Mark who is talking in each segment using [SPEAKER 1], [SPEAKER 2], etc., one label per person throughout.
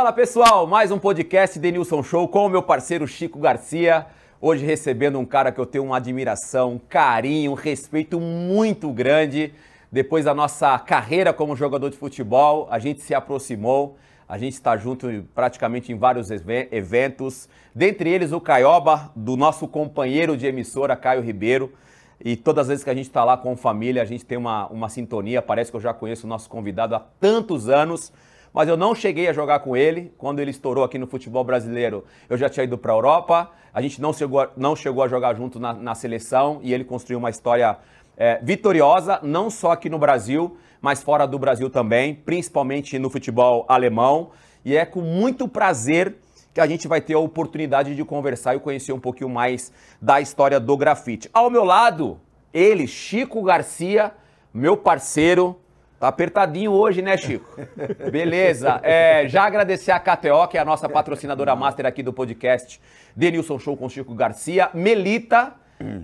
[SPEAKER 1] Fala pessoal, mais um podcast Denilson Show com o meu parceiro Chico Garcia. Hoje recebendo um cara que eu tenho uma admiração, carinho, respeito muito grande. Depois da nossa carreira como jogador de futebol, a gente se aproximou, a gente está junto praticamente em vários eventos. Dentre eles o Caioba, do nosso companheiro de emissora, Caio Ribeiro. E todas as vezes que a gente está lá com família, a gente tem uma sintonia. Parece que eu já conheço o nosso convidado há tantos anos. Mas eu não cheguei a jogar com ele. Quando ele estourou aqui no futebol brasileiro, eu já tinha ido para a Europa. A gente não chegou a jogar junto na seleção e ele construiu uma história vitoriosa, não só aqui no Brasil, mas fora do Brasil também, principalmente no futebol alemão. E é com muito prazer que a gente vai ter a oportunidade de conversar e conhecer um pouquinho mais da história do grafite. Ao meu lado, ele, Chico Garcia, meu parceiro. Tá apertadinho hoje, né, Chico? Beleza. Já agradecer a KTO, que é a nossa patrocinadora master aqui do podcast Denilson Show com Chico Garcia. Melita,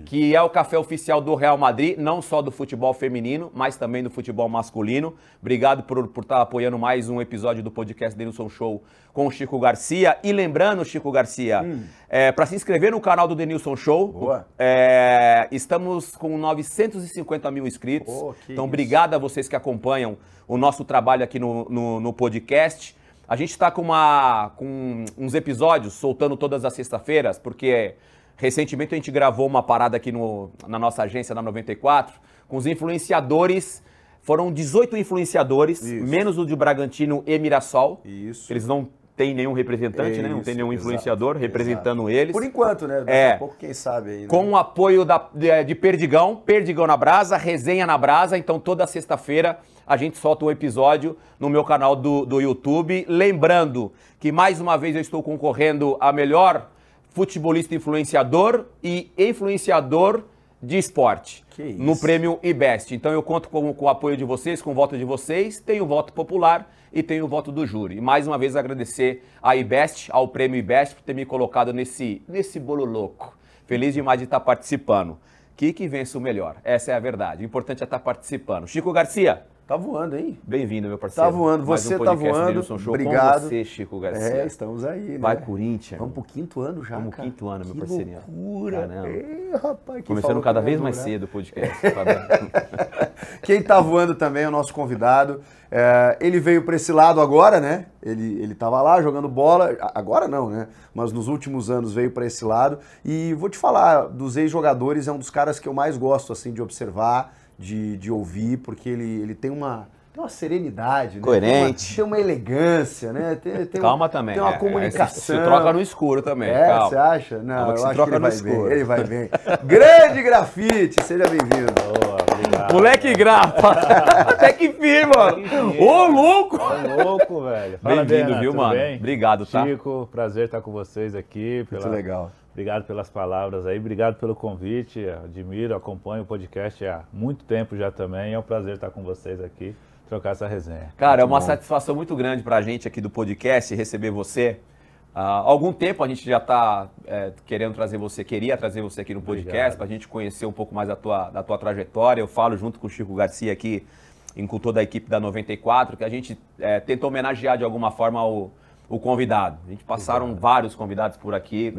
[SPEAKER 1] que é o café oficial do Real Madrid, não só do futebol feminino, mas também do futebol masculino. Obrigado por estar apoiando mais um episódio do podcast Denilson Show com o Chico Garcia. E lembrando, Chico Garcia, para se inscrever no canal do Denilson Show, estamos com 950 mil inscritos. Então, obrigado a vocês que acompanham o nosso trabalho aqui no podcast. A gente está com uns episódios soltando todas as sextas-feiras, porque recentemente a gente gravou uma parada aqui na nossa agência, na 94, com os influenciadores. Foram 18 influenciadores, menos o de Bragantino e Mirassol. Isso. Eles não têm nenhum representante, né? Não tem nenhum influenciador representando eles.
[SPEAKER 2] Por enquanto, né? Daqui a pouco, quem sabe aí, né?
[SPEAKER 1] Com o apoio de Perdigão na Brasa, Resenha na Brasa. Então, toda sexta-feira a gente solta um episódio no meu canal do YouTube. Lembrando que, mais uma vez, eu estou concorrendo a melhor futebolista influenciador e influenciador de esporte no prêmio IBEST. Então eu conto com o apoio de vocês, com o voto de vocês, tenho o voto popular e tenho o voto do júri. E mais uma vez agradecer a IBEST, ao prêmio IBEST, por ter me colocado nesse bolo louco. Feliz demais de estar participando. Que vence o melhor, essa é a verdade. O importante é estar participando. Chico Garcia.
[SPEAKER 2] Tá voando, hein?
[SPEAKER 1] Bem-vindo, meu parceiro.
[SPEAKER 2] Tá voando, você tá voando. Obrigado.
[SPEAKER 1] Com você, Chico Garcia.
[SPEAKER 2] Estamos aí, né?
[SPEAKER 1] Vai, Corinthians.
[SPEAKER 2] Vamos pro quinto ano já,
[SPEAKER 1] Vamos pro quinto ano, meu parceirinho.
[SPEAKER 2] Que loucura.
[SPEAKER 1] Rapaz, começando cada vez mais cedo o podcast.
[SPEAKER 2] Quem tá voando também é o nosso convidado. Ele veio para esse lado agora, né? Ele tava lá jogando bola, agora não, né? Mas nos últimos anos veio para esse lado. E vou te falar, dos ex-jogadores, é um dos caras que eu mais gosto, assim, de observar, de ouvir, porque ele tem uma serenidade, né?
[SPEAKER 1] Coerente.
[SPEAKER 2] Tem uma elegância, né?
[SPEAKER 1] Calma também.
[SPEAKER 2] Tem uma comunicação.
[SPEAKER 1] Se troca no escuro também.
[SPEAKER 2] Calma. Você acha? Não, eu acho que ele vai bem. Ele vai bem. Grande Grafite, seja bem-vindo.
[SPEAKER 1] Boa, obrigado. Moleque grapa. Até que firme, mano. Ô, louco.
[SPEAKER 3] Ô, louco, velho.
[SPEAKER 1] Bem-vindo, viu, mano?
[SPEAKER 3] Bem?
[SPEAKER 1] Obrigado, tá?
[SPEAKER 3] Chico, prazer estar com vocês aqui.
[SPEAKER 2] Muito legal.
[SPEAKER 3] Obrigado pelas palavras aí, obrigado pelo convite, admiro, acompanho o podcast há muito tempo já também, é um prazer estar com vocês aqui, trocar essa resenha.
[SPEAKER 1] Cara, é uma satisfação muito grande pra gente aqui do podcast receber você. Há algum tempo a gente já tá queria trazer você aqui no podcast, pra gente conhecer um pouco mais da tua trajetória. Eu falo junto com o Chico Garcia aqui, com toda a equipe da 94, que a gente tenta homenagear de alguma forma o convidado. A gente passaram vários convidados por aqui,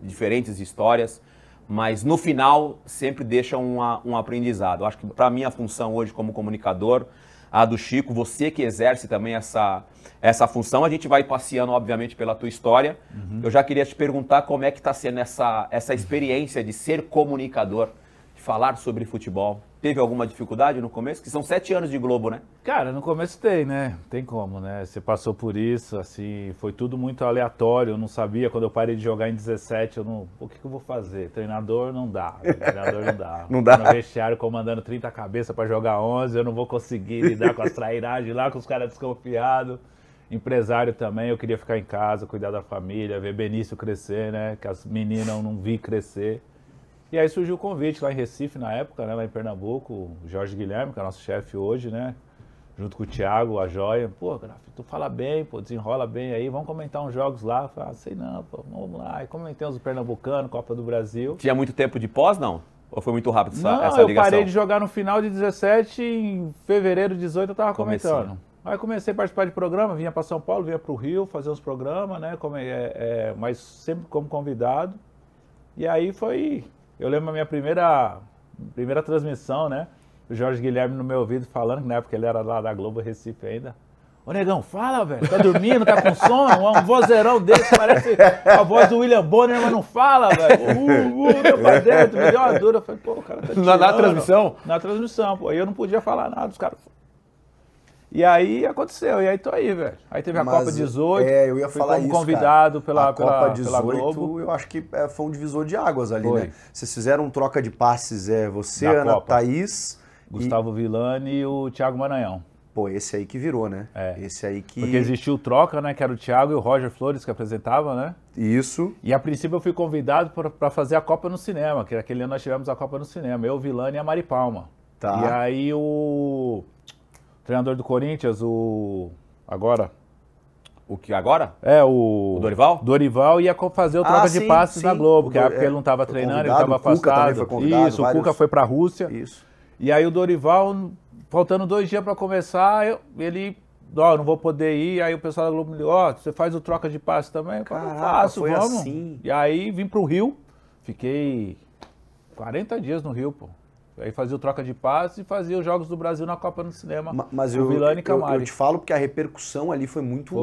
[SPEAKER 1] diferentes histórias, mas no final sempre deixa um aprendizado. Eu acho que para mim a função hoje como comunicador, a do Chico, você que exerce também essa função, a gente vai passeando obviamente pela tua história. Eu já queria te perguntar como é que está sendo essa experiência de ser comunicador, de falar sobre futebol. Teve alguma dificuldade no começo? Que são 7 anos de Globo, né?
[SPEAKER 3] Cara, no começo tem, né? Tem como, né? Você passou por isso, assim, foi tudo muito aleatório. Eu não sabia, quando eu parei de jogar em 17, o que eu vou fazer? Treinador não dá. Treinador não dá.
[SPEAKER 1] Não dá.
[SPEAKER 3] No vestiário comandando 30 cabeças para jogar 11, eu não vou conseguir lidar com as trairagens lá, com os caras desconfiados. Empresário também, eu queria ficar em casa, cuidar da família, ver Benício crescer, né? Que as meninas eu não vi crescer. E aí surgiu o convite lá em Recife, na época, né, lá em Pernambuco, o Jorge Guilherme, que é nosso chefe hoje, né, junto com o Thiago, a Joia. Pô, Graf, tu fala bem, pô, desenrola bem aí, vamos comentar uns jogos lá. Eu falei, sei não, pô, vamos lá. E comentei uns do Pernambucano, Copa do Brasil.
[SPEAKER 1] Tinha muito tempo de pós, não? Ou foi muito rápido essa
[SPEAKER 3] ligação? Não, eu parei de jogar no final de 17, em fevereiro de 18 eu tava comentando. Aí comecei a participar de programa, vinha para São Paulo, vinha para o Rio fazer uns programas, né? Mas sempre como convidado. E aí foi... Eu lembro a minha primeira transmissão, né? O Jorge Guilherme no meu ouvido falando, que na época ele era lá da Globo Recife ainda. Ô, negão, fala, velho. Tá dormindo, tá com sono? Um vozeirão desse, parece a voz do William Bonner, mas não fala, velho. Deu pra dentro, me deu uma dura. Eu falei, pô, o cara tá tirando.
[SPEAKER 1] Na transmissão?
[SPEAKER 3] Na transmissão, pô. Aí eu não podia falar nada, os caras... E aí aconteceu, e aí tô aí, velho. Aí teve a Copa 18,
[SPEAKER 2] eu ia
[SPEAKER 3] fui
[SPEAKER 2] falar
[SPEAKER 3] como
[SPEAKER 2] isso,
[SPEAKER 3] convidado
[SPEAKER 2] cara.
[SPEAKER 3] pela
[SPEAKER 2] 18,
[SPEAKER 3] Globo.
[SPEAKER 2] eu acho que foi um divisor de águas ali,
[SPEAKER 3] Foi.
[SPEAKER 2] né? Vocês fizeram um troca de passes, você,
[SPEAKER 3] Da
[SPEAKER 2] Ana
[SPEAKER 3] Copa.
[SPEAKER 2] Thaís...
[SPEAKER 3] Gustavo Villani e o Thiago Maranhão.
[SPEAKER 2] Pô, esse aí que virou, né?
[SPEAKER 3] É.
[SPEAKER 2] Esse aí que...
[SPEAKER 3] Porque existiu o troca, né? Que era o Thiago e o Roger Flores que apresentavam, né?
[SPEAKER 2] Isso.
[SPEAKER 3] E a princípio eu fui convidado para fazer a Copa no cinema, que aquele ano nós tivemos a Copa no cinema. Eu, o Villani e a Mari Palma.
[SPEAKER 2] Tá.
[SPEAKER 3] E aí o treinador do Corinthians, agora...
[SPEAKER 1] O que agora?
[SPEAKER 3] O
[SPEAKER 1] Dorival?
[SPEAKER 3] Dorival ia fazer o troca de passes na Globo, que
[SPEAKER 2] O
[SPEAKER 3] na época ele não estava treinando, ele estava
[SPEAKER 2] o Cuca também
[SPEAKER 3] afastado.
[SPEAKER 2] foi convidado,
[SPEAKER 3] Isso, o Cuca foi para a Rússia.
[SPEAKER 2] Isso.
[SPEAKER 3] E aí o Dorival, faltando 2 dias para começar, ele, não vou poder ir. Aí o pessoal da Globo me ligou, você faz o troca de passe também? Eu falei,
[SPEAKER 2] Caraca,
[SPEAKER 3] faço,
[SPEAKER 2] foi
[SPEAKER 3] vamos.
[SPEAKER 2] assim.
[SPEAKER 3] E aí vim pro Rio, fiquei 40 dias no Rio, pô. Aí fazia o troca de passe e fazia os Jogos do Brasil na Copa no cinema.
[SPEAKER 2] Mas
[SPEAKER 3] com Villani e Camari.
[SPEAKER 2] eu te falo porque a repercussão ali foi muito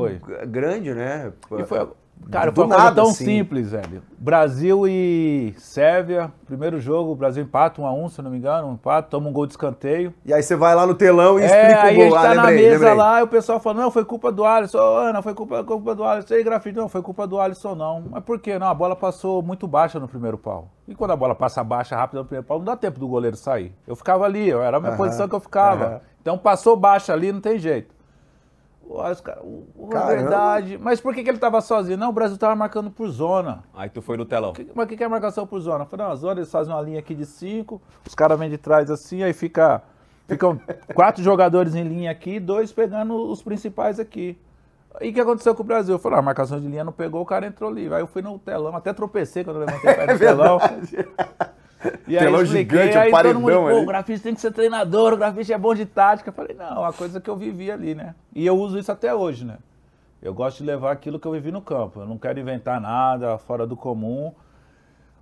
[SPEAKER 2] grande, né?
[SPEAKER 3] E foi, cara,
[SPEAKER 2] Do
[SPEAKER 3] foi uma coisa
[SPEAKER 2] nada,
[SPEAKER 3] tão
[SPEAKER 2] assim.
[SPEAKER 3] simples, velho. Brasil e Sérvia, primeiro jogo, o Brasil empata 1-1, se eu não me engano, empata, toma um gol de escanteio.
[SPEAKER 2] E aí você vai lá no telão e explica
[SPEAKER 3] Aí
[SPEAKER 2] o
[SPEAKER 3] a
[SPEAKER 2] gol
[SPEAKER 3] gente
[SPEAKER 2] lá,
[SPEAKER 3] tá na
[SPEAKER 2] lembrei.
[SPEAKER 3] mesa lá e o pessoal fala, não, foi culpa do Alisson, Ana, foi culpa do Alisson, ei, Grafite, não, foi culpa do Alisson não. Mas por quê? Não, a bola passou muito baixa no primeiro pau. E quando a bola passa baixa rápido no primeiro pau, não dá tempo do goleiro sair. Eu ficava ali, era a minha posição que eu ficava. Então passou baixa ali, não tem jeito. É verdade. Mas por que ele estava sozinho? Não, o Brasil estava marcando por zona.
[SPEAKER 1] Aí tu foi no telão.
[SPEAKER 3] Mas o que é marcação por zona? Eu falei, não, a zona eles fazem uma linha aqui de 5, os caras vêm de trás assim, aí ficam 4 jogadores em linha aqui, 2 pegando os principais aqui. E o que aconteceu com o Brasil? Eu falei, a marcação de linha não pegou, o cara entrou livre. Aí eu fui no telão, até tropecei quando eu levantei para o telão. E aí
[SPEAKER 2] telão
[SPEAKER 3] expliquei,
[SPEAKER 2] gigante,
[SPEAKER 3] aí
[SPEAKER 2] paredão
[SPEAKER 3] todo mundo,
[SPEAKER 2] ali.
[SPEAKER 3] o grafite tem que ser treinador, o grafite é bom de tática. Eu falei, não, é uma coisa que eu vivi ali, né? E eu uso isso até hoje, né? Eu gosto de levar aquilo que eu vivi no campo. Eu não quero inventar nada fora do comum,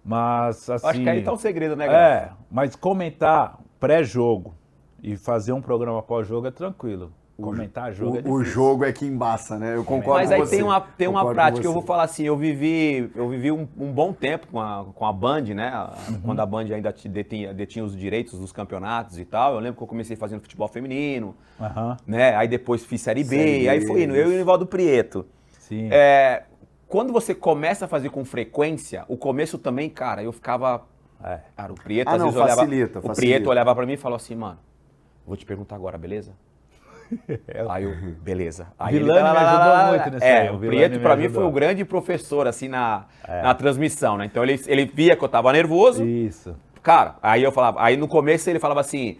[SPEAKER 3] mas assim...
[SPEAKER 1] Acho que aí tá um segredo, né, Graf?
[SPEAKER 3] Mas comentar pré-jogo e fazer um programa pós-jogo é tranquilo. Comentar jogo é difícil.
[SPEAKER 2] O jogo é que embaça, né? Eu concordo
[SPEAKER 1] Mas
[SPEAKER 2] com
[SPEAKER 1] aí
[SPEAKER 2] você.
[SPEAKER 1] tem uma
[SPEAKER 2] Concordo
[SPEAKER 1] prática,
[SPEAKER 2] com
[SPEAKER 1] eu vou
[SPEAKER 2] você.
[SPEAKER 1] falar assim, eu vivi um bom tempo com a Band, né? Quando a Band ainda detinha os direitos dos campeonatos e tal. Eu lembro que eu comecei fazendo futebol feminino, né? Aí depois fiz Série B, aí foi indo, eu e o Nivaldo Prieto.
[SPEAKER 3] Sim.
[SPEAKER 1] Quando você começa a fazer com frequência, o começo também, cara, eu ficava... Cara, o Prieto às vezes
[SPEAKER 2] facilita.
[SPEAKER 1] O Prieto olhava pra mim e falou assim, mano, vou te perguntar agora, beleza? Aí eu, beleza. Aí
[SPEAKER 3] Villani me ajudou muito nisso aí.
[SPEAKER 1] O Prieto pra mim foi o grande professor, assim, na transmissão, né? Então ele via que eu tava nervoso.
[SPEAKER 3] Isso.
[SPEAKER 1] Cara, aí eu falava, aí no começo ele falava assim,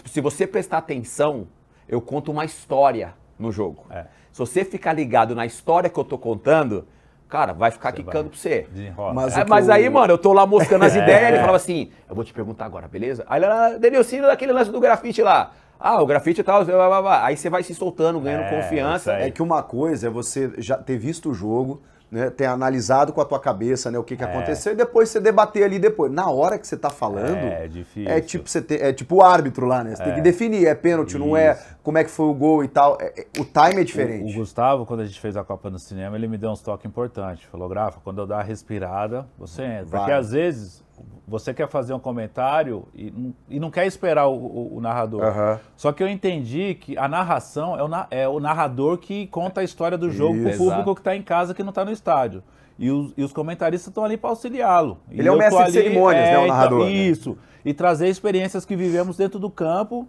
[SPEAKER 1] se você prestar atenção, eu conto uma história no jogo. Se você ficar ligado na história que eu tô contando, cara, vai ficar quicando pra você.
[SPEAKER 3] Desenrola.
[SPEAKER 1] Mas aí, mano, eu tô lá moscando as ideias, ele falava assim, eu vou te perguntar agora, beleza? Aí ele, Denilcinho, daquele lance do grafite lá. O grafite e tal, aí você vai se soltando, ganhando confiança.
[SPEAKER 2] É que uma coisa é você já ter visto o jogo, né, ter analisado com a tua cabeça, né, o que aconteceu e depois você debater ali depois. Na hora que você tá falando,
[SPEAKER 3] É difícil.
[SPEAKER 2] é tipo o árbitro lá, né? Você tem que definir, é pênalti, não é, como é que foi o gol e tal. O time é diferente.
[SPEAKER 3] O Gustavo, quando a gente fez a Copa no cinema, ele me deu uns toques importantes. Falou, Grafa, quando eu dar a respirada, você entra. Porque às vezes você quer fazer um comentário e não quer esperar o narrador. Só que eu entendi que a narração é o narrador que conta a história do jogo pro público que está em casa, que não está no estádio. E os comentaristas estão ali para auxiliá-lo.
[SPEAKER 2] Ele é o mestre de cerimônias, né, o narrador.
[SPEAKER 3] Então, isso. E trazer experiências que vivemos dentro do campo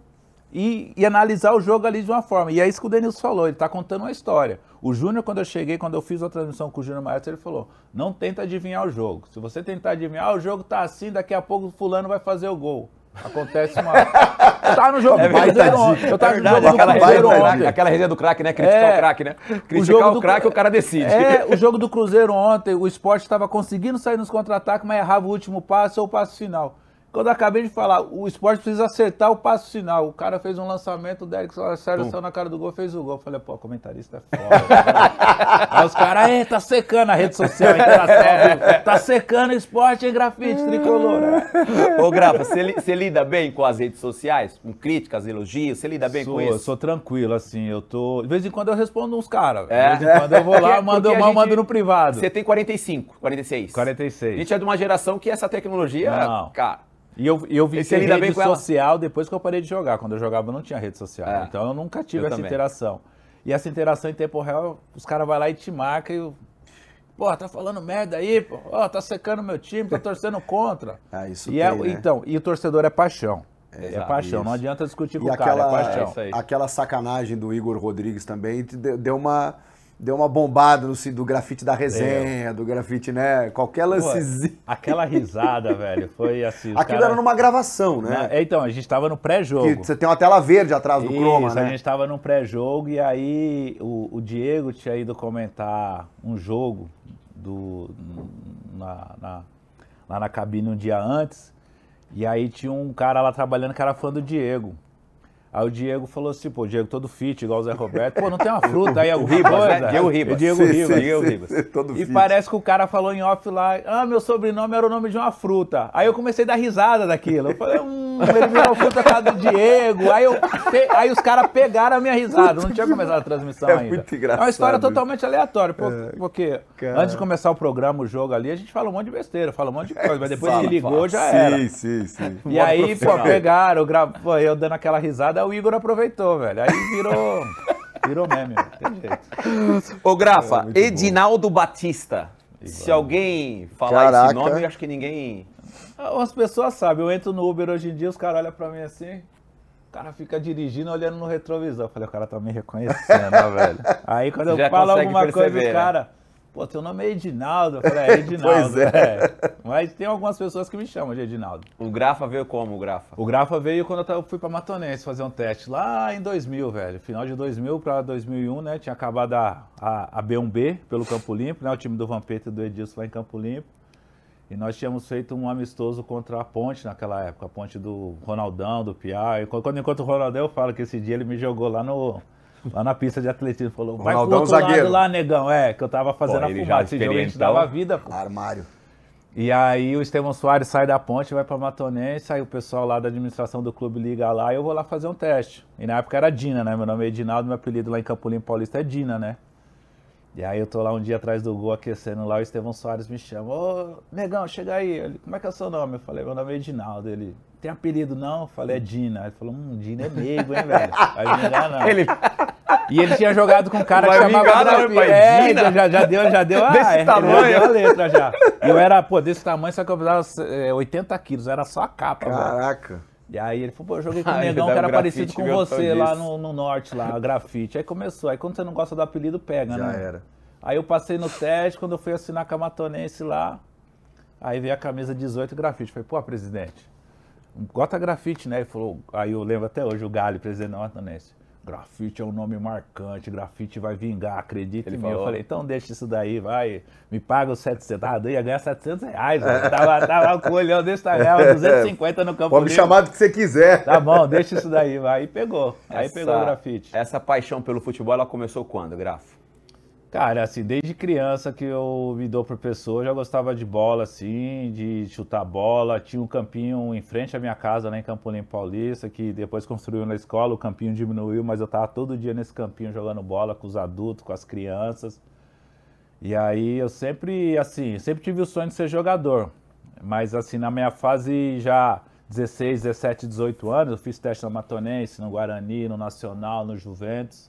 [SPEAKER 3] e analisar o jogo ali de uma forma. E é isso que o Denilson falou, ele está contando uma história. O Júnior, quando eu fiz a transmissão com o Júnior Maestro, ele falou, não tenta adivinhar o jogo. Se você tentar adivinhar, o jogo tá assim, daqui a pouco o fulano vai fazer o gol. Acontece uma... Eu tava no jogo do Cruzeiro ontem. Eu tava no jogo do Cruzeiro ontem.
[SPEAKER 1] Aquela resenha do craque, né? Criticar o craque, né? Criticar o craque, o cara decide.
[SPEAKER 3] O jogo do Cruzeiro ontem, o Sport estava conseguindo sair nos contra-ataques, mas errava o último passe ou o passe final. Quando eu acabei de falar, o esporte precisa acertar o passo final. O cara fez um lançamento, o Derek Sérgio saiu na cara do gol, fez o gol. Eu falei, pô, comentarista é foda. Aí os caras, tá secando a rede social, interação, tá secando o esporte, hein, grafite, tricolor.
[SPEAKER 1] Ô, Grafa, você lida bem com as redes sociais? Com críticas, elogios? Você lida bem com isso?
[SPEAKER 3] Eu sou tranquilo, assim, de vez em quando eu respondo uns caras. De vez em quando eu vou lá, mando no privado.
[SPEAKER 1] Você tem 45, 46.
[SPEAKER 3] 46.
[SPEAKER 1] A gente é de uma geração que essa tecnologia, cara...
[SPEAKER 3] E eu vi rede social depois que eu parei de jogar. Quando eu jogava não tinha rede social. Então eu nunca tive essa interação. E essa interação em tempo real, os caras vão lá e te marcam e... Pô, tá falando merda aí, pô. Ó, tá secando meu time, tá torcendo contra.
[SPEAKER 2] Isso
[SPEAKER 3] e
[SPEAKER 2] tem, né?
[SPEAKER 3] Então, e o torcedor é paixão. É paixão,
[SPEAKER 2] isso.
[SPEAKER 3] Não adianta discutir com o cara, é paixão.
[SPEAKER 2] Aquela sacanagem do Igor Rodrigues também deu uma bombada do grafite da resenha, do grafite, né? Qualquer lancezinho.
[SPEAKER 3] Aquela risada, velho, foi assim...
[SPEAKER 2] Aquilo era numa gravação, né?
[SPEAKER 3] Então, a gente tava no pré-jogo.
[SPEAKER 2] Você tem uma tela verde atrás do croma, né?
[SPEAKER 3] A gente tava no pré-jogo e aí o Diego tinha ido comentar um jogo lá na cabine um dia antes, e aí tinha um cara lá trabalhando que era fã do Diego. Aí o Diego falou assim, pô, Diego todo fit, igual o Zé Roberto. Pô, não tem uma fruta aí, alguma
[SPEAKER 1] Ribas,
[SPEAKER 3] coisa?
[SPEAKER 1] Né? Diego Ribas.
[SPEAKER 3] Diego Ribas.
[SPEAKER 2] Todo
[SPEAKER 3] e
[SPEAKER 2] fit.
[SPEAKER 3] parece que o cara falou em off lá, meu sobrenome era o nome de uma fruta. Aí eu comecei a dar risada daquilo. Eu falei, ele virou fruta por causa do Diego. Aí os caras pegaram a minha risada. Não tinha começado a transmissão ainda.
[SPEAKER 2] Muito engraçado.
[SPEAKER 3] É uma história totalmente aleatória. Porque antes de começar o programa, o jogo ali, a gente fala um monte de besteira, fala um monte de coisa. Mas depois que ligou, já era.
[SPEAKER 2] Sim.
[SPEAKER 3] E aí, pô, pegaram, eu dando aquela risada, o Igor aproveitou. Velho. Aí virou meme, tem jeito.
[SPEAKER 1] Ô, Grafa, Edinaldo Batista. Se alguém falar esse nome, eu acho que ninguém...
[SPEAKER 3] As pessoas sabem, eu entro no Uber hoje em dia, os caras olham pra mim assim, o cara fica dirigindo, olhando no retrovisor. Eu falei, o cara tá me reconhecendo, velho. Aí quando eu falo alguma coisa, os caras... Pô, teu nome é Edinaldo. Eu falei, Edinaldo.
[SPEAKER 2] Pois é.
[SPEAKER 3] Mas tem algumas pessoas que me chamam de Edinaldo.
[SPEAKER 1] O Grafa veio como, o Grafa?
[SPEAKER 3] O Grafa veio quando eu fui pra Matonense fazer um teste, lá em 2000, velho. Final de 2000 pra 2001, né? Tinha acabado a B1B pelo Campo Limpo, né? O time do Vampeta e do Edilson lá em Campo Limpo. E nós tínhamos feito um amistoso contra a Ponte naquela época. A Ponte do Ronaldão, do Piá. E quando encontro o Ronaldão, eu falo que esse dia ele me jogou lá na pista de atletismo, falou, vai pro outro lado lá, negão, que eu tava fazendo a fumada, esse jogo a gente dava vida, pô.
[SPEAKER 2] Armário.
[SPEAKER 3] E aí o Estevão Soares sai da Ponte, vai pra Matonense, aí o pessoal lá da administração do clube liga lá e eu vou lá fazer um teste. E na época era Dina, né, meu nome é Edinaldo, meu apelido lá em Campo Limpo Paulista é Dina, né. E aí eu tô lá um dia atrás do gol aquecendo lá, o Estevão Soares me chama, ô, negão, chega aí, ele, como é que é o seu nome? Eu falei, meu nome é Edinaldo, ele... Tem apelido não? Eu falei, é Dina. Ele falou, Dina é meigo, hein, velho? Vai vingar não. E ele tinha jogado com um cara que chamava Grafite. Já deu
[SPEAKER 1] desse tamanho.
[SPEAKER 3] Já deu a letra já. E eu era, desse tamanho, só que eu pesava 80 quilos, era só a capa.
[SPEAKER 2] Caraca.
[SPEAKER 3] Velho. E aí ele falou, eu joguei com um negão que era parecido com você lá no norte, lá, grafite. Aí começou, aí quando você não gosta do apelido, pega, né?
[SPEAKER 2] Já era.
[SPEAKER 3] Aí eu passei no teste, quando eu fui assinar com a Matonense lá, aí veio a camisa 18 grafite. Falei, pô, presidente, bota grafite, né? Ele falou, aí eu lembro até hoje, o Gali, presidente da Matonense. Grafite é um nome marcante, grafite vai vingar, acredita em mim. Eu falei, então deixa isso daí, vai, me paga os 700, eu ia ganhar 700 reais, tava com o olhão desse tamanho, 250 no Campo
[SPEAKER 2] Pode me chamar do que você quiser.
[SPEAKER 3] Tá bom, deixa isso daí, vai, e pegou, aí pegou o grafite.
[SPEAKER 1] Essa paixão pelo futebol, ela começou quando, Grafa?
[SPEAKER 3] Cara, assim, desde criança que eu me dou por pessoa, eu já gostava de bola, assim, de chutar bola. Tinha um campinho em frente à minha casa, lá em Campo Limpo Paulista, que depois construiu na escola, o campinho diminuiu, mas eu tava todo dia nesse campinho jogando bola com os adultos, com as crianças. E aí eu sempre tive o sonho de ser jogador. Mas assim, na minha fase já 16, 17, 18 anos, eu fiz teste na Matonense, no Guarani, no Nacional, no Juventus,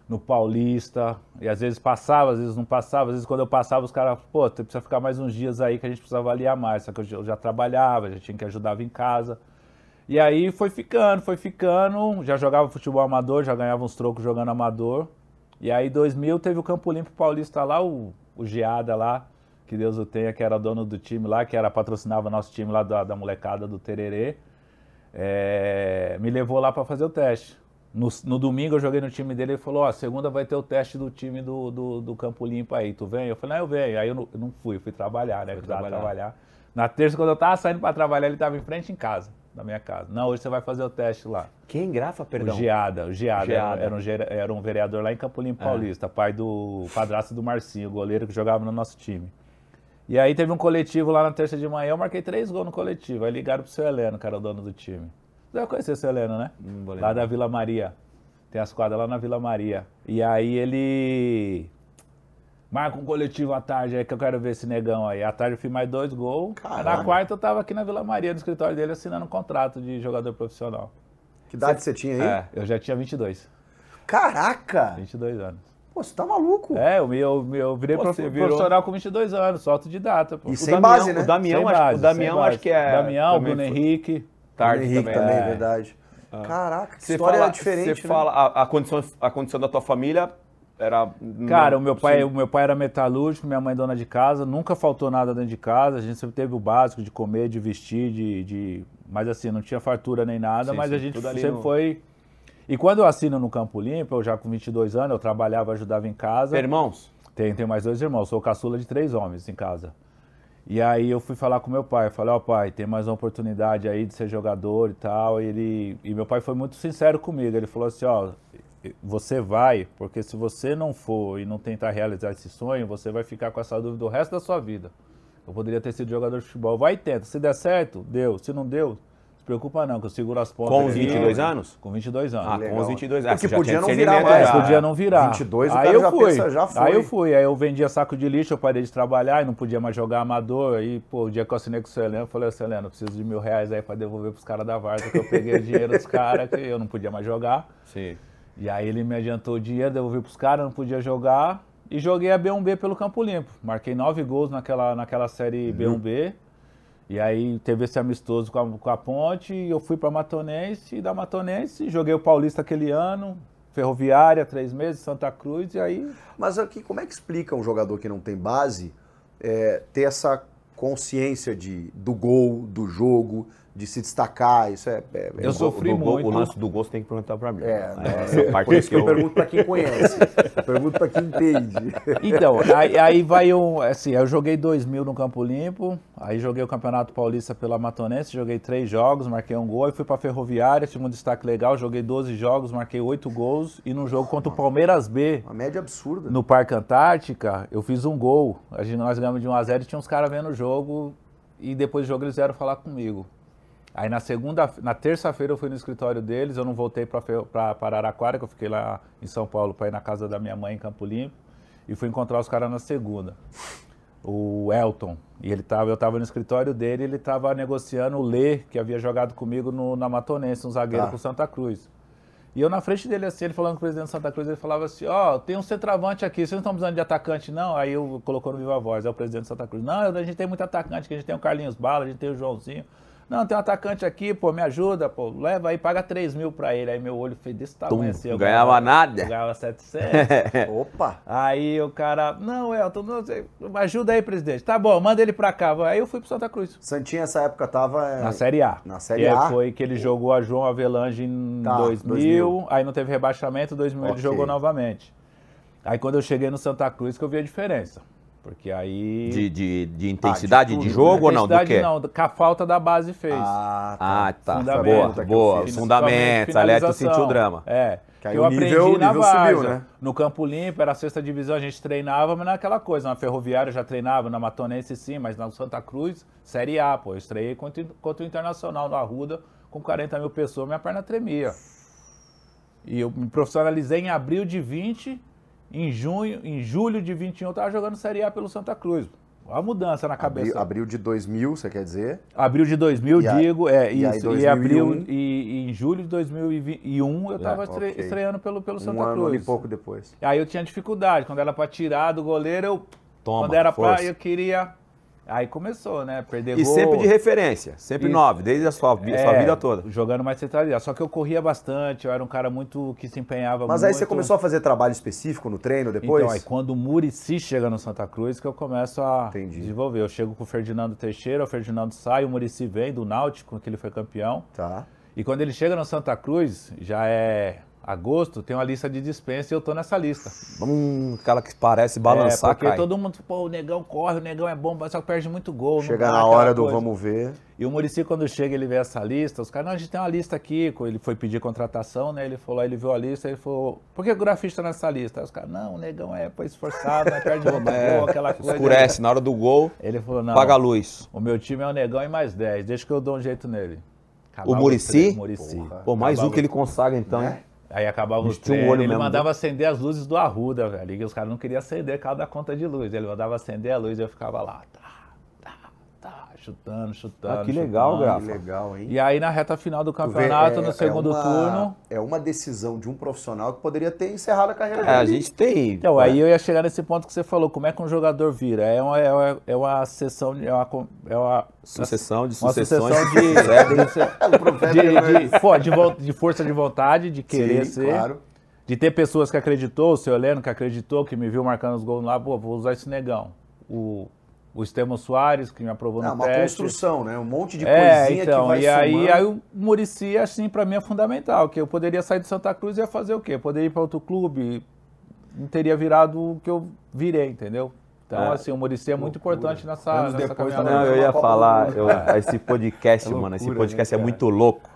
[SPEAKER 3] no Paulista, e às vezes passava, às vezes não passava, às vezes quando eu passava os caras, pô, você precisa ficar mais uns dias aí que a gente precisa avaliar mais, só que eu já trabalhava, já tinha que ajudar em casa. E aí foi ficando, já jogava futebol amador, já ganhava uns trocos jogando amador. E aí em 2000 teve o Campo Limpo Paulista lá, o Geada lá, que Deus o tenha, que era dono do time lá, que patrocinava nosso time lá da molecada do Tererê, me levou lá para fazer o teste. No domingo eu joguei no time dele, ele falou, segunda vai ter o teste do time do Campo Limpo aí, tu vem? Eu falei, eu venho. Aí eu não fui, fui trabalhar, né? Trabalhar. Na terça, quando eu tava saindo pra trabalhar, ele tava em frente em casa, da minha casa. Não, hoje você vai fazer o teste lá.
[SPEAKER 1] Quem grafa, perdão?
[SPEAKER 3] O Giada. Era um vereador lá em Campo Limpo Paulista, pai do padrasto do Marcinho, o goleiro que jogava no nosso time. E aí teve um coletivo lá na terça de manhã, eu marquei 3 gols no coletivo. Aí ligaram pro seu Heleno, que era o dono do time. Você vai conhecer o seu Heleno, né? Lá da Vila Maria. Tem as quadras lá na Vila Maria. E aí ele marca um coletivo à tarde aí que eu quero ver esse negão aí. À tarde eu fiz mais 2 gols. Na quarta eu tava aqui na Vila Maria, no escritório dele, assinando um contrato de jogador profissional.
[SPEAKER 2] Que idade você tinha aí?
[SPEAKER 3] Eu já tinha 22.
[SPEAKER 2] Caraca!
[SPEAKER 3] 22 anos.
[SPEAKER 2] Pô, você tá maluco.
[SPEAKER 3] Eu virei profissional com 22 anos, sou autodidata. Pô.
[SPEAKER 2] E sem base, né?
[SPEAKER 1] O Damião acho que é...
[SPEAKER 3] Damião, o Bruno Henrique.
[SPEAKER 2] Tarde Henrique também, verdade. Caraca, que história diferente,
[SPEAKER 1] Você fala, a condição da tua família era...
[SPEAKER 3] Cara, o meu pai era metalúrgico, minha mãe dona de casa, nunca faltou nada dentro de casa, a gente sempre teve o básico de comer, de vestir, mas assim, não tinha fartura nem nada, mas a gente sempre foi... E quando eu assino no Campo Limpo, eu já com 22 anos, eu trabalhava, ajudava em casa.
[SPEAKER 1] Tem irmãos?
[SPEAKER 3] Tenho mais 2 irmãos, sou caçula de 3 homens em casa. E aí eu fui falar com meu pai, falei, ó pai, tem mais uma oportunidade aí de ser jogador e tal. E meu pai foi muito sincero comigo, ele falou assim, ó, você vai, porque se você não for e não tentar realizar esse sonho, você vai ficar com essa dúvida o resto da sua vida. Eu poderia ter sido jogador de futebol, vai e tenta, se der certo, deu, se não deu, preocupa não, que eu seguro as pontas.
[SPEAKER 1] Com os 22 anos?
[SPEAKER 3] Com 22 anos.
[SPEAKER 1] Com os 22 anos.
[SPEAKER 2] Porque podia não virar mais.
[SPEAKER 3] Podia não virar.
[SPEAKER 2] 22,
[SPEAKER 3] aí
[SPEAKER 2] o cara já foi.
[SPEAKER 3] Aí eu fui. Aí eu vendia saco de lixo, eu parei de trabalhar e não podia mais jogar amador. Aí, pô, o dia que eu assinei com o Celeno, eu falei, Celeno, eu preciso de R$1.000 aí pra devolver pros caras da Varsa, que eu peguei o dinheiro dos caras, que eu não podia mais jogar.
[SPEAKER 1] Sim.
[SPEAKER 3] E aí ele me adiantou o dinheiro, devolvi pros caras, não podia jogar. E joguei a B1B pelo Campo Limpo. Marquei 9 gols naquela série B1B. E aí teve esse amistoso com a Ponte, e eu fui para Matonense, e da Matonense joguei o Paulista aquele ano, Ferroviária, 3 meses, Santa Cruz, e aí...
[SPEAKER 2] Mas aqui, como é que explica um jogador que não tem base ter essa consciência do gol, do jogo, de se destacar? Isso
[SPEAKER 3] eu sofri muito.
[SPEAKER 1] O lance do gol você tem que perguntar para mim.
[SPEAKER 2] Por isso que eu pergunto para quem conhece, eu pergunto para quem entende.
[SPEAKER 3] Então, aí vai assim, eu joguei 2000 no Campo Limpo, aí joguei o Campeonato Paulista pela Matonense, joguei 3 jogos, marquei 1 gol, aí fui para Ferroviária, tive um destaque legal, joguei 12 jogos, marquei 8 gols, e no jogo contra o Palmeiras B,
[SPEAKER 2] uma média absurda.
[SPEAKER 3] No Parque Antártica, eu fiz 1 gol, nós ganhamos de 1-0 e tinha uns caras vendo o jogo, e depois do jogo eles vieram falar comigo. Aí na terça-feira eu fui no escritório deles, eu não voltei para Araraquara, que eu fiquei lá em São Paulo para ir na casa da minha mãe em Campo Limpo, e fui encontrar os caras na segunda. O Elton, e eu estava no escritório dele, ele estava negociando o Lê, que havia jogado comigo na Matonense, um zagueiro com Santa Cruz. E eu na frente dele assim, ele falando com o presidente de Santa Cruz, ele falava assim, ó, tem um centroavante aqui, vocês não estão precisando de atacante não? Aí eu colocou no Viva Voz, é o presidente de Santa Cruz, não, a gente tem muito atacante, que a gente tem o Carlinhos Bala, a gente tem o Joãozinho. Não, tem um atacante aqui, pô, me ajuda, pô, leva aí, paga 3 mil pra ele. Aí meu olho fez desse tamanho assim.
[SPEAKER 1] Não ganhava nada.
[SPEAKER 3] Eu ganhava 700.
[SPEAKER 2] Opa!
[SPEAKER 3] Aí o cara, não, Elton, ajuda aí, presidente. Tá bom, manda ele pra cá. Aí eu fui pro Santa Cruz.
[SPEAKER 2] Santinha, nessa época, tava...
[SPEAKER 3] Na Série A.
[SPEAKER 2] Na Série A.
[SPEAKER 3] Foi que ele jogou a João Avelange em 2000, aí não teve rebaixamento, 2000 ele jogou novamente. Aí quando eu cheguei no Santa Cruz que eu vi a diferença. Porque aí...
[SPEAKER 1] De intensidade de jogo ou não? Do quê?
[SPEAKER 3] Não, com a falta da base fez.
[SPEAKER 1] Tá. Boa. Fundamentos. Aliás, tu sentiu o drama.
[SPEAKER 3] Que eu aprendi na Várzea. Subiu, né? No Campo Limpo, era a 6ª divisão, a gente treinava, mas não é aquela coisa. Na Ferroviária eu já treinava, na Matonense sim, mas na Santa Cruz, Série A, pô. Eu estreiei contra o Internacional no Arruda, com 40 mil pessoas, minha perna tremia. E eu me profissionalizei em abril de 20... Em julho de 21 eu estava jogando Série A pelo Santa Cruz. Olha a mudança na cabeça.
[SPEAKER 2] Abril de 2000, você quer dizer?
[SPEAKER 3] Abril de 2000, digo, isso.
[SPEAKER 2] E
[SPEAKER 3] abril e em julho de 2001 eu estava estreando pelo Santa Cruz.
[SPEAKER 2] Um ano e pouco depois.
[SPEAKER 3] Aí eu tinha dificuldade, quando era para tirar do goleiro, quando era eu queria... Aí começou, né? Perder gol.
[SPEAKER 1] E sempre de referência, sempre 9, desde a sua vida toda.
[SPEAKER 3] Jogando mais centralizado. Só que eu corria bastante, eu era um cara muito que se empenhava muito.
[SPEAKER 2] Mas aí você começou a fazer trabalho específico no treino depois?
[SPEAKER 3] Então, aí quando o Muricy chega no Santa Cruz que eu começo a desenvolver. Eu chego com o Ferdinando Teixeira, o Ferdinando sai, o Muricy vem do Náutico, que ele foi campeão.
[SPEAKER 2] Tá.
[SPEAKER 3] E quando ele chega no Santa Cruz, já é agosto, tem uma lista de dispensa e eu tô nessa lista.
[SPEAKER 1] Aquela que parece balançar,
[SPEAKER 3] porque
[SPEAKER 1] cai.
[SPEAKER 3] todo mundo, pô, o Negão corre, o Negão é bom, só perde muito gol.
[SPEAKER 2] Chega na hora do vamos ver.
[SPEAKER 3] E o Muricy, quando chega, ele vê essa lista, os caras, não, a gente tem uma lista aqui, ele foi pedir contratação, né, ele falou, ele viu a lista, ele falou, por que o grafista tá nessa lista? Aí os caras, não, o Negão é esforçado, né, perde muito gol, aquela coisa.
[SPEAKER 1] Escurece, na hora do gol,
[SPEAKER 3] ele falou, não,
[SPEAKER 1] paga a luz.
[SPEAKER 3] O meu time é o Negão e mais 10, deixa que eu dou um jeito nele.
[SPEAKER 1] O Muricy?
[SPEAKER 3] Muricy.
[SPEAKER 1] Pô, mais um que ele consagra, então, hein?
[SPEAKER 3] Aí acabava o
[SPEAKER 1] tinha um
[SPEAKER 3] treino,
[SPEAKER 1] olho
[SPEAKER 3] ele
[SPEAKER 1] mesmo,
[SPEAKER 3] mandava acender as luzes do Arruda, velho. E os caras não queriam acender por causa da conta de luz. Ele mandava acender a luz e eu ficava lá, chutando.
[SPEAKER 1] Ah, que legal, Grafa.
[SPEAKER 2] Que legal, hein?
[SPEAKER 3] E aí na reta final do campeonato, no segundo turno...
[SPEAKER 2] É uma decisão de um profissional que poderia ter encerrado a carreira dele.
[SPEAKER 1] A gente tem...
[SPEAKER 3] Então, aí eu ia chegar nesse ponto que você falou, como é que um jogador vira? É uma sessão,
[SPEAKER 1] Sucessão de
[SPEAKER 3] uma
[SPEAKER 1] sucessões.
[SPEAKER 3] de força de vontade, de querer
[SPEAKER 2] Sim,
[SPEAKER 3] ser...
[SPEAKER 2] claro.
[SPEAKER 3] De ter pessoas que acreditou, o seu Heleno que acreditou, que me viu marcando os gols lá, pô, vou usar esse Negão. O Estevão Soares, que me aprovou no
[SPEAKER 2] uma
[SPEAKER 3] teste.
[SPEAKER 2] Construção, né? Um monte de coisinha
[SPEAKER 3] então,
[SPEAKER 2] que vai
[SPEAKER 3] aí o Muricy, assim, pra mim é fundamental, que eu poderia sair do Santa Cruz e ia fazer o quê? Eu poderia ir pra outro clube, não teria virado o que eu virei, entendeu? Então, assim, o Muricy é muito importante nessa caminhada.
[SPEAKER 1] Não, eu ia falar, esse podcast, mano, esse podcast é muito louco.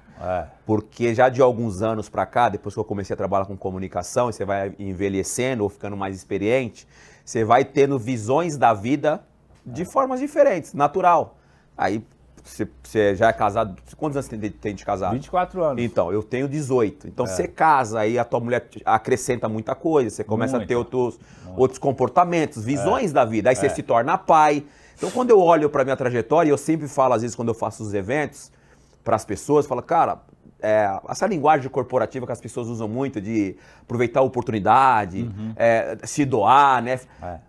[SPEAKER 1] Porque já de alguns anos pra cá, depois que eu comecei a trabalhar com comunicação, e você vai envelhecendo ou ficando mais experiente, você vai tendo visões da vida de formas diferentes, natural. Aí você já é casado, quantos anos você tem de casado?
[SPEAKER 3] 24 anos.
[SPEAKER 1] Então, eu tenho 18. Então você casa, aí a tua mulher acrescenta muita coisa, você começa a ter outros comportamentos, visões da vida, aí você se torna pai. Então quando eu olho pra minha trajetória, eu sempre falo, às vezes, quando eu faço os eventos, para as pessoas, falo, cara, essa linguagem corporativa que as pessoas usam muito de aproveitar a oportunidade, se doar, né?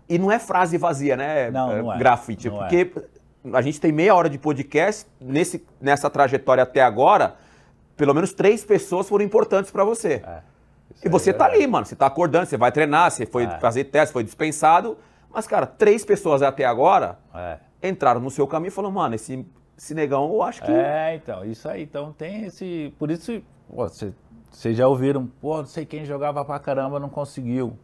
[SPEAKER 1] E não é frase vazia, né?
[SPEAKER 3] Não é.
[SPEAKER 1] Grafite, porque a gente tem meia hora de podcast, nessa trajetória até agora, pelo menos 3 pessoas foram importantes para você. E você tá ali, mano, você tá acordando, você vai treinar, você foi fazer teste, foi dispensado, mas, cara, 3 pessoas até agora entraram no seu caminho e falaram, mano, esse Negão, eu acho que...
[SPEAKER 3] então, isso aí. Então tem esse... Por isso, vocês já ouviram, não sei quem jogava pra caramba, não conseguiu.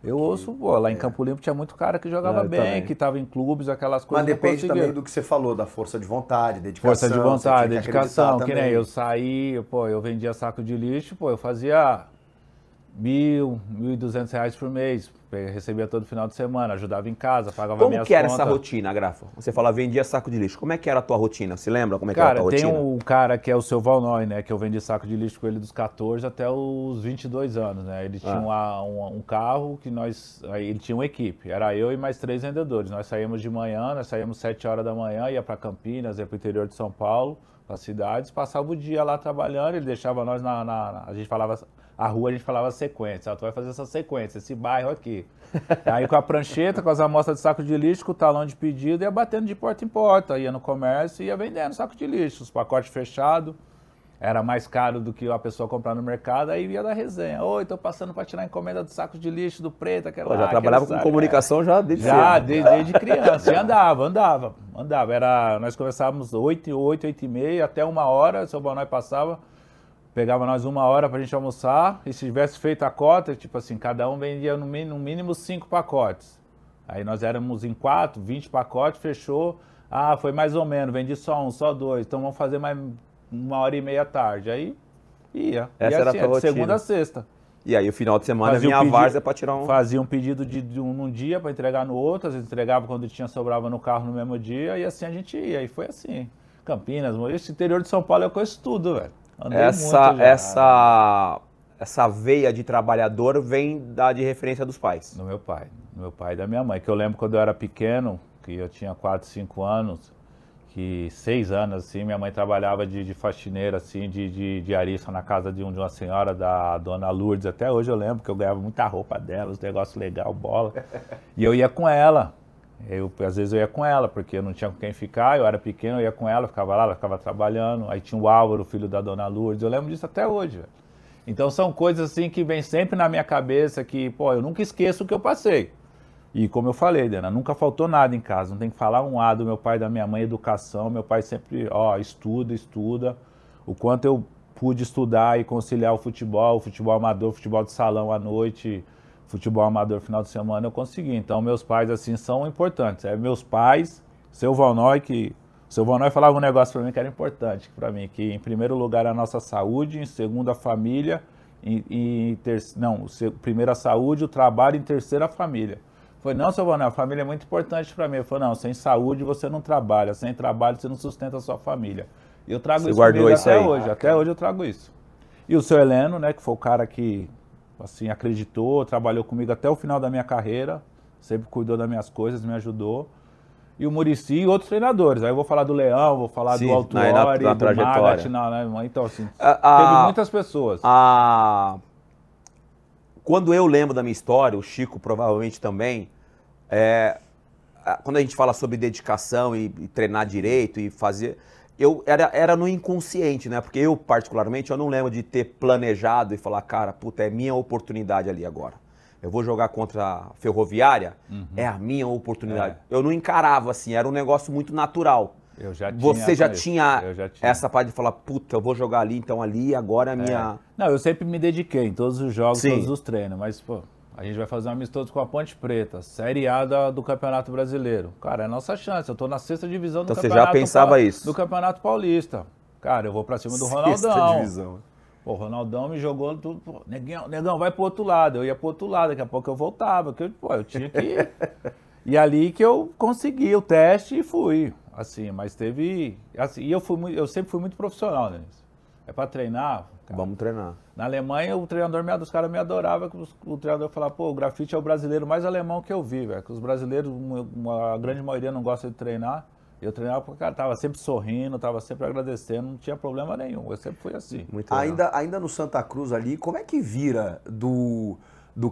[SPEAKER 3] Eu ouço, lá em Campo Limpo tinha muito cara que jogava bem, também. Que tava em clubes, aquelas coisas.
[SPEAKER 2] Mas depende também do que você falou, da força de vontade, dedicação.
[SPEAKER 3] Força de vontade, dedicação. Que nem eu saí, eu vendia saco de lixo, eu fazia R$ 1.200 por mês, recebia todo final de semana, ajudava em casa, pagava minhas contas.
[SPEAKER 1] Como que era essa rotina, Grafa? Você fala, vendia saco de lixo. Como é que era a tua rotina? Você lembra como é que era a tua rotina?
[SPEAKER 3] Tem um cara que é o seu Valnói, né, que eu vendi saco de lixo com ele dos 14 até os 22 anos, né? Ele tinha um carro que ele tinha uma equipe, era eu e mais 3 vendedores. Nós saímos de manhã, nós saímos 7 horas da manhã, ia para Campinas, ia para o interior de São Paulo, para as cidades, passava o dia lá trabalhando, ele deixava nós a gente falava... A rua a gente falava sequência, tu vai fazer essa sequência, esse bairro aqui. Aí com a prancheta, com as amostras de saco de lixo, com o talão de pedido, ia batendo de porta em porta, ia no comércio e ia vendendo saco de lixo, os pacotes fechados, era mais caro do que a pessoa comprar no mercado, aí ia dar resenha. Oi, tô passando para tirar encomenda do saco de lixo, do preto, aquela...
[SPEAKER 1] já trabalhava com comunicação já desde cedo.
[SPEAKER 3] Desde criança, e andava. Nós começávamos 8h30, até 1h, seu Bonói passava... Pegava nós 1h pra gente almoçar, e se tivesse feito a cota, tipo assim, cada um vendia no mínimo 5 pacotes. Aí nós éramos em 4, 20 pacotes, fechou. Foi mais ou menos, vendi só 1, só 2, então vamos fazer mais 1h30 à tarde. Aí ia.
[SPEAKER 1] Essa era a tua rotina.
[SPEAKER 3] Segunda a sexta.
[SPEAKER 1] E aí o final de semana vinha a várzea pra tirar um...
[SPEAKER 3] Fazia um pedido num dia pra entregar no outro, às vezes entregava quando sobrava no carro no mesmo dia, e assim a gente ia. E foi assim. Campinas, esse interior de São Paulo eu conheço tudo, velho.
[SPEAKER 1] Essa veia de trabalhador vem de referência dos pais?
[SPEAKER 3] Do meu pai e da minha mãe, que eu lembro quando eu era pequeno, que eu tinha 4, 5 anos, que 6 anos, assim, minha mãe trabalhava de faxineira, assim, de diarista na casa de uma senhora, da dona Lourdes. Até hoje eu lembro que eu ganhava muita roupa dela, os negócios legais, bola, e eu ia com ela. Às vezes eu ia com ela, porque eu não tinha com quem ficar, eu era pequeno, eu ia com ela, ficava lá, ela ficava trabalhando, aí tinha o Álvaro, o filho da dona Lourdes, eu lembro disso até hoje, velho. Então são coisas assim que vem sempre na minha cabeça, que, eu nunca esqueço o que eu passei. E como eu falei, Dena, nunca faltou nada em casa, não tem que falar um A do meu pai e da minha mãe, educação, meu pai sempre, estuda, o quanto eu pude estudar e conciliar o futebol amador, futebol de salão à noite, futebol amador final de semana, eu consegui. Então, meus pais, assim, são importantes. Meus pais, seu Valnói, seu Valnói falava um negócio para mim que era importante para mim, que em primeiro lugar a nossa saúde, em segundo a família, primeiro a saúde, o trabalho, em terceiro a família. Foi, não, seu Valnói, a família é muito importante para mim. Eu falei, não, sem saúde você não trabalha, sem trabalho você não sustenta a sua família. E eu trago isso comigo até hoje, até hoje eu trago isso. E o seu Heleno, né, que foi o cara que, assim, acreditou, trabalhou comigo até o final da minha carreira, sempre cuidou das minhas coisas, me ajudou. E o Muricy e outros treinadores. Aí eu vou falar do Leão, vou falar do Altuori, do Magat, né? Então, assim, teve muitas pessoas.
[SPEAKER 1] Quando eu lembro da minha história, o Chico provavelmente também, quando a gente fala sobre dedicação e treinar direito e fazer... Era no inconsciente, né? Porque eu, particularmente, eu não lembro de ter planejado e falar, cara, puta, é minha oportunidade ali agora. Eu vou jogar contra a Ferroviária, é a minha oportunidade. Eu não encarava assim, era um negócio muito natural. Você já tinha essa parte de falar, puta, eu vou jogar ali, então ali, agora é a minha...
[SPEAKER 3] Não, eu sempre me dediquei em todos os jogos, todos os treinos, mas, pô, a gente vai fazer um amistoso com a Ponte Preta, Série A do Campeonato Brasileiro. Cara, é a nossa chance, eu tô na 6ª divisão do
[SPEAKER 1] Campeonato.
[SPEAKER 3] Então
[SPEAKER 1] você já pensava isso?
[SPEAKER 3] Do Campeonato Paulista. Cara, eu vou pra cima do Ronaldão.
[SPEAKER 2] 6ª divisão.
[SPEAKER 3] Pô, o Ronaldão me jogou tudo. Pô, negão, vai pro outro lado. Eu ia pro outro lado, daqui a pouco eu voltava. Eu tinha que ir. E ali que eu consegui o teste e fui. Assim, mas teve. Assim, e eu sempre fui muito profissional, né? É pra treinar.
[SPEAKER 1] Cara. Vamos treinar.
[SPEAKER 3] Na Alemanha, o treinador, os caras me adoravam. O treinador falava, pô, o grafite é o brasileiro mais alemão que eu vi, velho. Que os brasileiros, a grande maioria não gosta de treinar. Eu treinava porque o cara tava sempre sorrindo, tava sempre agradecendo, não tinha problema nenhum. Eu sempre fui assim.
[SPEAKER 2] Ainda no Santa Cruz ali, como é que vira do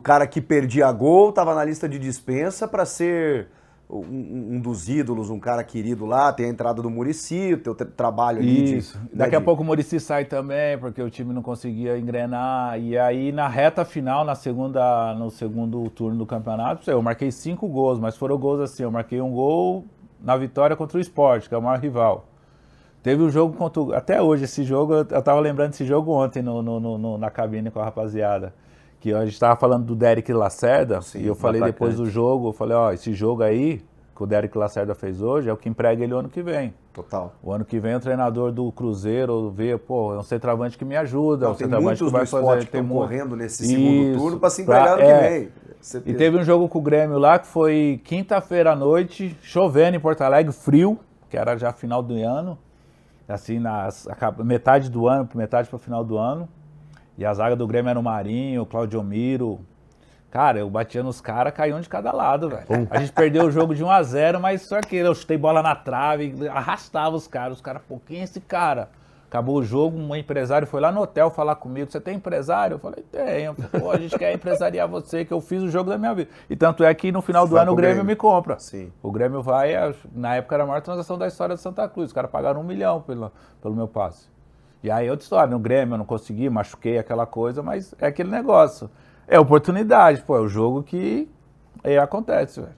[SPEAKER 2] cara que perdia gol, tava na lista de dispensa para ser um dos ídolos, um cara querido lá, tem a entrada do Muricy, o teu trabalho ali.
[SPEAKER 3] Isso. Daqui a pouco o Muricy sai também, porque o time não conseguia engrenar. E aí na reta final, no segundo turno do campeonato, eu marquei 5 gols, mas foram gols assim, eu marquei um gol na vitória contra o Sport, que é o maior rival. Teve um jogo contra até hoje, esse jogo, eu tava lembrando desse jogo ontem na cabine com a rapaziada. Que a gente tava falando do Derek Lacerda, e eu falei depois do jogo, eu falei, ó, esse jogo aí, que o Derek Lacerda fez hoje, é o que emprega ele o ano que vem.
[SPEAKER 2] Total.
[SPEAKER 3] O ano que vem o treinador do Cruzeiro vê, pô, é um centroavante que me ajuda,
[SPEAKER 2] não,
[SPEAKER 3] um centroavante que vai fazer...
[SPEAKER 2] Tem correndo nesse segundo turno para se empregar no que vem.
[SPEAKER 3] E teve um jogo com o Grêmio lá, que foi quinta-feira à noite, chovendo em Porto Alegre, frio, que era já final do ano, assim, metade do ano, metade para o final do ano. E a zaga do Grêmio era o Marinho, o Claudio Miro. Cara, eu batia nos caras, caía um de cada lado, velho. A gente perdeu o jogo de 1-0, mas só que eu chutei bola na trave, arrastava os caras, pô, quem é esse cara? Acabou o jogo, um empresário foi lá no hotel falar comigo, você tem empresário? Eu falei, tenho. Pô, a gente quer empresariar você, que eu fiz o jogo da minha vida. E tanto é que no final do ano o Grêmio me compra.
[SPEAKER 2] Sim.
[SPEAKER 3] O Grêmio vai, na época era a maior transação da história de Santa Cruz, os caras pagaram 1 milhão pelo meu passe. E aí outra história, no Grêmio eu não consegui, machuquei aquela coisa, mas é aquele negócio. É oportunidade, pô, é o jogo que acontece, velho.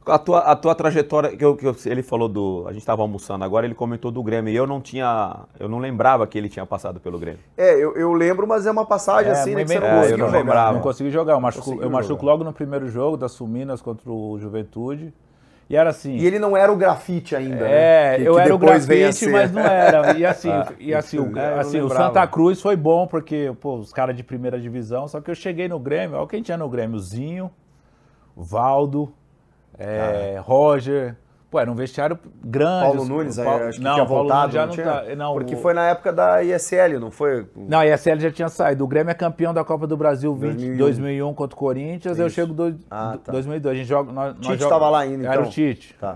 [SPEAKER 1] A tua trajetória, ele falou a gente estava almoçando agora, ele comentou do Grêmio, e eu não lembrava que ele tinha passado pelo Grêmio.
[SPEAKER 2] Eu lembro, mas é uma passagem assim, né, que você não conseguiu
[SPEAKER 3] eu não lembrava. Não consegui jogar, eu machuco logo no primeiro jogo da Suminas contra o Juventude. E era assim.
[SPEAKER 2] E ele não era o grafite ainda, né?
[SPEAKER 3] Eu era o grafite, mas não era. E assim, o Santa Cruz foi bom, porque, pô, os caras de primeira divisão, só que eu cheguei no Grêmio, olha quem tinha no Grêmio, Zinho, Valdo, Roger. Pô, era um vestiário grande.
[SPEAKER 2] Paulo Nunes, acho que tinha voltado,
[SPEAKER 3] já não tá.
[SPEAKER 2] Porque foi na época da ISL, não foi?
[SPEAKER 3] Não, a ISL já tinha saído. O Grêmio é campeão da Copa do Brasil 2001 contra o Corinthians. Isso. Eu chego em 2002. A gente joga.
[SPEAKER 2] Tite estava lá ainda, então?
[SPEAKER 3] Era o Tite. Tá.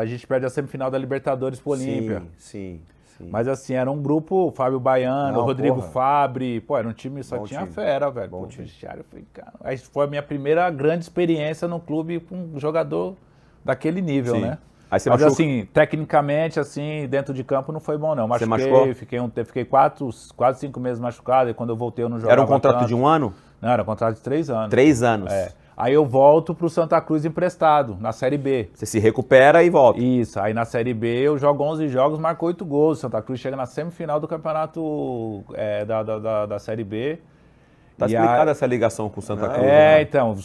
[SPEAKER 3] A gente perde a semifinal da Libertadores pro Olímpia.
[SPEAKER 2] Sim.
[SPEAKER 3] Mas assim, era um grupo, Fábio Baiano, Rodrigo Fabre. Pô, era um time só tinha time. Fera, velho.
[SPEAKER 2] Bom time.
[SPEAKER 3] Vestiário, foi, cara. Aí foi a minha primeira grande experiência no clube com um jogador daquele nível, né?
[SPEAKER 1] Aí você
[SPEAKER 3] mas
[SPEAKER 1] machuca...
[SPEAKER 3] assim, tecnicamente, assim, dentro de campo não foi bom, não.
[SPEAKER 1] Você machucou?
[SPEAKER 3] Fiquei quase 5 meses machucado, e quando eu voltei eu não jogava.
[SPEAKER 1] Era um contrato de 1 ano?
[SPEAKER 3] Não, era um contrato de 3 anos.
[SPEAKER 1] 3 anos.
[SPEAKER 3] Aí eu volto pro Santa Cruz emprestado, na Série B.
[SPEAKER 1] Você se recupera e volta.
[SPEAKER 3] Isso, aí na Série B eu jogo 11 jogos, marco 8 gols. Santa Cruz chega na semifinal do campeonato da Série B.
[SPEAKER 1] Tá explicada essa ligação com o Santa Cruz.
[SPEAKER 3] Então,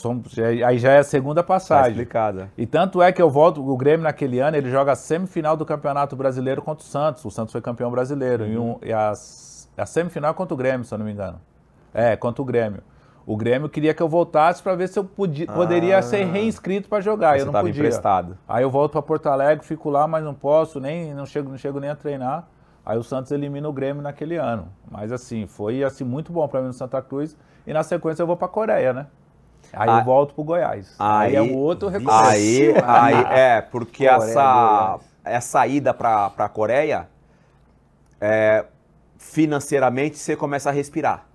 [SPEAKER 3] aí já é a segunda passagem.
[SPEAKER 1] Tá explicada.
[SPEAKER 3] E tanto é que eu volto, o Grêmio naquele ano, ele joga a semifinal do Campeonato Brasileiro contra o Santos. O Santos foi campeão brasileiro. E a semifinal contra o Grêmio, se eu não me engano. Contra o Grêmio. O Grêmio queria que eu voltasse para ver se eu poderia ser reinscrito para jogar.
[SPEAKER 1] Mas
[SPEAKER 3] eu não
[SPEAKER 1] tava
[SPEAKER 3] podia.
[SPEAKER 1] Emprestado.
[SPEAKER 3] Aí eu volto para Porto Alegre, fico lá, mas não posso, não chego nem a treinar. Aí o Santos elimina o Grêmio naquele ano. Mas assim, foi assim, muito bom para mim no Santa Cruz. E na sequência eu vou para a Coreia, né? Aí eu volto pro Goiás. Aí é um outro recomeço.
[SPEAKER 1] Porque essa ida para a Coreia, financeiramente você começa a respirar.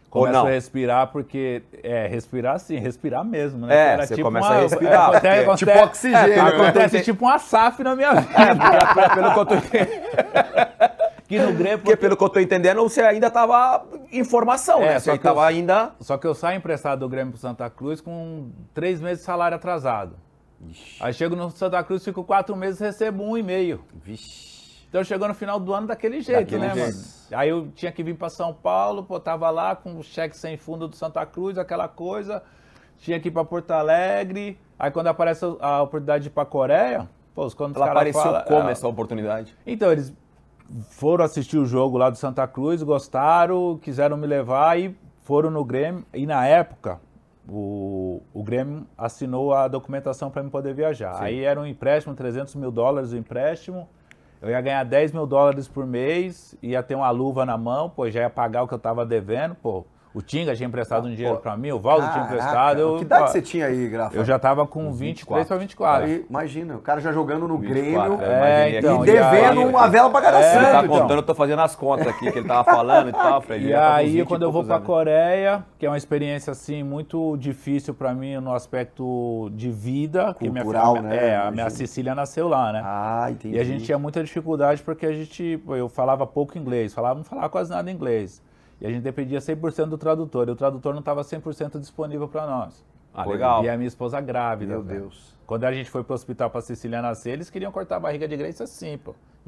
[SPEAKER 3] Começa a respirar porque... respirar sim, respirar mesmo, né?
[SPEAKER 1] Você tipo começa a respirar.
[SPEAKER 2] Tipo oxigênio.
[SPEAKER 3] Acontece tipo uma SAF na minha vida.
[SPEAKER 1] Pelo que eu tô entendendo.
[SPEAKER 3] Que no Grêmio...
[SPEAKER 1] Porque pelo que eu tô entendendo, você ainda tava em formação, né? Você tava ainda...
[SPEAKER 3] Só que eu saio emprestado do Grêmio pro Santa Cruz com 3 meses de salário atrasado. Ixi. Aí chego no Santa Cruz, fico 4 meses e recebo 1,5.
[SPEAKER 1] Vixe.
[SPEAKER 3] Então chegou no final do ano daquele jeito, né, mano? Aí eu tinha que vir para São Paulo, tava lá com o cheque sem fundo do Santa Cruz, aquela coisa. Tinha que ir para Porto Alegre. Aí quando aparece a oportunidade de ir para a Coreia, quando
[SPEAKER 1] ela apareceu como essa oportunidade?
[SPEAKER 3] Então, eles foram assistir o jogo lá do Santa Cruz, gostaram, quiseram me levar e foram no Grêmio. E na época, o Grêmio assinou a documentação para eu poder viajar. Sim. Aí era um empréstimo, $300 mil o empréstimo. Eu ia ganhar $10 mil por mês, ia ter uma luva na mão, já ia pagar o que eu tava devendo, O Tinga tinha emprestado um dinheiro pra mim, o Valdo tinha emprestado.
[SPEAKER 2] Que idade você tinha aí, Grafa?
[SPEAKER 3] Eu já tava com 23 para 24.
[SPEAKER 2] Aí, imagina, o cara já jogando no
[SPEAKER 1] 24,
[SPEAKER 2] Grêmio
[SPEAKER 3] então,
[SPEAKER 2] e devendo uma vela pra cada santo.
[SPEAKER 1] Ele tá contando, eu tô fazendo as contas aqui, que ele tava falando e tal.
[SPEAKER 3] E aí, quando eu vou pra Coreia, que é uma experiência, assim, muito difícil pra mim no aspecto de vida.
[SPEAKER 2] Cultural,
[SPEAKER 3] que a minha Cecília nasceu lá, né?
[SPEAKER 2] Ah, entendi.
[SPEAKER 3] E a gente tinha muita dificuldade porque eu falava pouco inglês, não falava quase nada inglês. E a gente dependia 100% do tradutor, e o tradutor não estava 100% disponível para nós.
[SPEAKER 1] Legal.
[SPEAKER 3] E a minha esposa grávida.
[SPEAKER 2] Meu Deus.
[SPEAKER 3] Quando a gente foi pro hospital para Cecília nascer, eles queriam cortar a barriga de Grace assim,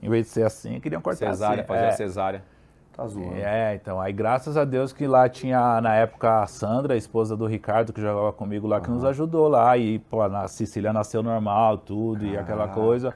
[SPEAKER 3] Em vez de ser assim, queriam cortar
[SPEAKER 1] cesárea,
[SPEAKER 3] assim.
[SPEAKER 1] Fazer a cesárea.
[SPEAKER 2] Tá zoando.
[SPEAKER 3] Então, aí graças a Deus que lá tinha, na época, a Sandra, a esposa do Ricardo, que jogava comigo lá, que nos ajudou lá. E, a Cecília nasceu normal, tudo, e aquela coisa.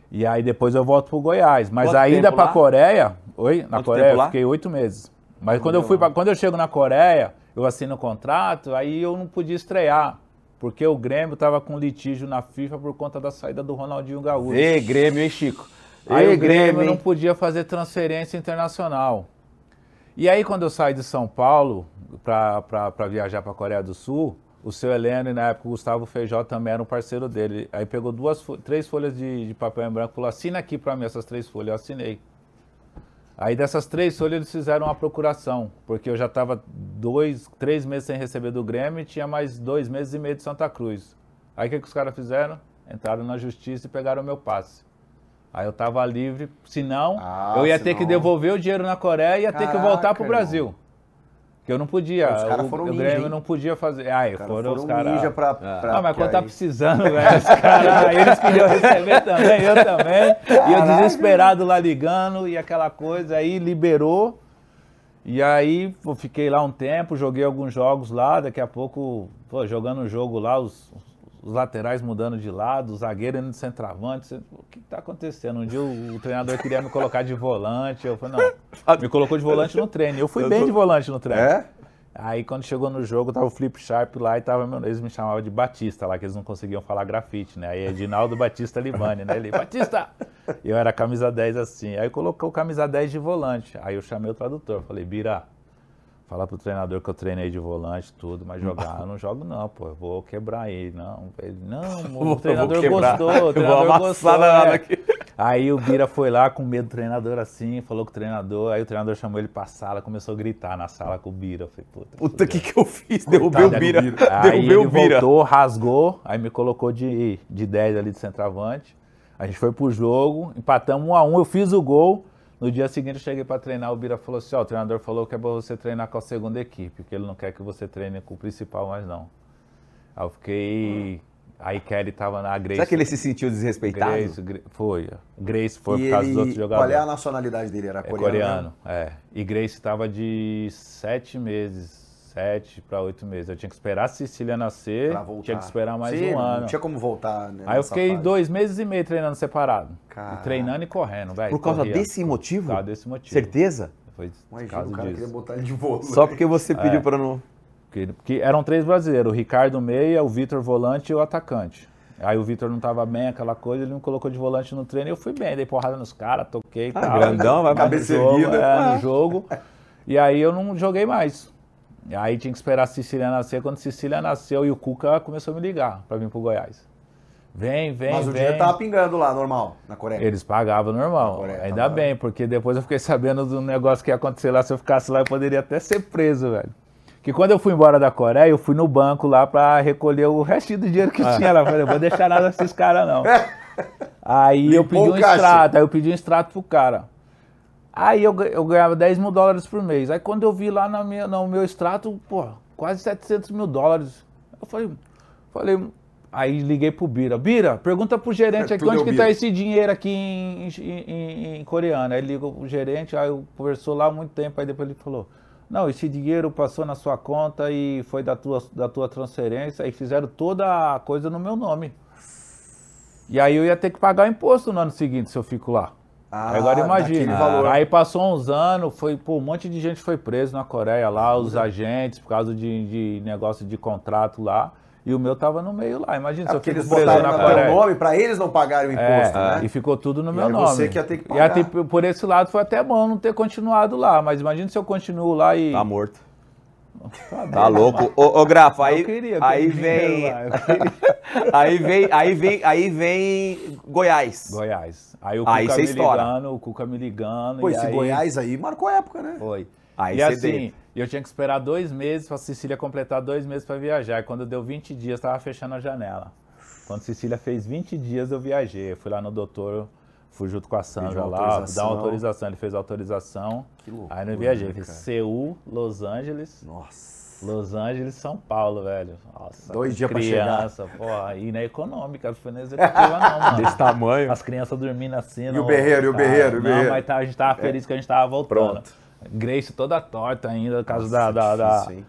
[SPEAKER 3] E aí depois eu volto pro Goiás. Mas
[SPEAKER 1] Quanto
[SPEAKER 3] a ida pra
[SPEAKER 1] lá?
[SPEAKER 3] Coreia... Oi? Na
[SPEAKER 1] Quanto
[SPEAKER 3] Coreia
[SPEAKER 1] tempo lá?
[SPEAKER 3] eu fiquei 8 meses. Mas quando eu chego na Coreia, eu assino o contrato, aí eu não podia estrear. Porque o Grêmio tava com litígio na FIFA por conta da saída do Ronaldinho Gaúcho.
[SPEAKER 1] Grêmio, hein, Chico?
[SPEAKER 3] Aí o Grêmio não podia fazer transferência internacional. E aí quando eu saí de São Paulo para viajar para a Coreia do Sul, o seu Heleno e na época o Gustavo Feijó também era um parceiro dele. Aí pegou 3 folhas de papel em branco e falou, assina aqui para mim essas 3 folhas. Eu assinei. Aí dessas 3 folhas eles fizeram uma procuração, porque eu já estava 3 meses sem receber do Grêmio e tinha mais 2 meses e meio de Santa Cruz. Aí o que os caras fizeram? Entraram na justiça e pegaram o meu passe. Aí eu tava livre, senão eu ia ter que devolver o dinheiro na Coreia e ia ter que voltar pro Brasil. Irmão. Que eu não podia,
[SPEAKER 2] os caras foram
[SPEAKER 3] o Grêmio não podia fazer. Aí foram os caras.
[SPEAKER 2] Ninja pra
[SPEAKER 3] mas quando tá precisando, velho, os caras, eles queriam receber também, eu também. E eu desesperado lá ligando e aquela coisa, aí liberou. E aí fiquei lá um tempo, joguei alguns jogos lá, daqui a pouco, jogando um jogo lá, os laterais mudando de lado, o zagueiro indo de centroavante. O que tá acontecendo? Um dia o treinador queria me colocar de volante, eu falei, não, me colocou de volante no treino. Eu fui bem de volante no treino. Aí quando chegou no jogo, tava o Flip Sharp lá e eles me chamavam de Batista lá, que eles não conseguiam falar grafite, né? Aí Edinaldo Batista Libani, né? Ele, Batista! E eu era camisa 10 assim. Aí colocou camisa 10 de volante. Aí eu chamei o tradutor, falei, Bira, fala pro treinador que eu treinei de volante, tudo, mas jogar eu não jogo não, eu vou quebrar aí. Não, ele, não, o treinador gostou, o treinador gostou. Aí o Bira foi lá com medo do treinador assim, falou com o treinador, aí o treinador chamou ele pra sala, começou a gritar na sala com o Bira. Eu falei,
[SPEAKER 1] puta, o que eu fiz? Derrubei o Bira.
[SPEAKER 3] Aí ele voltou, rasgou, aí me colocou de 10 ali de centroavante. A gente foi pro jogo, empatamos 1-1, eu fiz o gol. No dia seguinte eu cheguei para treinar, o Bira falou assim, o treinador falou que é para você treinar com a segunda equipe, que ele não quer que você treine com o principal mais não. Aí eu fiquei... Aí Kelly tava na Grace.
[SPEAKER 1] Será que ele se sentiu desrespeitado?
[SPEAKER 3] Grace foi
[SPEAKER 2] E
[SPEAKER 3] por causa dos outros jogadores.
[SPEAKER 2] Qual é a nacionalidade dele? Era coreano?
[SPEAKER 3] Coreano, E Grace tava de 7 meses, 7 para 8 meses. Eu tinha que esperar a Cecília nascer,
[SPEAKER 2] Pra voltar.
[SPEAKER 3] tinha que esperar mais
[SPEAKER 2] Sim,
[SPEAKER 3] um ano.
[SPEAKER 2] Não tinha como voltar, né?
[SPEAKER 3] Aí eu
[SPEAKER 2] nessa
[SPEAKER 3] fiquei
[SPEAKER 2] fase.
[SPEAKER 3] 2 meses e meio treinando separado.
[SPEAKER 2] Caraca.
[SPEAKER 3] E treinando e correndo, velho.
[SPEAKER 1] Por causa desse motivo?
[SPEAKER 3] Por causa desse motivo.
[SPEAKER 1] Certeza?
[SPEAKER 3] Foi por
[SPEAKER 2] Imagina,
[SPEAKER 3] causa
[SPEAKER 2] o cara
[SPEAKER 3] disso.
[SPEAKER 2] queria botar ele de volta.
[SPEAKER 1] Só porque você pediu pra não...
[SPEAKER 3] Porque eram 3 brasileiros, o Ricardo meia, o Vitor volante e o atacante. Aí o Vitor não tava bem, aquela coisa, ele me colocou de volante no treino e eu fui bem, dei porrada nos caras, toquei e tal.
[SPEAKER 1] Grandão, vai
[SPEAKER 2] cabeça
[SPEAKER 3] no jogo,
[SPEAKER 2] erguida.
[SPEAKER 3] no jogo. E aí eu não joguei mais. E aí tinha que esperar a Cecília nascer. Quando a Cecília nasceu e o Cuca começou a me ligar pra vir pro Goiás. Vem.
[SPEAKER 2] Mas o dinheiro tava pingando lá, normal, na Coreia.
[SPEAKER 3] Eles pagavam normal.
[SPEAKER 2] Na Coreia,
[SPEAKER 3] Ainda
[SPEAKER 2] tava...
[SPEAKER 3] bem, porque depois eu fiquei sabendo do negócio que ia acontecer lá. Se eu ficasse lá, eu poderia até ser preso, velho. Que quando eu fui embora da Coreia, eu fui no banco lá pra recolher o resto do dinheiro que tinha lá. Falei, vou deixar nada desses caras, não. Aí eu pedi um extrato pro cara. Aí eu ganhava 10 mil dólares por mês. Aí quando eu vi lá no meu extrato, pô, quase 700 mil dólares. Eu falei, aí liguei pro Bira. Bira, pergunta pro gerente aqui onde que tá esse dinheiro aqui em coreano. Aí ligou pro gerente, aí eu conversou lá há muito tempo, aí depois ele falou, não, esse dinheiro passou na sua conta e foi da tua transferência e fizeram toda a coisa no meu nome. E aí eu ia ter que pagar imposto no ano seguinte se eu fico lá. Agora imagina. Aí passou uns anos, um monte de gente foi preso na Coreia lá, os agentes, por causa de negócio de contrato lá. E o meu tava no meio lá. Imagina se eu fico
[SPEAKER 2] eles
[SPEAKER 3] preso
[SPEAKER 2] botaram
[SPEAKER 3] na
[SPEAKER 2] no
[SPEAKER 3] Coreia.
[SPEAKER 2] teu nome pra eles não pagarem o imposto, né?
[SPEAKER 3] E ficou tudo no
[SPEAKER 2] E
[SPEAKER 3] meu
[SPEAKER 2] aí
[SPEAKER 3] nome.
[SPEAKER 2] você que ia ter que
[SPEAKER 3] E
[SPEAKER 2] pagar.
[SPEAKER 3] até, por esse lado foi até bom não ter continuado lá. Mas imagina se eu continuo lá e...
[SPEAKER 1] Tá morto. Tá louco. Ô, Grafa, aí, aí vem Goiás.
[SPEAKER 3] Aí o Cuca me ligando.
[SPEAKER 2] Pô,
[SPEAKER 3] e
[SPEAKER 2] esse
[SPEAKER 3] aí...
[SPEAKER 2] Goiás aí marcou época, né?
[SPEAKER 3] Foi.
[SPEAKER 1] Aí
[SPEAKER 3] e assim, eu tinha que esperar 2 meses pra Cecília completar 2 meses pra viajar. E quando deu 20 dias, tava fechando a janela. Quando Cecília fez 20 dias, eu viajei. Eu fui lá no doutor, fui junto com a Sandra lá, dar uma autorização. Ele fez a autorização. Que loucura, aí eu viajei. Fiz Seul, Los Angeles.
[SPEAKER 2] Nossa.
[SPEAKER 3] Los Angeles, São Paulo, velho. Nossa,
[SPEAKER 2] 2 dias pra chegar.
[SPEAKER 3] Porra, e na econômica, não foi na executiva não, mano.
[SPEAKER 1] Desse tamanho.
[SPEAKER 3] As crianças dormindo assim.
[SPEAKER 2] E o Berreiro,
[SPEAKER 3] Não, mas a gente tava feliz que a gente tava voltando.
[SPEAKER 2] Pronto.
[SPEAKER 3] Grace toda torta ainda, por causa
[SPEAKER 2] difícil,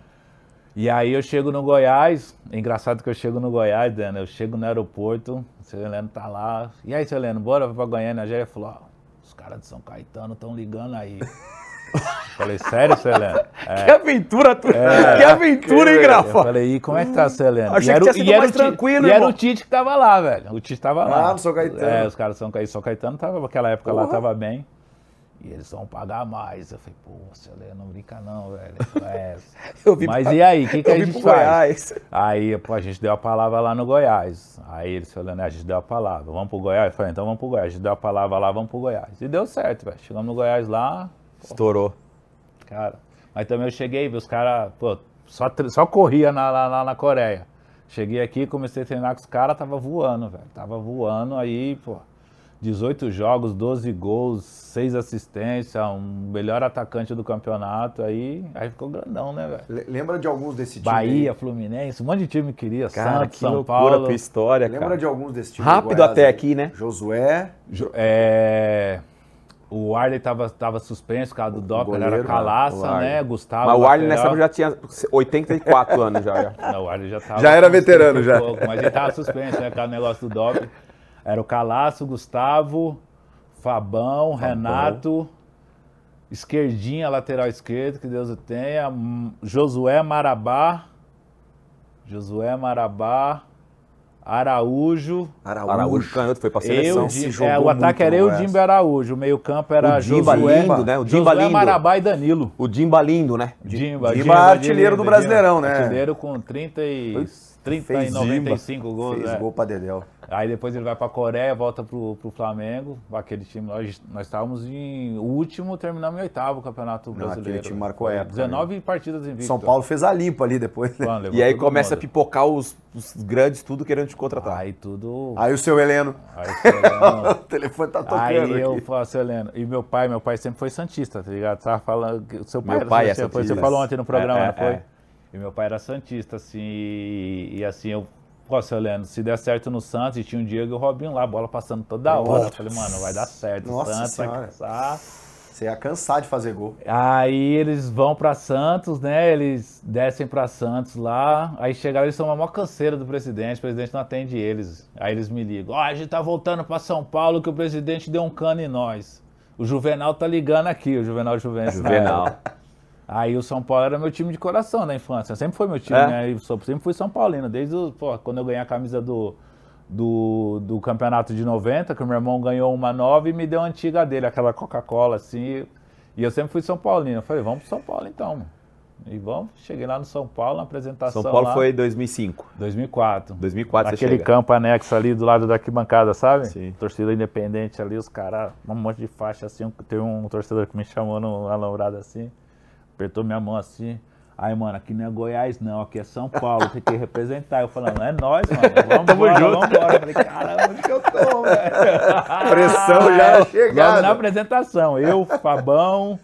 [SPEAKER 3] E aí eu chego no Goiás, é engraçado que eu chego no Goiás, Dana, eu chego no aeroporto, o seu Heleno tá lá. E aí, seu Heleno, bora pra Goiânia? Já falou, ó, os caras de São Caetano estão ligando aí. Falei, sério, seu Heleno?
[SPEAKER 1] Que aventura, que aventura, hein, Grafa?
[SPEAKER 3] Eu falei, e como é que tá, seu Heleno?
[SPEAKER 1] Achei que tinha sido mais tranquilo,
[SPEAKER 3] E
[SPEAKER 1] irmão.
[SPEAKER 3] era o Tite que tava lá, velho. O Tite tava lá.
[SPEAKER 2] No São Caetano.
[SPEAKER 3] Os caras de São Caetano tava, naquela época lá, tava bem. E eles vão pagar mais. Eu falei, pô, seu Heleno, não brinca não, velho. Mas e aí, o que a gente faz? Goiás. Aí, pô, a gente deu a palavra lá no Goiás. Aí eles falaram, a gente deu a palavra, vamos pro Goiás? Eu falei, então vamos pro Goiás. A gente deu a palavra lá, vamos pro Goiás. E deu certo, velho. Chegamos no Goiás lá.
[SPEAKER 1] Estourou.
[SPEAKER 3] Cara, mas também eu cheguei, os caras, pô, só corria lá na Coreia. Cheguei aqui, comecei a treinar com os caras, tava voando, velho. Tava voando, aí, pô, 18 jogos, 12 gols, 6 assistências, um melhor atacante do campeonato, aí ficou grandão, né, velho?
[SPEAKER 2] Lembra de alguns desse time?
[SPEAKER 3] Bahia, Fluminense, um monte de time queria,
[SPEAKER 1] cara,
[SPEAKER 3] Santos,
[SPEAKER 1] que
[SPEAKER 3] São
[SPEAKER 1] loucura
[SPEAKER 3] Paulo.
[SPEAKER 1] Tua história,
[SPEAKER 2] Lembra
[SPEAKER 1] cara.
[SPEAKER 2] de alguns desse time?
[SPEAKER 1] Rápido
[SPEAKER 2] Goiás,
[SPEAKER 1] até aqui, né?
[SPEAKER 2] Josué.
[SPEAKER 3] O Arley tava suspenso por causa do doping, ele era Calaça, né? Gustavo.
[SPEAKER 1] Mas o Arley nessa época já tinha 84 anos já.
[SPEAKER 3] Não, o Arley já tava.
[SPEAKER 2] Já era veterano, já.
[SPEAKER 3] Pouco, mas ele tava suspenso, né? Por causa do negócio do doping. Era o Calaço, Gustavo, Fabão, Renato, esquerdinha, lateral esquerdo, que Deus o tenha, Josué Marabá, Araújo
[SPEAKER 1] canhoto, foi pra seleção.
[SPEAKER 3] O ataque era eu, o Dimba Araújo. O meio campo era
[SPEAKER 1] Dimba
[SPEAKER 3] Josué,
[SPEAKER 1] lindo, né? O Dimba lindo.
[SPEAKER 3] Marabá e Danilo.
[SPEAKER 1] O Dimba lindo, né?
[SPEAKER 2] Dimba artilheiro do Brasileirão, né?
[SPEAKER 3] Artilheiro com 30 e 95 gols.
[SPEAKER 2] Fez gol pra Dedéu.
[SPEAKER 3] Aí depois ele vai pra Coreia, volta pro Flamengo. Aquele time, nós estávamos em último, terminamos em 8º o Campeonato Brasileiro.
[SPEAKER 2] Aquele time marcou a época.
[SPEAKER 3] 19 partidas invicto.
[SPEAKER 2] São Paulo fez a limpa ali depois. Né?
[SPEAKER 3] Mano,
[SPEAKER 1] e aí começa a pipocar os grandes tudo querendo te contratar.
[SPEAKER 3] Aí tudo...
[SPEAKER 2] Aí o seu Heleno.
[SPEAKER 3] O
[SPEAKER 2] telefone tá tocando
[SPEAKER 3] aí
[SPEAKER 2] aqui.
[SPEAKER 3] Eu falo, seu Heleno. E meu pai sempre foi santista, tá ligado? Tava falando... Seu pai
[SPEAKER 1] meu pai
[SPEAKER 3] é santista. Você falou ontem no programa, não foi? E meu pai era santista, assim, e assim, eu, posso olhando, se der certo no Santos, e tinha um Diego e o Robinho lá, a bola passando toda hora. Eu falei, mano, vai dar certo, o
[SPEAKER 2] Nossa
[SPEAKER 3] Santos vai
[SPEAKER 2] Senhora.
[SPEAKER 3] cansar.
[SPEAKER 2] Você ia cansar de fazer gol.
[SPEAKER 3] Aí eles vão pra Santos, né? Eles descem pra Santos lá. Aí chegaram, eles são uma maior canseira do presidente. O presidente não atende eles. Aí eles me ligam: a gente tá voltando pra São Paulo que o presidente deu um cano em nós. O Juvenal tá ligando aqui, o Juvenal Juventus.
[SPEAKER 1] Juvenal.
[SPEAKER 3] Aí o São Paulo era meu time de coração na infância. Sempre foi meu time, né? Eu sempre fui São Paulino. Desde quando eu ganhei a camisa do campeonato de 90, que o meu irmão ganhou uma nova e me deu a antiga dele, aquela Coca-Cola, assim. E eu sempre fui São Paulino. Eu falei, vamos pro São Paulo então, mano. E vamos, cheguei lá no São Paulo, na apresentação
[SPEAKER 1] São Paulo
[SPEAKER 3] lá,
[SPEAKER 1] foi 2005.
[SPEAKER 3] 2004.
[SPEAKER 1] 2004 você
[SPEAKER 3] Aquele
[SPEAKER 1] chega.
[SPEAKER 3] campo anexo ali do lado da arquibancada, sabe?
[SPEAKER 1] Sim.
[SPEAKER 3] Torcida independente ali, os caras, um monte de faixa assim. Teve um torcedor que me chamou no alambrado assim, apertou minha mão assim. Aí, mano, aqui não é Goiás não, aqui é São Paulo, tem que representar. Eu falando, é nóis, mano, vamos embora. Eu falei, caramba, onde que eu tô, velho?
[SPEAKER 2] Pressão já na chegada.
[SPEAKER 3] Logo na apresentação, eu, Fabão,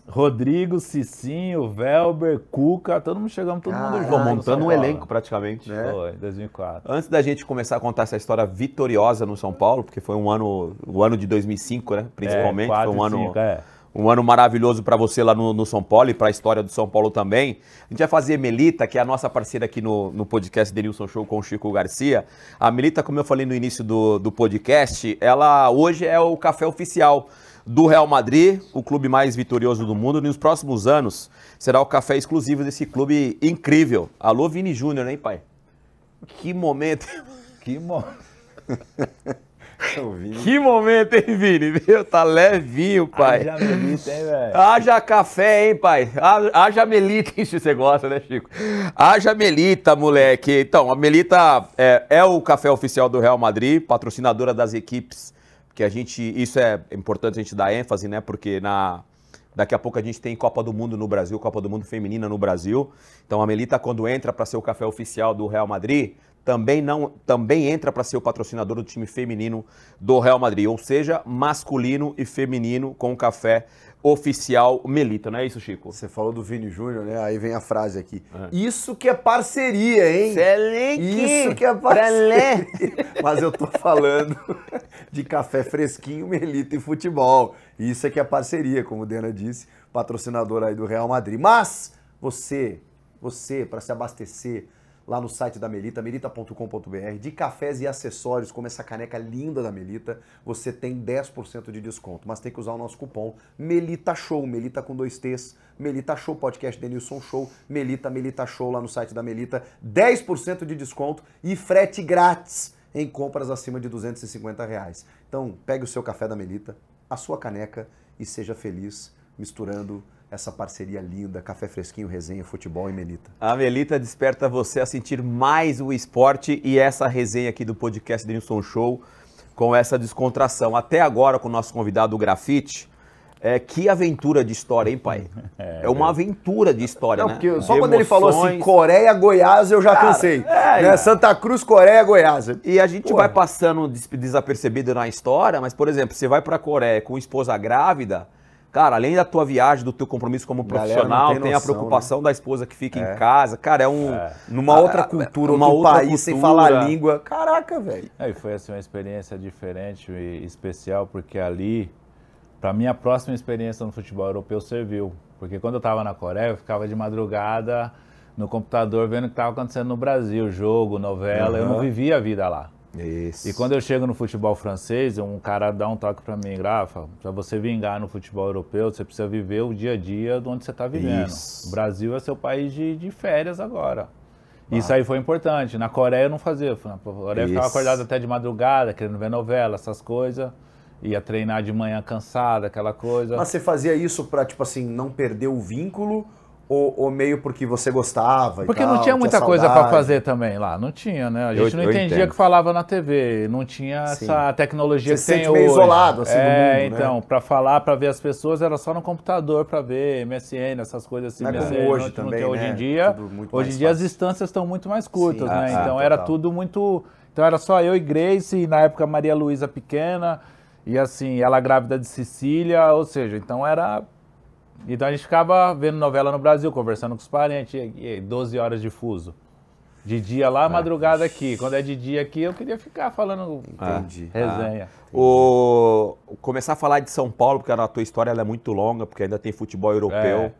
[SPEAKER 3] Rodrigo, Cicinho, Velber, Cuca, todo mundo chegamos, todo mundo junto.
[SPEAKER 1] Montando
[SPEAKER 3] no São
[SPEAKER 1] um
[SPEAKER 3] Paulo.
[SPEAKER 1] elenco praticamente.
[SPEAKER 3] Foi, 2004.
[SPEAKER 1] Antes da gente começar a contar essa história vitoriosa no São Paulo, porque foi o ano de 2005, né? Principalmente,
[SPEAKER 3] 4
[SPEAKER 1] foi um
[SPEAKER 3] e
[SPEAKER 1] ano...
[SPEAKER 3] 5, é.
[SPEAKER 1] Um ano maravilhoso para você lá no São Paulo e para a história do São Paulo também. A gente vai fazer Melita, que é a nossa parceira aqui no podcast Denilson Show com o Chico Garcia. A Melita, como eu falei no início do podcast, ela hoje é o café oficial do Real Madrid, o clube mais vitorioso do mundo. E nos próximos anos será o café exclusivo desse clube incrível. Alô, Vini Júnior, hein, pai? Que momento.
[SPEAKER 3] Que momento.
[SPEAKER 1] Que momento, hein, Vini? Meu, tá levinho, pai.
[SPEAKER 3] Haja Melita, hein, velho?
[SPEAKER 1] Haja café, hein, pai? Haja Melita, isso você gosta, né, Chico? Haja Melita, moleque. Então, a Melita é o café oficial do Real Madrid, patrocinadora das equipes, que isso é importante a gente dar ênfase, né, porque daqui a pouco a gente tem Copa do Mundo no Brasil, Copa do Mundo Feminina no Brasil. Então, a Melita, quando entra para ser o café oficial do Real Madrid, também entra para ser o patrocinador do time feminino do Real Madrid, ou seja, masculino e feminino com o café oficial Melita, não é isso, Chico?
[SPEAKER 2] Você falou do Vini Júnior, né? Aí vem a frase aqui. Isso que é parceria, hein?
[SPEAKER 1] Excelente!
[SPEAKER 2] Isso que é parceria. Mas eu tô falando de café fresquinho, Melita e futebol. Isso é que é parceria, como o Dena disse, patrocinador aí do Real Madrid. Mas você, para se abastecer lá no site da Melita, melita.com.br, de cafés e acessórios, como essa caneca linda da Melita, você tem 10% de desconto, mas tem que usar o nosso cupom Melita Show, Melita com 2 T's, Melita Show, podcast Denilson Show, Melita Show lá no site da Melita, 10% de desconto e frete grátis em compras acima de R$250. Então, pegue o seu café da Melita, a sua caneca e seja feliz misturando essa parceria linda, café fresquinho, resenha, futebol e Melita.
[SPEAKER 1] A Melita desperta você a sentir mais o esporte e essa resenha aqui do podcast Denilson Show com essa descontração. Até agora com o nosso convidado, o Grafite, que aventura de história, hein, pai? É uma aventura de história,
[SPEAKER 2] Não,
[SPEAKER 1] né?
[SPEAKER 2] porque só
[SPEAKER 1] De
[SPEAKER 2] quando ele falou assim,
[SPEAKER 1] emoções.
[SPEAKER 2] Coreia, Goiás, eu já cansei. Né? Santa Cruz, Coreia, Goiás.
[SPEAKER 1] E a gente
[SPEAKER 2] Pô.
[SPEAKER 1] vai passando desapercebido na história, mas, por exemplo, você vai pra Coreia com esposa grávida, cara, além da tua viagem, do teu compromisso como profissional, tem a preocupação da esposa que fica em casa. Cara,
[SPEAKER 2] numa outra cultura,
[SPEAKER 1] uma
[SPEAKER 2] outro
[SPEAKER 1] outra
[SPEAKER 2] país, sem
[SPEAKER 1] cultura.
[SPEAKER 2] falar a língua. Caraca, velho.
[SPEAKER 3] E foi assim, uma experiência diferente e especial, porque ali, para mim, a próxima experiência no futebol europeu serviu. Porque quando eu estava na Coreia, eu ficava de madrugada no computador vendo o que estava acontecendo no Brasil, jogo, novela, eu não vivia a vida lá.
[SPEAKER 1] Isso.
[SPEAKER 3] E quando eu chego no futebol francês, um cara dá um toque para mim, Rafa, para você vingar no futebol europeu, você precisa viver o dia a dia de onde você está vivendo.
[SPEAKER 1] Isso.
[SPEAKER 3] O Brasil é seu país de férias agora. Isso aí foi importante. Na Coreia eu não fazia. Na Coreia eu ficava acordado até de madrugada, querendo ver novela, essas coisas. Ia treinar de manhã cansado, aquela coisa.
[SPEAKER 2] Mas você fazia isso pra, tipo assim, não perder o vínculo ou meio porque você gostava
[SPEAKER 3] Porque
[SPEAKER 2] e tal,
[SPEAKER 3] não tinha muita coisa
[SPEAKER 2] saudade?
[SPEAKER 3] para fazer também lá, não tinha, né? A gente não
[SPEAKER 1] eu
[SPEAKER 3] entendia o
[SPEAKER 1] entendo.
[SPEAKER 3] que falava na TV, não tinha essa tecnologia
[SPEAKER 2] Você
[SPEAKER 3] que tem
[SPEAKER 2] sente meio
[SPEAKER 3] hoje.
[SPEAKER 2] isolado, assim, do mundo, né?
[SPEAKER 3] então, para falar, para ver as pessoas, era só no computador para ver, MSN, essas coisas assim.
[SPEAKER 2] Não é como
[SPEAKER 3] MSN,
[SPEAKER 2] hoje
[SPEAKER 3] não
[SPEAKER 2] também,
[SPEAKER 3] tem hoje
[SPEAKER 2] né?
[SPEAKER 3] em dia.
[SPEAKER 2] Tudo muito
[SPEAKER 3] Hoje
[SPEAKER 2] mais
[SPEAKER 3] em dia as
[SPEAKER 2] fácil.
[SPEAKER 3] distâncias estão muito mais curtas,
[SPEAKER 2] Sim,
[SPEAKER 3] né? Então
[SPEAKER 2] total.
[SPEAKER 3] era tudo muito... Então era só eu e Grace, e na época Maria Luísa pequena, e assim, ela grávida de Cecília, ou seja, então era Então a gente ficava vendo novela no Brasil, conversando com os parentes, e 12 horas de fuso. De dia lá, madrugada aqui. Quando é de dia aqui, eu queria ficar falando resenha.
[SPEAKER 1] Começar a falar de São Paulo, porque a tua história ela é muito longa, porque ainda tem futebol europeu,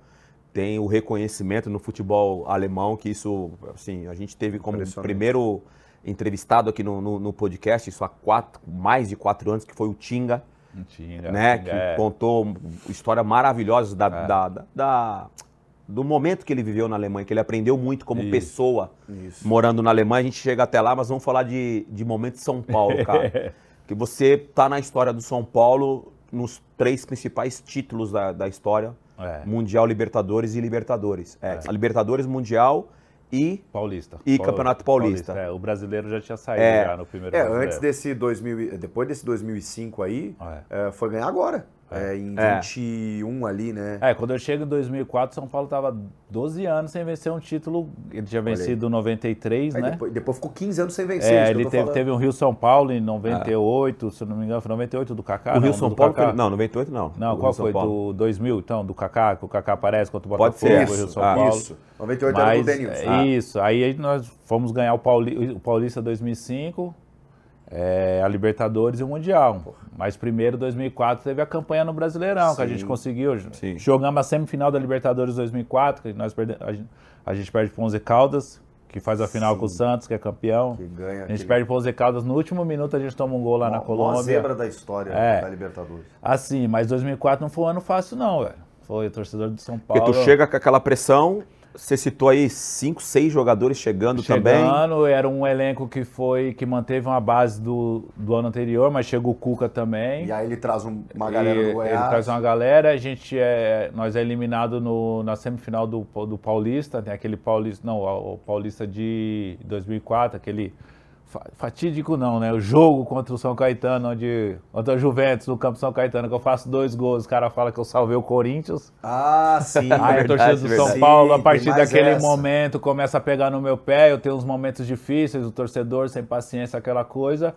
[SPEAKER 1] tem o reconhecimento no futebol alemão, que isso, assim, a gente teve como primeiro entrevistado aqui no podcast, isso há mais de 4 anos, que foi o Tinga. Né, que contou história maravilhosa do momento que ele viveu na Alemanha, que ele aprendeu muito como pessoa morando na Alemanha. A gente chega até lá, mas vamos falar de momento de São Paulo, cara. Que você tá na história do São Paulo nos 3 principais títulos da história, Mundial, Libertadores e Libertadores. A Libertadores, Mundial e Campeonato Paulista.
[SPEAKER 3] O brasileiro já tinha saído já no primeiro brasileiro.
[SPEAKER 2] Antes desse depois desse 2005 aí, foi ganhar agora. Em 21 ali, né?
[SPEAKER 3] Quando eu chego em 2004, São Paulo tava 12 anos sem vencer um título. Ele tinha vencido em 93, né?
[SPEAKER 2] Depois ficou 15 anos sem vencer.
[SPEAKER 3] Ele teve um Rio-São Paulo em 98, se não me engano, foi 98 do Kaká.
[SPEAKER 1] O Rio-São Paulo? Não, 98 não.
[SPEAKER 3] Não, qual foi? Do 2000, então, do Kaká, que o Kaká aparece contra o Botafogo, o Rio-São Paulo.
[SPEAKER 2] Isso, 98 era do Denilson.
[SPEAKER 3] Isso, aí nós fomos ganhar o Paulista 2005, a Libertadores e o Mundial. Mas primeiro, 2004, teve a campanha no Brasileirão, que a gente conseguiu. Jogamos a semifinal da Libertadores 2004, que a gente perde para o 11 Caldas, que faz a final com o Santos, que é campeão. A gente perde para o 11 Caldas, no último minuto a gente toma um gol lá na Colômbia.
[SPEAKER 2] Uma zebra da história da Libertadores.
[SPEAKER 3] Assim, mas 2004 não foi um ano fácil não, velho. Foi o torcedor de São Paulo.
[SPEAKER 1] Porque tu chega com aquela pressão... Você citou aí 5, 6 jogadores chegando também.
[SPEAKER 3] Era um elenco que manteve uma base do ano anterior, mas chegou o Cuca também.
[SPEAKER 2] E aí ele traz uma galera do Goiás.
[SPEAKER 3] Ele traz uma galera, nós é eliminado na semifinal do Paulista, tem aquele Paulista, não, o Paulista de 2004, aquele fatídico não, né? O jogo contra o São Caetano, contra a Juventus, no campo São Caetano, que eu faço 2 gols, o cara fala que eu salvei o Corinthians.
[SPEAKER 2] Sim.
[SPEAKER 3] Aí a torcida do São Paulo, a partir daquele momento, começa a pegar no meu pé, eu tenho uns momentos difíceis, o torcedor sem paciência, aquela coisa.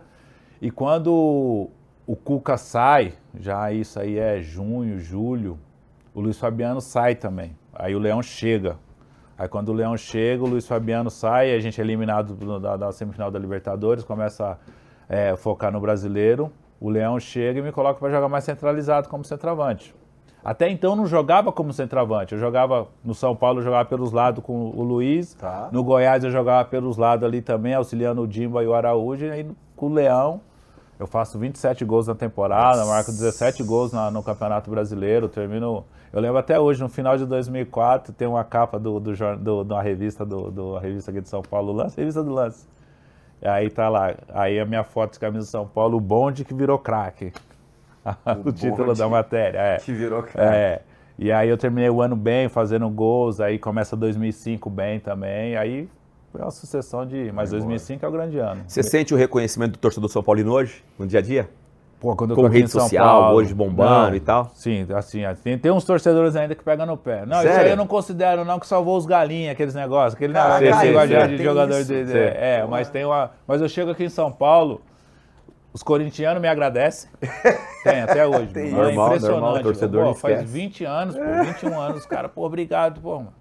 [SPEAKER 3] E quando o Cuca sai, já isso aí é junho, julho, o Luiz Fabiano sai também. Aí o Leão chega. Aí quando o Leão chega, o Luiz Fabiano sai, a gente é eliminado da semifinal da Libertadores, começa a focar no brasileiro. O Leão chega e me coloca para jogar mais centralizado como centroavante. Até então eu não jogava como centroavante, eu jogava no São Paulo, eu jogava pelos lados com o Luiz, no Goiás eu jogava pelos lados ali também, auxiliando o Dimba e o Araújo, e aí com o Leão eu faço 27 gols na temporada, marco 17 gols no Campeonato Brasileiro, termino... Eu lembro até hoje, no final de 2004, tem uma capa de uma revista, da revista aqui de São Paulo, Lance, revista do Lance. E aí tá lá, aí a minha foto de camisa de São Paulo, o bonde que virou craque. O título da matéria.
[SPEAKER 2] Que virou craque.
[SPEAKER 3] E aí eu terminei o ano bem, fazendo gols, aí começa 2005 bem também, aí foi uma sucessão mas 2005 é o grande ano.
[SPEAKER 1] Você sente o reconhecimento do torcedor São Paulino hoje, no dia a dia?
[SPEAKER 3] Pô, quando eu
[SPEAKER 1] com rede social, hoje bombando e tal?
[SPEAKER 3] Sim, assim, tem uns torcedores ainda que pegam no pé. Não, isso aí eu não considero não, que salvou os galinhas, aqueles negócios. Aquele negócio de jogador mas tem uma... Mas eu chego aqui em São Paulo, os corintianos me agradecem. Tem, até hoje.
[SPEAKER 1] Normal,
[SPEAKER 3] impressionante.
[SPEAKER 1] Normal, torcedor
[SPEAKER 3] pô, faz 20 anos, 21 anos, os caras, pô, obrigado, pô, mano.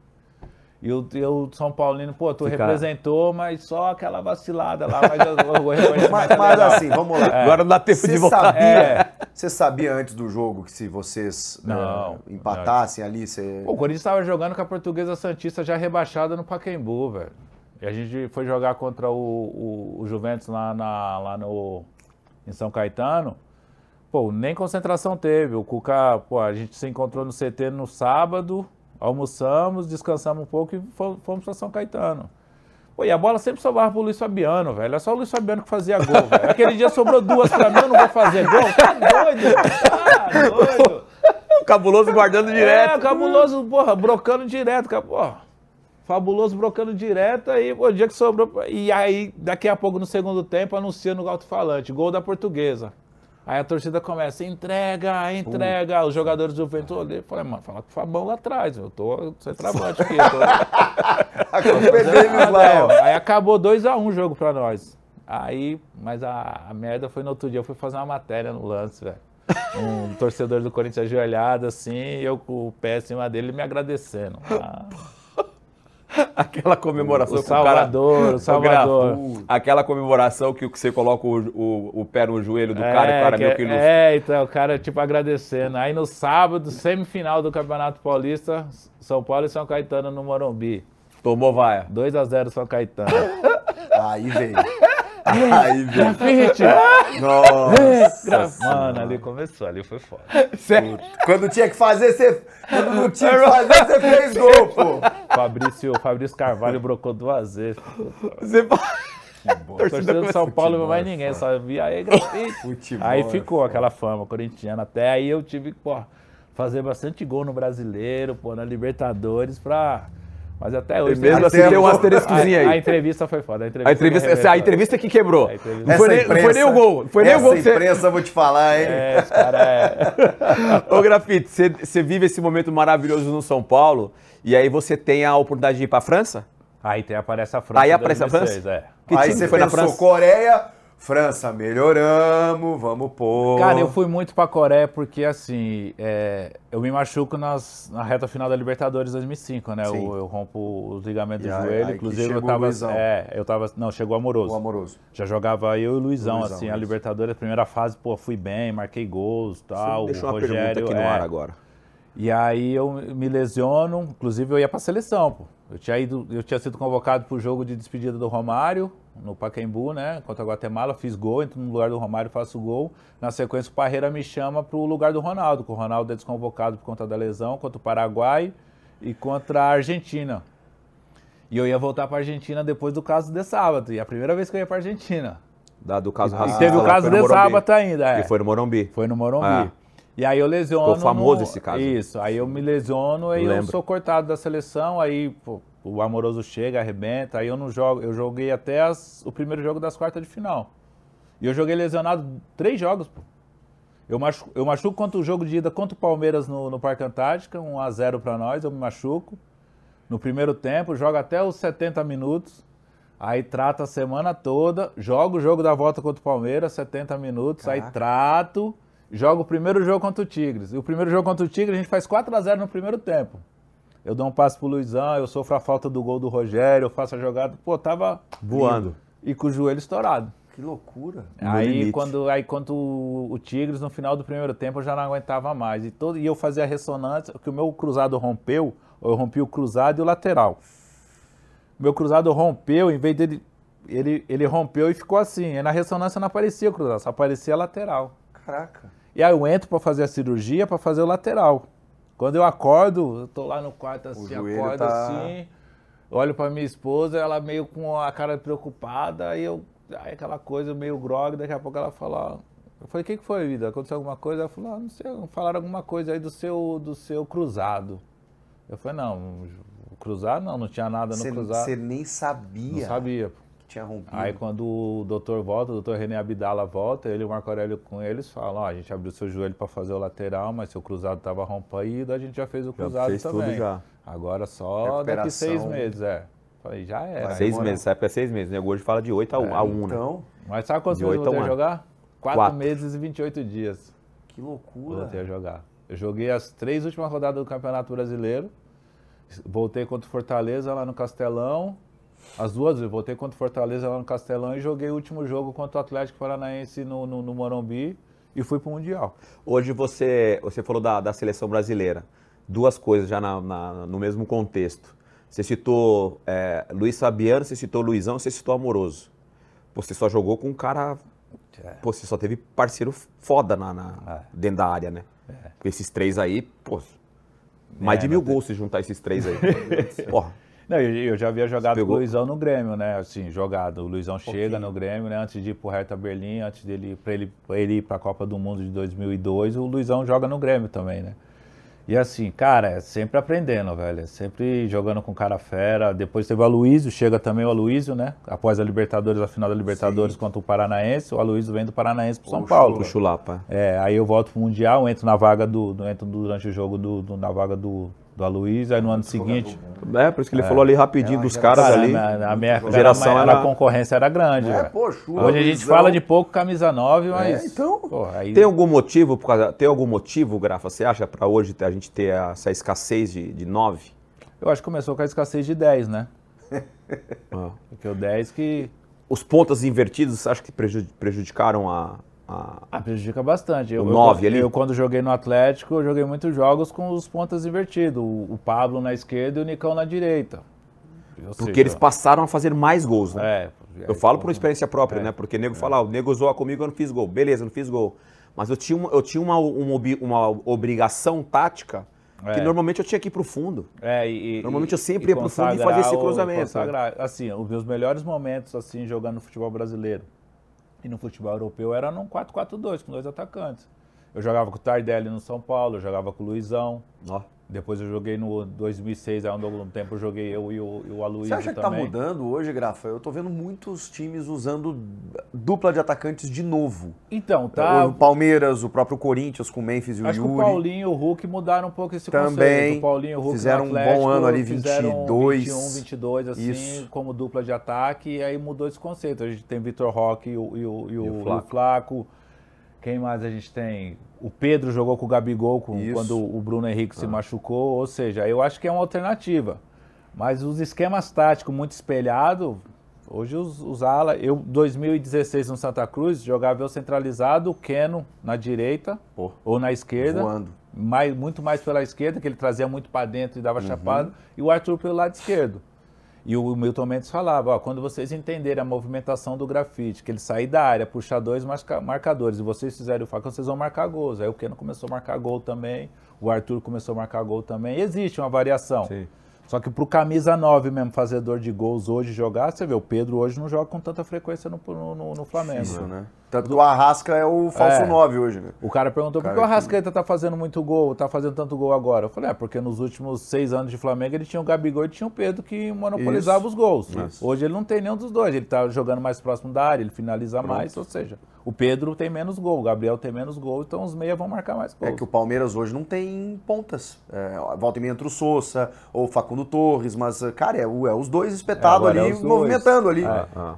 [SPEAKER 3] E o São Paulino, pô, tu representou, mas só aquela vacilada lá.
[SPEAKER 2] Mas assim, vamos lá.
[SPEAKER 1] Agora não dá tempo de voltar.
[SPEAKER 2] Você sabia antes do jogo que se vocês empatassem ali, você...
[SPEAKER 3] O Corinthians estava jogando com a Portuguesa Santista já rebaixada no Pacaembu, velho. E a gente foi jogar contra o Juventus lá em São Caetano. Pô, nem concentração teve. O Cuca, pô, a gente se encontrou no CT no sábado... Almoçamos, descansamos um pouco e fomos para São Caetano. Pô, e a bola sempre sobrava pro Luiz Fabiano, velho. É só o Luiz Fabiano que fazia gol, velho. Aquele dia sobrou 2 para mim, eu não vou fazer gol. Tá doido? Tá doido?
[SPEAKER 1] O Cabuloso guardando direto.
[SPEAKER 3] O Cabuloso, porra, brocando direto. Porra, Fabuloso brocando direto. Aí, pô, o dia que sobrou... E aí, daqui a pouco, no segundo tempo, anuncia no alto-falante, gol da Portuguesa. Aí a torcida começa, entrega. Os jogadores do Juventus olhei e falei, mano, fala com o Fabão lá atrás, eu tô centroavante aqui. Aí acabou 2-1 o jogo pra nós. Aí, mas a merda foi no outro dia, eu fui fazer uma matéria no Lance, velho. um torcedor do Corinthians ajoelhado assim, eu com o pé em cima dele me agradecendo.
[SPEAKER 1] Aquela comemoração
[SPEAKER 3] O Salvador, o Salvador.
[SPEAKER 1] Aquela comemoração que você coloca o pé no joelho do cara e o cara meio que ilustra.
[SPEAKER 3] Então, o cara, tipo, agradecendo. Aí no sábado, semifinal do Campeonato Paulista, São Paulo e São Caetano no Morumbi.
[SPEAKER 1] Tomou vaia.
[SPEAKER 3] 2-0 São Caetano.
[SPEAKER 2] Aí veio. Aí veio.
[SPEAKER 3] Grafite!
[SPEAKER 2] Nossa.
[SPEAKER 3] Mano, ali começou, ali foi foda.
[SPEAKER 2] Quando tinha que fazer, você... Quando não tinha que fazer, você fez gol, pô.
[SPEAKER 3] Fabrício Carvalho brocou 2 vezes.
[SPEAKER 1] Você...
[SPEAKER 3] Torcida do São Paulo não mais ninguém, só via aí grafite.
[SPEAKER 2] Futebol
[SPEAKER 3] Aí ficou aquela fama corintiana. Até aí eu tive que, fazer bastante gol no Brasileiro, na Libertadores, Mas até hoje...
[SPEAKER 1] Mesmo assim tem um asteriscozinho aí.
[SPEAKER 3] A entrevista foi foda.
[SPEAKER 1] A entrevista que quebrou.
[SPEAKER 3] Entrevista...
[SPEAKER 1] Não foi nem o gol. Foi nem o gol que
[SPEAKER 2] você... imprensa, eu vou te falar, hein?
[SPEAKER 3] Esse cara
[SPEAKER 1] Ô, Grafite, você vive esse momento maravilhoso no São Paulo e aí você tem a oportunidade de ir pra França?
[SPEAKER 3] Aí aparece a França.
[SPEAKER 1] Aí aparece a França?
[SPEAKER 2] Aí você pensou Coreia... França, melhoramos, vamos pôr.
[SPEAKER 3] Cara, eu fui muito pra Coreia porque, assim, eu me machuco na reta final da Libertadores 2005, né? Eu rompo os ligamentos do joelho, inclusive eu tava... Não, chegou Amoroso.
[SPEAKER 2] O Amoroso.
[SPEAKER 3] Já jogava eu e o Luizão, assim, a Libertadores, a primeira fase, fui bem, marquei gols e tal.
[SPEAKER 1] Deixa uma
[SPEAKER 3] Rogério,
[SPEAKER 1] pergunta aqui no ar agora.
[SPEAKER 3] E aí eu me lesiono, inclusive eu ia pra seleção, pô. Eu tinha sido convocado pro jogo de despedida do Romário, no Pacaembu, né, contra a Guatemala, fiz gol, entro no lugar do Romário, faço gol. Na sequência o Parreira me chama pro lugar do Ronaldo, que o Ronaldo é desconvocado por conta da lesão, contra o Paraguai e contra a Argentina. E eu ia voltar pra Argentina depois do caso de sábado, e a primeira vez que eu ia pra Argentina.
[SPEAKER 1] Do caso
[SPEAKER 3] E teve o caso de sábado ainda,
[SPEAKER 1] E foi no Morumbi.
[SPEAKER 3] Foi no Morumbi. E aí eu lesiono...
[SPEAKER 1] Ficou famoso esse caso.
[SPEAKER 3] Isso, aí eu me lesiono e eu sou cortado da seleção, aí o Amoroso chega, arrebenta, aí eu não jogo, eu joguei até o primeiro jogo das quartas de final. E eu joguei lesionado 3 jogos, pô. Eu machuco contra o jogo de ida contra o Palmeiras no Parque Antártica, 1-0 pra nós, eu me machuco. No primeiro tempo, jogo até os 70 minutos, aí trato a semana toda, jogo o jogo da volta contra o Palmeiras, 70 minutos, aí trato... Jogo o primeiro jogo contra o Tigres. E o primeiro jogo contra o Tigres a gente faz 4-0 no primeiro tempo. Eu dou um passe pro Luizão, eu sofro a falta do gol do Rogério, eu faço a jogada. Tava
[SPEAKER 1] voando.
[SPEAKER 3] E com o joelho estourado.
[SPEAKER 2] Que loucura.
[SPEAKER 3] Aí quando o Tigres, no final do primeiro tempo, eu já não aguentava mais. E eu fazia a ressonância, porque o meu cruzado rompeu, eu rompi o cruzado e o lateral. O meu cruzado rompeu, em vez dele... Ele rompeu e ficou assim. E na ressonância não aparecia o cruzado, só aparecia a lateral.
[SPEAKER 2] Caraca.
[SPEAKER 3] E aí eu entro pra fazer a cirurgia, pra fazer o lateral. Quando eu acordo, eu tô lá no quarto assim, acordo assim, olho pra minha esposa, ela meio com a cara preocupada, aí aquela coisa meio grog, daqui a pouco ela fala, eu falei, o que foi, vida? Aconteceu alguma coisa? Ela falou, não sei, falaram alguma coisa aí do seu cruzado. Eu falei, não, o cruzado não tinha nada no cruzado.
[SPEAKER 2] Você nem sabia?
[SPEAKER 3] Não sabia.
[SPEAKER 2] Tinha rompido.
[SPEAKER 3] Aí quando o doutor volta, o doutor René Abdala volta, ele e o Marco Aurélio com eles falam, a gente abriu seu joelho para fazer o lateral, mas seu cruzado estava rompido, a gente já fez o cruzado
[SPEAKER 1] fez
[SPEAKER 3] também.
[SPEAKER 1] Tudo já.
[SPEAKER 3] Agora só daqui 6 meses, Falei, já era.
[SPEAKER 1] 6 meses, essa época é 6 meses, né? Hoje fala de 8 a 1, né?
[SPEAKER 2] Então...
[SPEAKER 3] Mas sabe quantos meses eu voltei a jogar? 4 meses e 28 dias.
[SPEAKER 2] Que loucura.
[SPEAKER 3] Voltei a jogar. Eu joguei as 3 últimas rodadas do Campeonato Brasileiro, voltei contra o Fortaleza lá no Castelão, as 2 vezes, voltei contra o Fortaleza lá no Castelão e joguei o último jogo contra o Atlético Paranaense no Morumbi e fui pro Mundial.
[SPEAKER 1] Hoje você falou da seleção brasileira. 2 coisas já no mesmo contexto. Você citou Luiz Fabiano, você citou Luizão, você citou Amoroso. Você só jogou com um cara... você só teve parceiro foda dentro da área, né? Esses 3 aí, mais de 1000 gols se juntar esses 3 aí. Porra.
[SPEAKER 3] Não, eu já havia jogado com o Luizão no Grêmio, né? Assim, jogado. O Luizão chega no Grêmio, né? Antes de ir pro Hertha Berlim, antes pra ele ir pra Copa do Mundo de 2002, o Luizão joga no Grêmio também, né? E assim, cara, é sempre aprendendo, velho. É sempre jogando com cara fera. Depois teve o Aloysio, chega também o Aloysio, né? Após a Libertadores, a final da Libertadores contra o Paranaense, o Aloysio vem do Paranaense pro São Paulo.
[SPEAKER 1] O Chulapa.
[SPEAKER 3] Aí eu volto pro Mundial, entro na vaga entro durante o jogo na vaga do do Aloysio, aí no ano seguinte...
[SPEAKER 1] Por isso que ele falou ali rapidinho dos caras ali.
[SPEAKER 3] A minha
[SPEAKER 1] geração
[SPEAKER 3] a concorrência era grande. Hoje a gente fala de pouco camisa 9, mas...
[SPEAKER 2] então...
[SPEAKER 3] aí...
[SPEAKER 1] Tem algum motivo, Grafa, você acha, para hoje a gente ter essa escassez de 9?
[SPEAKER 3] Eu acho que começou com a escassez de 10, né? Porque o 10 que...
[SPEAKER 1] Os pontas invertidos, acho que prejudicaram
[SPEAKER 3] prejudica bastante.
[SPEAKER 1] O 9 ali?
[SPEAKER 3] Eu, quando joguei no Atlético, eu joguei muitos jogos com os pontas invertidos. O Pablo na esquerda e o Nicão na direita.
[SPEAKER 1] Porque eles passaram a fazer mais gols, né? Eu falo por experiência própria, né? Porque o nego fala, o nego zoa comigo, eu não fiz gol. Beleza, não fiz gol. Mas eu tinha uma obrigação tática que normalmente eu tinha que ir pro fundo. Normalmente eu sempre ia pro fundo e fazia esse cruzamento.
[SPEAKER 3] Assim, os meus melhores momentos assim, jogando no futebol brasileiro e no futebol europeu era num 4-4-2, com 2 atacantes. Eu jogava com o Tardelli no São Paulo, eu jogava com o Luizão. Depois eu joguei no 2006, aí um tempo eu joguei eu e o Aloysio também.
[SPEAKER 2] Você acha que tá mudando hoje, Grafa? Eu tô vendo muitos times usando dupla de atacantes de novo.
[SPEAKER 3] Então, tá...
[SPEAKER 2] O Palmeiras, o próprio Corinthians com o Memphis e o Yuri.
[SPEAKER 3] Acho que o Paulinho e o Hulk mudaram um pouco esse conceito.
[SPEAKER 2] Também
[SPEAKER 3] O Paulinho e o Hulk
[SPEAKER 2] fizeram
[SPEAKER 3] no Atlético,
[SPEAKER 2] um bom ano ali,
[SPEAKER 3] fizeram
[SPEAKER 2] 22.
[SPEAKER 3] 21, 22, assim,
[SPEAKER 2] Isso.
[SPEAKER 3] como dupla de ataque, e aí mudou esse conceito. A gente tem Vitor Roque e o Flaco. Quem mais a gente tem? O Pedro jogou com o Gabigol quando o Bruno Henrique se machucou, ou seja, eu acho que é uma alternativa. Mas os esquemas táticos muito espelhados, hoje os ala, eu 2016 no Santa Cruz, jogava eu centralizado, o Keno na direita ou na esquerda,
[SPEAKER 2] voando.
[SPEAKER 3] Muito mais pela esquerda, que ele trazia muito para dentro e dava chapada, e o Arthur pelo lado esquerdo. E o Milton Mendes falava, quando vocês entenderem a movimentação do grafite, que ele sair da área, puxar 2 marcadores, e vocês fizerem o facão, vocês vão marcar gols. Aí o Keno começou a marcar gol também, o Arthur começou a marcar gol também. E existe uma variação.
[SPEAKER 1] Sim.
[SPEAKER 3] Só que pro camisa 9 mesmo, fazedor de gols hoje jogar, você vê, o Pedro hoje não joga com tanta frequência no Flamengo.
[SPEAKER 2] Isso, né? Tanto que o Arrasca é o falso 9 hoje, né?
[SPEAKER 3] O cara perguntou por que o Arrascaeta tá fazendo muito gol, tá fazendo tanto gol agora? Eu falei, porque nos últimos 6 anos de Flamengo ele tinha o Gabigol e tinha o Pedro que monopolizava os gols. Hoje ele não tem nenhum dos dois, ele tá jogando mais próximo da área, ele finaliza mais, ou seja, o Pedro tem menos gol, o Gabriel tem menos gol, então os meias vão marcar mais gols.
[SPEAKER 2] É que o Palmeiras hoje não tem pontas. Volta e meia entra o Sousa ou o Facundo Torres, mas, cara, é os dois espetados ali, movimentando ali.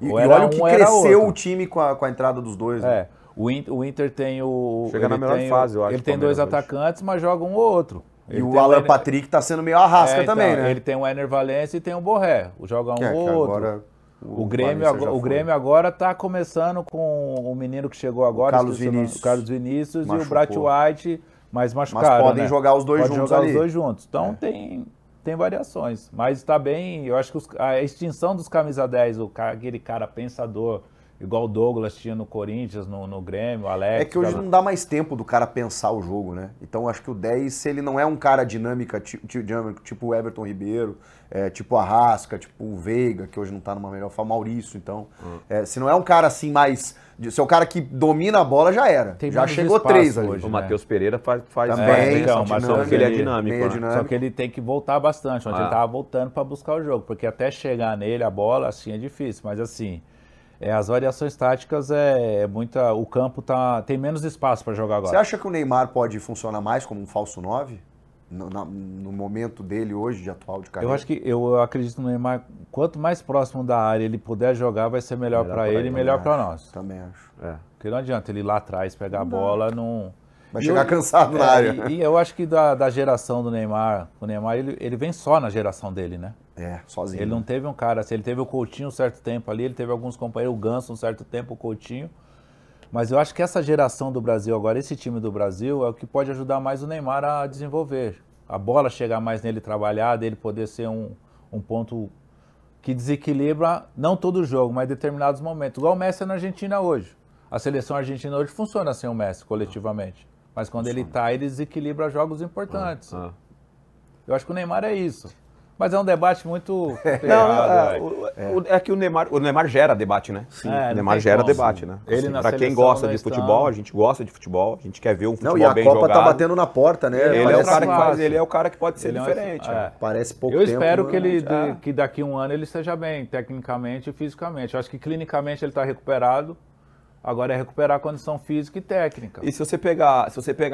[SPEAKER 2] E olha o que cresceu o time com a entrada dos dois.
[SPEAKER 3] Né? O Inter tem o...
[SPEAKER 1] Chega na melhor fase, eu acho.
[SPEAKER 3] Ele tem 2 atacantes, mas joga um ou outro.
[SPEAKER 2] E o Alan Patrick tá sendo meio Arrasca também, né?
[SPEAKER 3] Ele tem o Ener Valencia e tem o Borré. Joga um ou outro.
[SPEAKER 2] Agora,
[SPEAKER 3] o Grêmio agora tá começando com o menino que chegou agora, o Carlos Vinícius e o Bright White, mas machucaram.
[SPEAKER 2] Mas podem jogar os dois juntos ali.
[SPEAKER 3] Os dois juntos. Então tem variações. Mas tá bem, eu acho que a extinção dos camisa 10, aquele cara pensador, igual o Douglas tinha no Corinthians, no Grêmio, o Alex...
[SPEAKER 2] É que hoje não dá mais tempo do cara pensar o jogo, né? Então acho que o 10, se ele não é um cara dinâmica, tipo o Everton Ribeiro, tipo o Arrasca, tipo o Veiga, que hoje não tá numa melhor forma, Maurício, então... se não é um cara assim mais... Se é o cara que domina a bola, já era. Já chegou 3 ali.
[SPEAKER 1] Hoje, o Matheus Pereira faz
[SPEAKER 2] também,
[SPEAKER 1] mas só que ele é dinâmico.
[SPEAKER 3] Só que ele tem que voltar bastante, onde ele tava voltando para buscar o jogo, porque até chegar nele, a bola, assim, é difícil, mas assim... as variações táticas o campo tem menos espaço para jogar agora.
[SPEAKER 2] Você acha que o Neymar pode funcionar mais como um falso 9? No momento dele hoje, de atual de carreira?
[SPEAKER 3] Eu acredito no Neymar, quanto mais próximo da área ele puder jogar, vai ser melhor para ele e melhor para nós.
[SPEAKER 2] Também acho.
[SPEAKER 3] Porque não adianta ele ir lá atrás pegar a bola,
[SPEAKER 2] vai chegar cansado na área.
[SPEAKER 3] E eu acho que da geração do Neymar, o Neymar ele vem só na geração dele, né?
[SPEAKER 2] Sozinho.
[SPEAKER 3] Ele não teve um cara assim, ele teve o Coutinho um certo tempo ali, ele teve alguns companheiros, o Ganso um certo tempo, o Coutinho. Mas eu acho que essa geração do Brasil agora, esse time do Brasil, é o que pode ajudar mais o Neymar a desenvolver. A bola chegar mais nele trabalhar, dele poder ser um ponto que desequilibra, não todo o jogo, mas determinados momentos. Igual o Messi na Argentina hoje. A seleção argentina hoje funciona sem o Messi, coletivamente. Mas quando ele desequilibra jogos importantes. Eu acho que o Neymar é isso. Mas é um debate muito...
[SPEAKER 1] É que o Neymar gera debate, né? Sim. O Neymar gera debate, né? Para quem gosta de futebol, a gente gosta de futebol, a gente quer ver um futebol bem jogado.
[SPEAKER 2] E a Copa tá batendo na porta, né?
[SPEAKER 1] Ele é o cara que pode ser diferente.
[SPEAKER 2] Parece pouco
[SPEAKER 3] tempo.
[SPEAKER 2] Eu
[SPEAKER 3] espero que daqui a um ano ele esteja bem, tecnicamente e fisicamente. Eu acho que clinicamente ele está recuperado. Agora é recuperar a condição física e técnica.
[SPEAKER 1] E se você pegar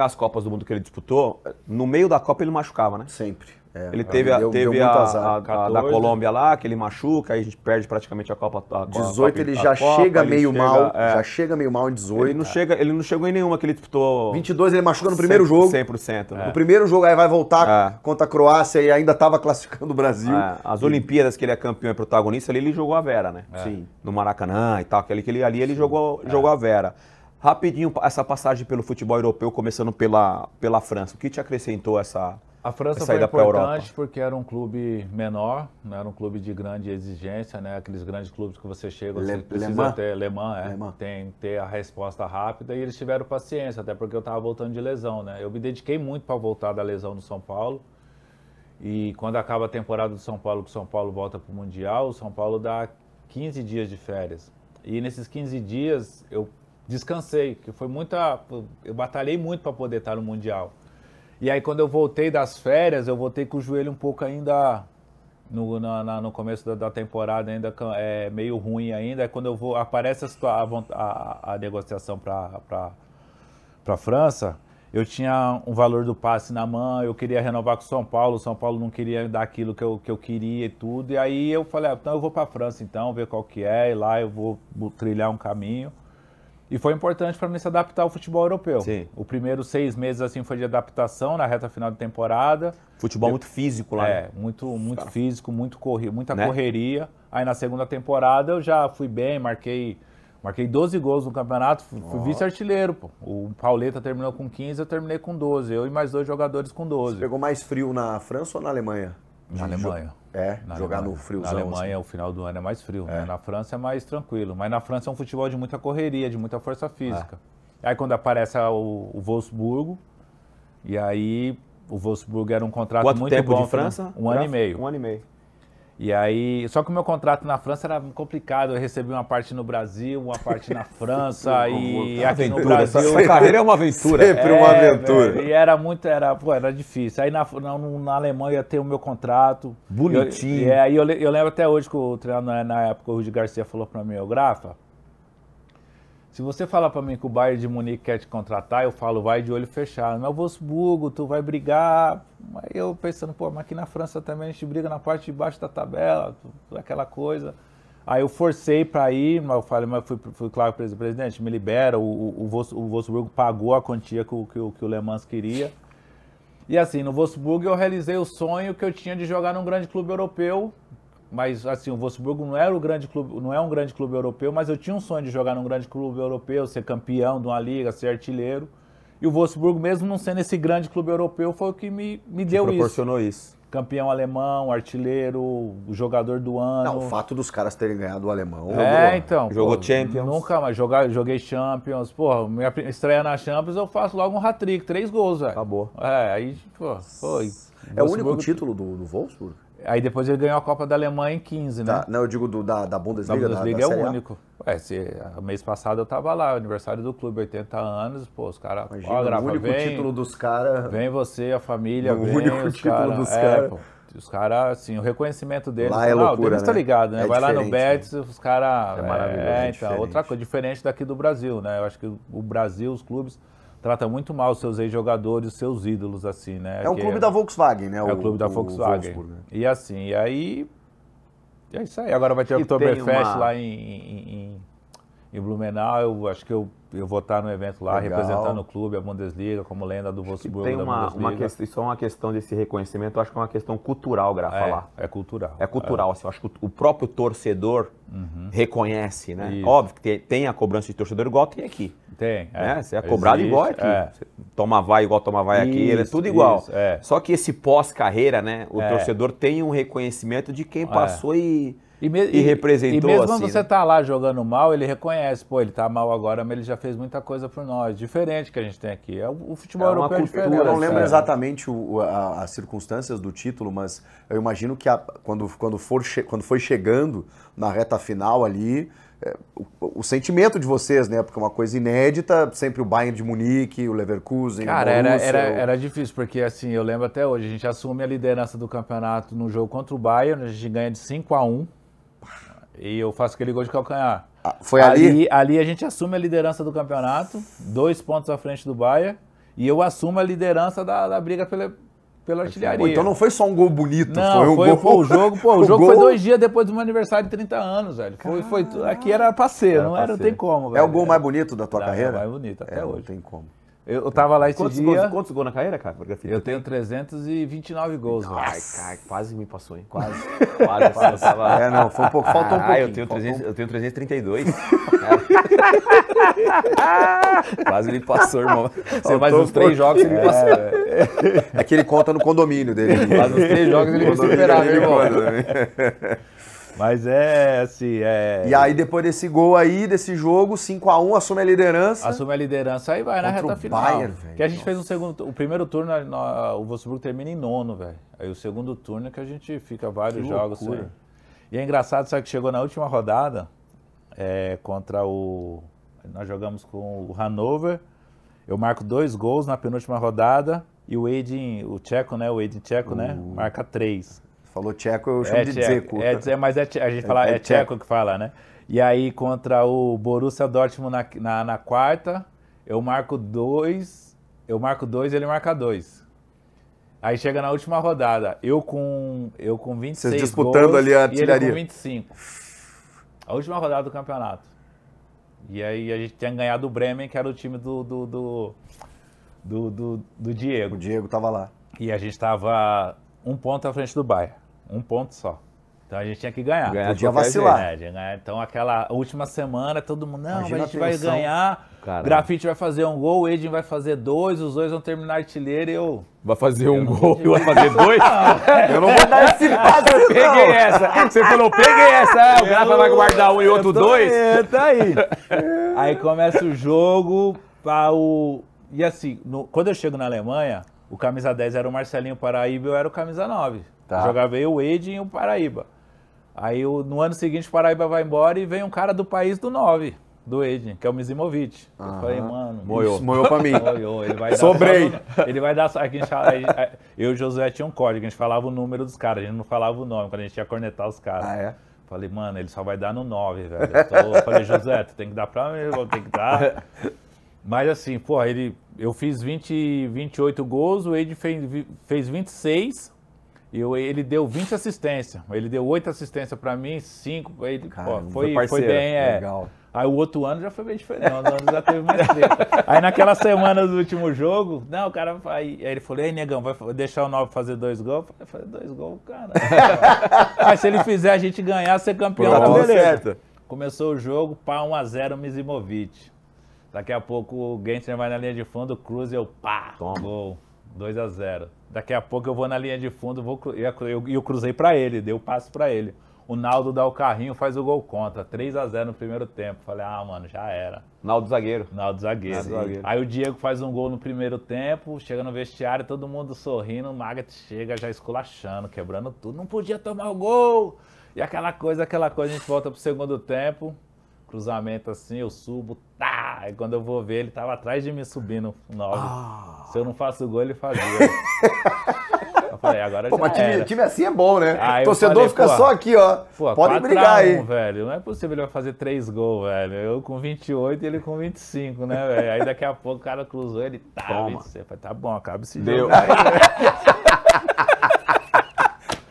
[SPEAKER 1] as Copas do Mundo que ele disputou, no meio da Copa ele machucava, né?
[SPEAKER 2] Sempre.
[SPEAKER 1] Ele teve
[SPEAKER 2] deu
[SPEAKER 1] a
[SPEAKER 2] azar.
[SPEAKER 1] da Colômbia lá, que ele machuca, aí a gente perde praticamente a Copa.
[SPEAKER 2] 18 ele já chega meio mal, já chega meio mal em 18.
[SPEAKER 1] Ele não chegou em nenhuma que ele disputou.
[SPEAKER 2] 22 ele machuca no primeiro jogo.
[SPEAKER 1] 100%.
[SPEAKER 2] No primeiro jogo aí vai voltar contra a Croácia e ainda estava classificando o Brasil.
[SPEAKER 1] As Olimpíadas que ele é campeão e protagonista, ali ele jogou a Vera, né?
[SPEAKER 2] Sim.
[SPEAKER 1] No Maracanã e tal, ali ele jogou a Vera. Rapidinho, essa passagem pelo futebol europeu, começando pela França. O que te acrescentou essa
[SPEAKER 3] A França foi importante porque era um clube menor, não era um clube de grande exigência, né? Aqueles grandes clubes que você chega, você precisa ter Le Mans, tem ter a resposta rápida, e eles tiveram paciência, até porque eu estava voltando de lesão, né? Eu me dediquei muito para voltar da lesão no São Paulo, e quando acaba a temporada do São Paulo, que o São Paulo volta para o Mundial, o São Paulo dá 15 dias de férias. E nesses 15 dias eu descansei, que foi eu batalhei muito para poder estar no Mundial. E aí quando eu voltei das férias, eu voltei com o joelho um pouco ainda, no começo da temporada, ainda meio ruim ainda. Aí quando aparece a negociação para a França, eu tinha um valor do passe na mão, eu queria renovar com o São Paulo não queria dar aquilo que eu queria e tudo. E aí eu falei, então eu vou para a França então, ver qual que é, e lá eu vou trilhar um caminho. E foi importante para mim se adaptar ao futebol europeu.
[SPEAKER 1] Sim.
[SPEAKER 3] O primeiro 6 meses assim foi de adaptação na reta final da temporada.
[SPEAKER 1] Futebol muito físico lá.
[SPEAKER 3] Muito físico, muita correria. Aí na segunda temporada eu já fui bem, marquei 12 gols no campeonato, fui vice-artilheiro. O Pauleta terminou com 15, eu terminei com 12. Eu e mais 2 jogadores com 12.
[SPEAKER 2] Você pegou mais frio na França ou na Alemanha?
[SPEAKER 3] Na Alemanha.
[SPEAKER 2] Jogar no friozão.
[SPEAKER 3] Na Alemanha,
[SPEAKER 2] assim.
[SPEAKER 3] O final do ano é mais frio, né? Na França é mais tranquilo. Mas na França é um futebol de muita correria, de muita força física. Aí quando aparece o Wolfsburgo, e aí o Wolfsburgo era um contrato muito bom.
[SPEAKER 1] Quanto tempo de França?
[SPEAKER 3] Um ano e meio.
[SPEAKER 1] Um ano e meio.
[SPEAKER 3] E aí, só que o meu contrato na França era complicado, eu recebi uma parte no Brasil, uma parte na França e aqui no Brasil...
[SPEAKER 1] Essa carreira é uma aventura.
[SPEAKER 2] Sempre uma aventura.
[SPEAKER 3] E era difícil. Aí na Alemanha ia ter o meu contrato.
[SPEAKER 1] Bonitinho.
[SPEAKER 3] E aí eu lembro até hoje que o treinador, na época, o Rudi Garcia falou pra mim, Grafa, se você falar pra mim que o Bayern de Munique quer te contratar, eu falo, vai de olho fechado. Mas o Wolfsburgo, tu vai brigar. Aí eu pensando, mas aqui na França também a gente briga na parte de baixo da tabela, aquela coisa. Aí eu forcei pra ir, mas eu falei, mas fui claro para o presidente, me libera. O Wolfsburgo pagou a quantia que o Le Mans queria. E assim, no Wolfsburgo eu realizei o sonho que eu tinha de jogar num grande clube europeu. Mas assim, o Wolfsburgo não é um grande clube europeu, mas eu tinha um sonho de jogar num grande clube europeu, ser campeão de uma liga, ser artilheiro. E o Wolfsburgo, mesmo não sendo esse grande clube europeu, foi o que me deu isso.
[SPEAKER 1] Proporcionou isso.
[SPEAKER 3] Campeão alemão, artilheiro, o jogador do ano.
[SPEAKER 2] Não, o fato dos caras terem ganhado o alemão.
[SPEAKER 3] Então.
[SPEAKER 1] Jogou Champions.
[SPEAKER 3] Nunca mais. Joguei Champions. Porra, minha estreia na Champions eu faço logo um hat-trick, 3 gols, velho.
[SPEAKER 1] Acabou.
[SPEAKER 3] Aí, foi.
[SPEAKER 2] É o único título do Wolfsburg?
[SPEAKER 3] Aí depois ele ganhou a Copa da Alemanha em 15, né?
[SPEAKER 2] Não, eu digo da Bundesliga.
[SPEAKER 3] Da Bundesliga é o único. Mês passado eu tava lá, aniversário do clube, 80 anos, os caras...
[SPEAKER 2] O único título dos caras...
[SPEAKER 3] Vem você, a família,
[SPEAKER 2] o único título dos caras...
[SPEAKER 3] Os caras, assim, o reconhecimento deles...
[SPEAKER 2] Lá é loucura,
[SPEAKER 3] né? Tá ligado, né? Vai lá no Betis,
[SPEAKER 2] né?
[SPEAKER 3] os caras...
[SPEAKER 2] É maravilhoso,
[SPEAKER 3] então, outra coisa, diferente daqui do Brasil, né? Eu acho que o Brasil, os clubes... Trata muito mal os seus ex-jogadores, os seus ídolos, assim, né?
[SPEAKER 2] É um clube da Volkswagen, né?
[SPEAKER 3] É o clube da Volkswagen.
[SPEAKER 2] Wolfsburg, né?
[SPEAKER 3] E assim, e aí... É isso aí. Agora vai ter o Oktoberfest lá em Blumenau. Eu acho que eu vou estar no evento lá, representando o clube, a Bundesliga, como lenda do Wolfsburg.
[SPEAKER 1] Tem isso é uma questão desse reconhecimento, eu acho que é uma questão cultural, Grafa, lá.
[SPEAKER 3] É cultural.
[SPEAKER 1] É cultural, assim, eu acho que o próprio torcedor reconhece, né? Isso. Óbvio que tem a cobrança de torcedor igual tem aqui.
[SPEAKER 3] Tem.
[SPEAKER 1] Né? Você é cobrado igual aqui. Toma vai igual toma vai aqui, ele é tudo igual. Só que esse pós-carreira, né? O torcedor tem um reconhecimento de quem passou e representou.
[SPEAKER 3] E mesmo
[SPEAKER 1] assim,
[SPEAKER 3] quando você tá lá jogando mal, ele reconhece, ele tá mal agora, mas ele já fez muita coisa por nós, diferente que a gente tem aqui. O futebol europeu é diferente.
[SPEAKER 2] Eu não lembro exatamente as circunstâncias do título, mas eu imagino que quando foi chegando na reta final ali, o sentimento de vocês, né? Porque é uma coisa inédita, sempre o Bayern de Munique, o Leverkusen,
[SPEAKER 3] cara, era difícil, porque assim, eu lembro até hoje, a gente assume a liderança do campeonato no jogo contra o Bayern, a gente ganha de 5-1, e eu faço aquele gol de calcanhar.
[SPEAKER 2] Foi ali?
[SPEAKER 3] Ali a gente assume a liderança do campeonato, 2 pontos à frente do Bayern, e eu assumo a liderança da briga pela artilharia.
[SPEAKER 2] Pô, então não foi só um gol bonito,
[SPEAKER 3] Não,
[SPEAKER 2] foi um gol...
[SPEAKER 3] o jogo foi 2 dias depois do meu aniversário de 30 anos, velho. Aqui era parceiro, não tem como, velho.
[SPEAKER 2] É o gol mais bonito da tua carreira?
[SPEAKER 3] É o mais bonito, até hoje.
[SPEAKER 2] Não tem como.
[SPEAKER 3] Eu tava lá esse dia...
[SPEAKER 1] Quantos gols na carreira, cara?
[SPEAKER 3] Eu tenho 329 gols, velho.
[SPEAKER 1] Ai, cara, quase me passou, hein? Quase. Tava...
[SPEAKER 2] Não, foi um pouco, faltou um pouquinho.
[SPEAKER 1] Eu tenho 332. Quase me passou, irmão. Você mais uns 3 jogos, ele me passou.
[SPEAKER 2] É que ele conta no condomínio dele.
[SPEAKER 1] Mais uns 3 jogos, ele me superava, irmão.
[SPEAKER 3] Mas é assim,
[SPEAKER 2] E aí depois desse gol aí, desse jogo, 5-1, assume a liderança.
[SPEAKER 3] Assume a liderança, aí vai na reta final.
[SPEAKER 2] Bayern,
[SPEAKER 3] que a gente fez o primeiro turno, o Wolfsburg termina em 9º, velho. Aí o segundo turno é que a gente fica vários jogos sem. E é engraçado, sabe que chegou na última rodada, contra nós jogamos com o Hannover, eu marco 2 gols na penúltima rodada e o Edin, o tcheco, né, marca 3.
[SPEAKER 2] Falou tcheco, eu chamo de Dzeko.
[SPEAKER 3] Mas a gente fala, é tcheco que fala, né? E aí contra o Borussia Dortmund na quarta, eu marco 2, ele marca 2. Aí chega na última rodada, eu com 26
[SPEAKER 2] Vocês disputando
[SPEAKER 3] gols
[SPEAKER 2] ali a
[SPEAKER 3] e
[SPEAKER 2] artilharia.
[SPEAKER 3] ele com 25. A última rodada do campeonato. E aí a gente tinha ganhado o Bremen, que era o time do Diego.
[SPEAKER 2] O Diego tava lá.
[SPEAKER 3] E a gente tava 1 ponto à frente do Bayern. 1 ponto só. Então a gente tinha que ganhar.
[SPEAKER 2] Podia vacilar.
[SPEAKER 3] Então aquela última semana, todo mundo, não,
[SPEAKER 2] Imagina
[SPEAKER 3] a gente vai ganhar,
[SPEAKER 1] Caramba.
[SPEAKER 3] Grafite vai fazer 1 gol, o Edin vai fazer 2, os 2 vão terminar artilheiro e eu...
[SPEAKER 1] Vai fazer 1 gol e vai fazer 2?
[SPEAKER 2] Eu não vou dar esse passo, não.
[SPEAKER 1] Peguei essa. Você falou, peguei essa. O Grafa vai guardar 1 e outro 2.
[SPEAKER 3] Tá aí. Aí começa o jogo, e assim, quando eu chego na Alemanha, o camisa 10 era o Marcelinho Paraíba e eu era o camisa 9.
[SPEAKER 2] Tá.
[SPEAKER 3] Jogava eu, o Edin e o Paraíba. Aí no ano seguinte o Paraíba vai embora e vem um cara do país do 9, do Edin, que é o Mizimovic. Eu falei, mano...
[SPEAKER 2] Moiou pra mim.
[SPEAKER 3] Ele vai dar
[SPEAKER 2] Sobrei.
[SPEAKER 3] Ele vai dar... Eu e o Josué tinha um código, a gente falava o número dos caras, a gente não falava o nome, quando a gente ia cornetar os caras.
[SPEAKER 2] Ah, é?
[SPEAKER 3] Falei, mano, ele só vai dar no 9, velho. Eu falei, Josué, tu tem que dar pra mim, eu vou ter que dar... Mas assim, pô, eu fiz 28 gols, o Edin fez 26 e ele deu 20 assistências. Ele deu 8 assistências pra mim, 5. Foi bem,
[SPEAKER 2] Legal.
[SPEAKER 3] Aí o outro ano já foi bem diferente, o ano já teve mais treta. Aí naquela semana do último jogo, não, o cara aí ele falou, ei, negão, vai deixar o 9 fazer 2 gols? Eu falei, fazer 2 gols, cara. Mas se ele fizer a gente ganhar, ser campeão, tá beleza. Certo. Começou o jogo, 1-0, Mizimovic. Daqui a pouco o Gensler vai na linha de fundo, cruza e eu gol, 2-0. Daqui a pouco eu vou na linha de fundo, eu cruzei pra ele, dei o passe pra ele. O Naldo dá o carrinho, faz o gol contra, 3-0 no primeiro tempo. Falei, mano, já era.
[SPEAKER 1] Naldo zagueiro.
[SPEAKER 3] Aí o Diego faz um gol no primeiro tempo, chega no vestiário, todo mundo sorrindo, o Magath chega já esculachando, quebrando tudo. Não podia tomar o gol! E aquela coisa, a gente volta pro segundo tempo. Cruzamento assim, eu subo, tá! Aí quando eu vou ver, ele tava atrás de mim subindo o 9. Se eu não faço gol, ele fazia. Eu falei, agora já
[SPEAKER 2] mas time assim é bom, né?
[SPEAKER 3] Aí
[SPEAKER 2] O torcedor fica só aqui, ó. Pode brigar aí.
[SPEAKER 3] Velho, não é possível ele vai fazer 3 gols, velho. Eu com 28 e ele com 25, né, velho? Aí daqui a pouco o cara cruzou, ele falei, tá bom, acaba esse jogo aí,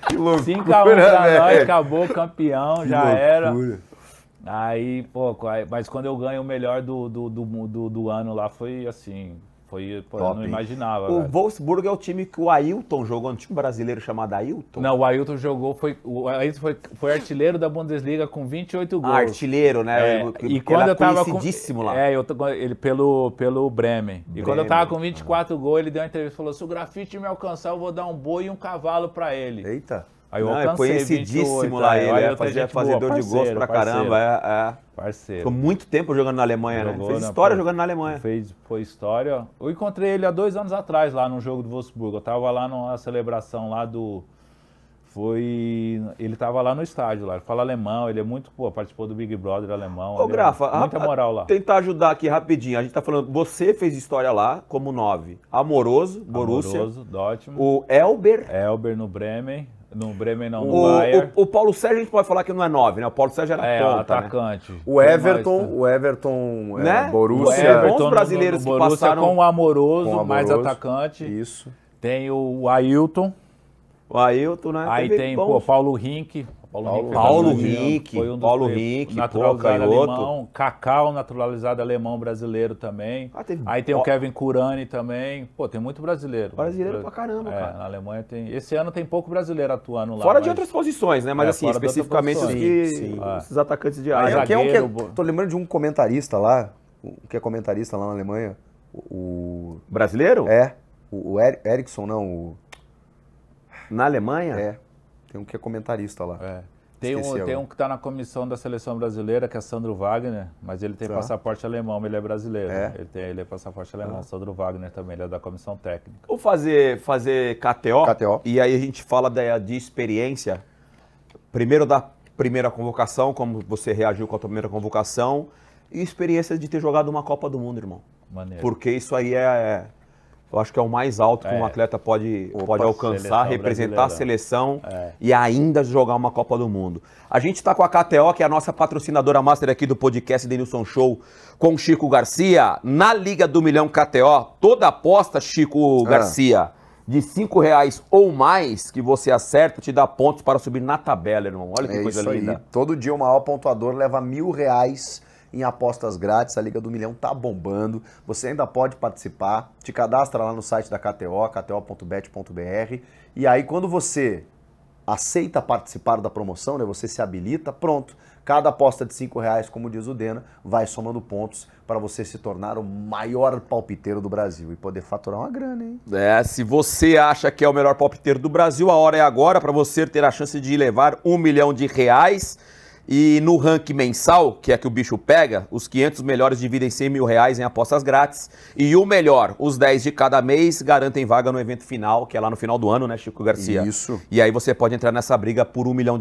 [SPEAKER 2] Que loucura,
[SPEAKER 3] 5-1 pra
[SPEAKER 2] velho.
[SPEAKER 3] nós, acabou, campeão, já
[SPEAKER 2] loucura.
[SPEAKER 3] era. Aí, mas quando eu ganho o melhor do ano lá, foi assim, eu não imaginava.
[SPEAKER 1] O Wolfsburg é o time que o Ailton jogou, um time brasileiro chamado Ailton?
[SPEAKER 3] Não, o Ailton jogou, foi artilheiro da Bundesliga com 28 gols.
[SPEAKER 1] Artilheiro, né?
[SPEAKER 3] E quando eu tava
[SPEAKER 1] lá.
[SPEAKER 3] Ele pelo Bremen. E quando eu tava com 24 gols, ele deu uma entrevista e falou, se o Grafite me alcançar, eu vou dar um boi e um cavalo pra ele.
[SPEAKER 2] Eita.
[SPEAKER 3] Aí eu
[SPEAKER 1] é
[SPEAKER 3] alcancei
[SPEAKER 1] conhecidíssimo
[SPEAKER 3] 28,
[SPEAKER 1] lá ele, fazia fazedor de gols pra caramba.
[SPEAKER 3] Parceiro.
[SPEAKER 1] Ficou muito tempo jogando na Alemanha, né? Fez história jogando na Alemanha.
[SPEAKER 3] Foi história. Eu encontrei ele há 2 anos atrás, lá no jogo do Wolfsburg. Eu tava lá numa celebração lá ele tava lá no estádio, lá. Ele fala alemão, ele é muito, participou do Big Brother alemão.
[SPEAKER 1] Ô, Grafa,
[SPEAKER 3] muita moral lá.
[SPEAKER 1] Tentar ajudar aqui rapidinho. A gente tá falando, você fez história lá como 9. Amoroso, Borussia.
[SPEAKER 3] Dortmund.
[SPEAKER 1] O Elber
[SPEAKER 3] no Bremen. No Bremen não, no Bayern.
[SPEAKER 1] O Paulo Sérgio a gente pode falar que não é 9, né? O Paulo Sérgio era ponta,
[SPEAKER 3] atacante.
[SPEAKER 1] Né?
[SPEAKER 2] O Everton,
[SPEAKER 1] né?
[SPEAKER 2] Borussia.
[SPEAKER 1] Bons brasileiros que passaram
[SPEAKER 3] com o Amoroso, mais atacante.
[SPEAKER 2] Isso.
[SPEAKER 3] Tem o Ailton.
[SPEAKER 1] O Ailton, né?
[SPEAKER 3] Aí tem, pô, Paulo Rink.
[SPEAKER 1] Paulo Rink.
[SPEAKER 3] Foi um dos
[SPEAKER 1] Paulo Rink,
[SPEAKER 3] naturalizado
[SPEAKER 1] canhoto.
[SPEAKER 3] alemão. Cacau, naturalizado alemão brasileiro também.
[SPEAKER 1] Teve...
[SPEAKER 3] Aí tem o Kevin Curani também. Pô, tem muito brasileiro.
[SPEAKER 1] Brasileiro pra caramba, cara.
[SPEAKER 3] Na Alemanha tem... Esse ano tem pouco brasileiro atuando lá.
[SPEAKER 1] Fora de outras posições, né? Mas assim, especificamente esses atacantes de área.
[SPEAKER 2] Tô lembrando de um comentarista lá, que é comentarista lá na Alemanha. O
[SPEAKER 1] brasileiro?
[SPEAKER 2] É. O Eriksson, não.
[SPEAKER 1] Na Alemanha?
[SPEAKER 2] É. Tem um que é comentarista lá.
[SPEAKER 3] É. Tem um que está na comissão da seleção brasileira, que é Sandro Wagner, mas ele tem passaporte alemão, ele é brasileiro.
[SPEAKER 2] É.
[SPEAKER 3] Ele é passaporte alemão. Sandro Wagner também, ele é da comissão técnica.
[SPEAKER 1] Vou fazer KTO. E aí a gente fala de experiência. Primeiro da primeira convocação, como você reagiu com a tua primeira convocação, e experiência de ter jogado uma Copa do Mundo, irmão.
[SPEAKER 3] Maneiro.
[SPEAKER 1] Porque isso aí eu acho que é o mais alto que um atleta pode alcançar, representar a seleção e ainda jogar uma Copa do Mundo. A gente está com a KTO, que é a nossa patrocinadora master aqui do podcast Denilson Show, com o Chico Garcia. Na Liga do Milhão KTO, toda aposta, Chico Garcia, de R$5 ou mais que você acerta, te dá pontos para subir na tabela, irmão. Olha que coisa linda.
[SPEAKER 2] Aí. Todo dia o maior pontuador leva R$1.000 em apostas grátis. A Liga do Milhão tá bombando. Você ainda pode participar. Te cadastra lá no site da KTO, kto.bet.br. E aí, quando você aceita participar da promoção, né, você se habilita, pronto. Cada aposta de R$5, como diz o Dena, vai somando pontos para você se tornar o maior palpiteiro do Brasil e poder faturar uma grana, hein?
[SPEAKER 1] Se você acha que é o melhor palpiteiro do Brasil, a hora é agora para você ter a chance de levar R$1 milhão. E no ranking mensal, que é que o bicho pega, os 500 melhores dividem R$100 mil em apostas grátis. E o melhor, os 10 de cada mês, garantem vaga no evento final, que é lá no final do ano, né, Chico Garcia?
[SPEAKER 2] Isso.
[SPEAKER 1] E aí você pode entrar nessa briga por R$1 milhão.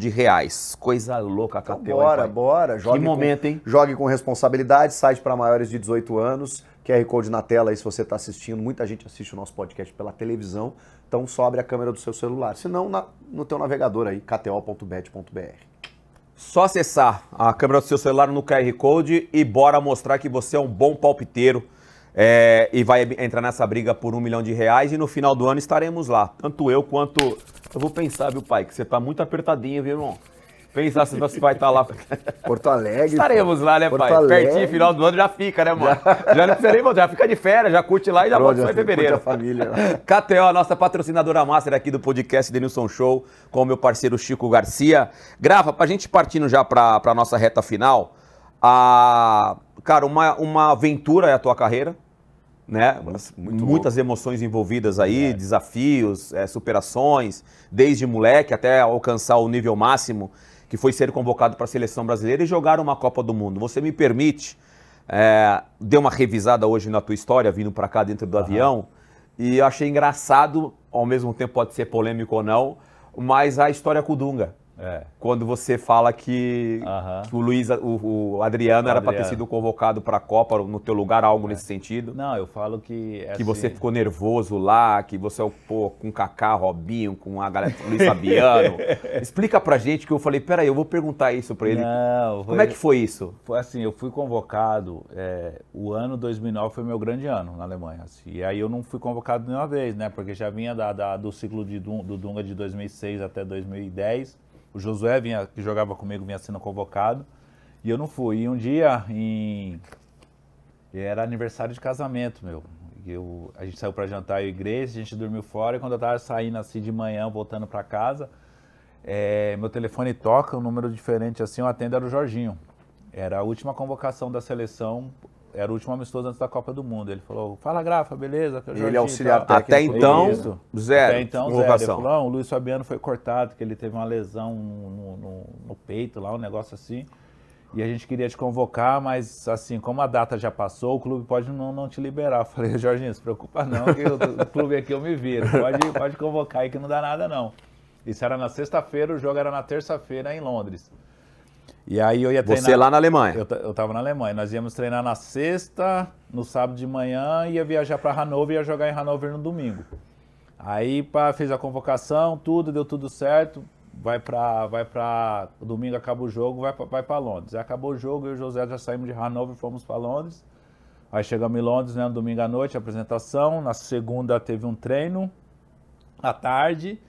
[SPEAKER 1] Coisa louca, KTO.
[SPEAKER 2] Então, bora.
[SPEAKER 1] Que momento, hein?
[SPEAKER 2] Jogue com responsabilidade, site para maiores de 18 anos. QR Code na tela aí se você está assistindo. Muita gente assiste o nosso podcast pela televisão. Então só abre a câmera do seu celular. Se não, no teu navegador aí, kto.bet.br.
[SPEAKER 1] Só acessar a câmera do seu celular no QR Code e bora mostrar que você é um bom palpiteiro e vai entrar nessa briga por R$1 milhão. E no final do ano estaremos lá. Tanto eu quanto... Eu vou pensar, viu, pai, que você tá muito apertadinho, viu, irmão? Pensar se você vai estar lá.
[SPEAKER 2] Porto Alegre.
[SPEAKER 1] Estaremos lá, né, pai? Pertinho, final do ano já fica, né, mano? Já não precisa nem voltar, já fica de férias, já curte lá e já volta só em fevereiro.
[SPEAKER 2] A família.
[SPEAKER 1] KTO, a nossa patrocinadora master aqui do podcast Denilson Show, com o meu parceiro Chico Garcia. Grava, pra gente partindo já pra nossa reta final, cara, uma aventura é a tua carreira, né? Muitas emoções envolvidas aí, desafios, superações, desde moleque até alcançar o nível máximo, que foi ser convocado para a seleção brasileira e jogar uma Copa do Mundo. Você me permite, dei uma revisada hoje na tua história, vindo para cá dentro do avião, e eu achei engraçado, ao mesmo tempo pode ser polêmico ou não, mas a história com o Dunga. Quando você fala que o Adriano era para ter sido convocado para a Copa no teu lugar, algo nesse sentido.
[SPEAKER 3] Não, eu falo que...
[SPEAKER 1] Que você ficou nervoso lá, que você com Kaká, Robinho, com a galera Luiz Fabiano. Explica pra gente, que eu falei, peraí, eu vou perguntar isso pra ele.
[SPEAKER 3] Não,
[SPEAKER 1] como é que foi isso?
[SPEAKER 3] Foi assim, eu fui convocado, o ano 2009 foi meu grande ano na Alemanha. Assim, e aí eu não fui convocado nenhuma vez, né? Porque já vinha do ciclo do Dunga de 2006 até 2010. O Josué, que jogava comigo, vinha sendo convocado e eu não fui. E um dia, era aniversário de casamento, meu. A gente saiu para jantar em igreja, a gente dormiu fora e quando eu tava saindo assim de manhã, voltando para casa, meu telefone toca, um número diferente assim, eu atendo, era o Jorginho. Era a última convocação da seleção, era o último amistoso antes da Copa do Mundo. Ele falou, fala Grafa, beleza? Que
[SPEAKER 2] ele é auxiliar técnico.
[SPEAKER 1] Até então, zero.
[SPEAKER 3] Até então, zero. Ele falou, o Luiz Fabiano foi cortado, que ele teve uma lesão no peito lá, um negócio assim. E a gente queria te convocar, mas assim, como a data já passou, o clube pode não te liberar. Eu falei, Jorginho, não se preocupa não, que o clube aqui eu me viro. Pode convocar aí que não dá nada não. Isso era na sexta-feira, o jogo era na terça-feira em Londres. E aí eu ia treinar...
[SPEAKER 1] Você lá na Alemanha?
[SPEAKER 3] Eu tava na Alemanha. Nós íamos treinar na sexta, no sábado de manhã, ia viajar para Hannover e ia jogar em Hannover no domingo. Aí fez a convocação, tudo, deu tudo certo. Vai para domingo, acaba o jogo, vai para Londres. Aí acabou o jogo, eu e o José já saímos de Hannover, fomos para Londres. Aí chegamos em Londres, né, no domingo à noite, apresentação. Na segunda teve um treino. à tarde.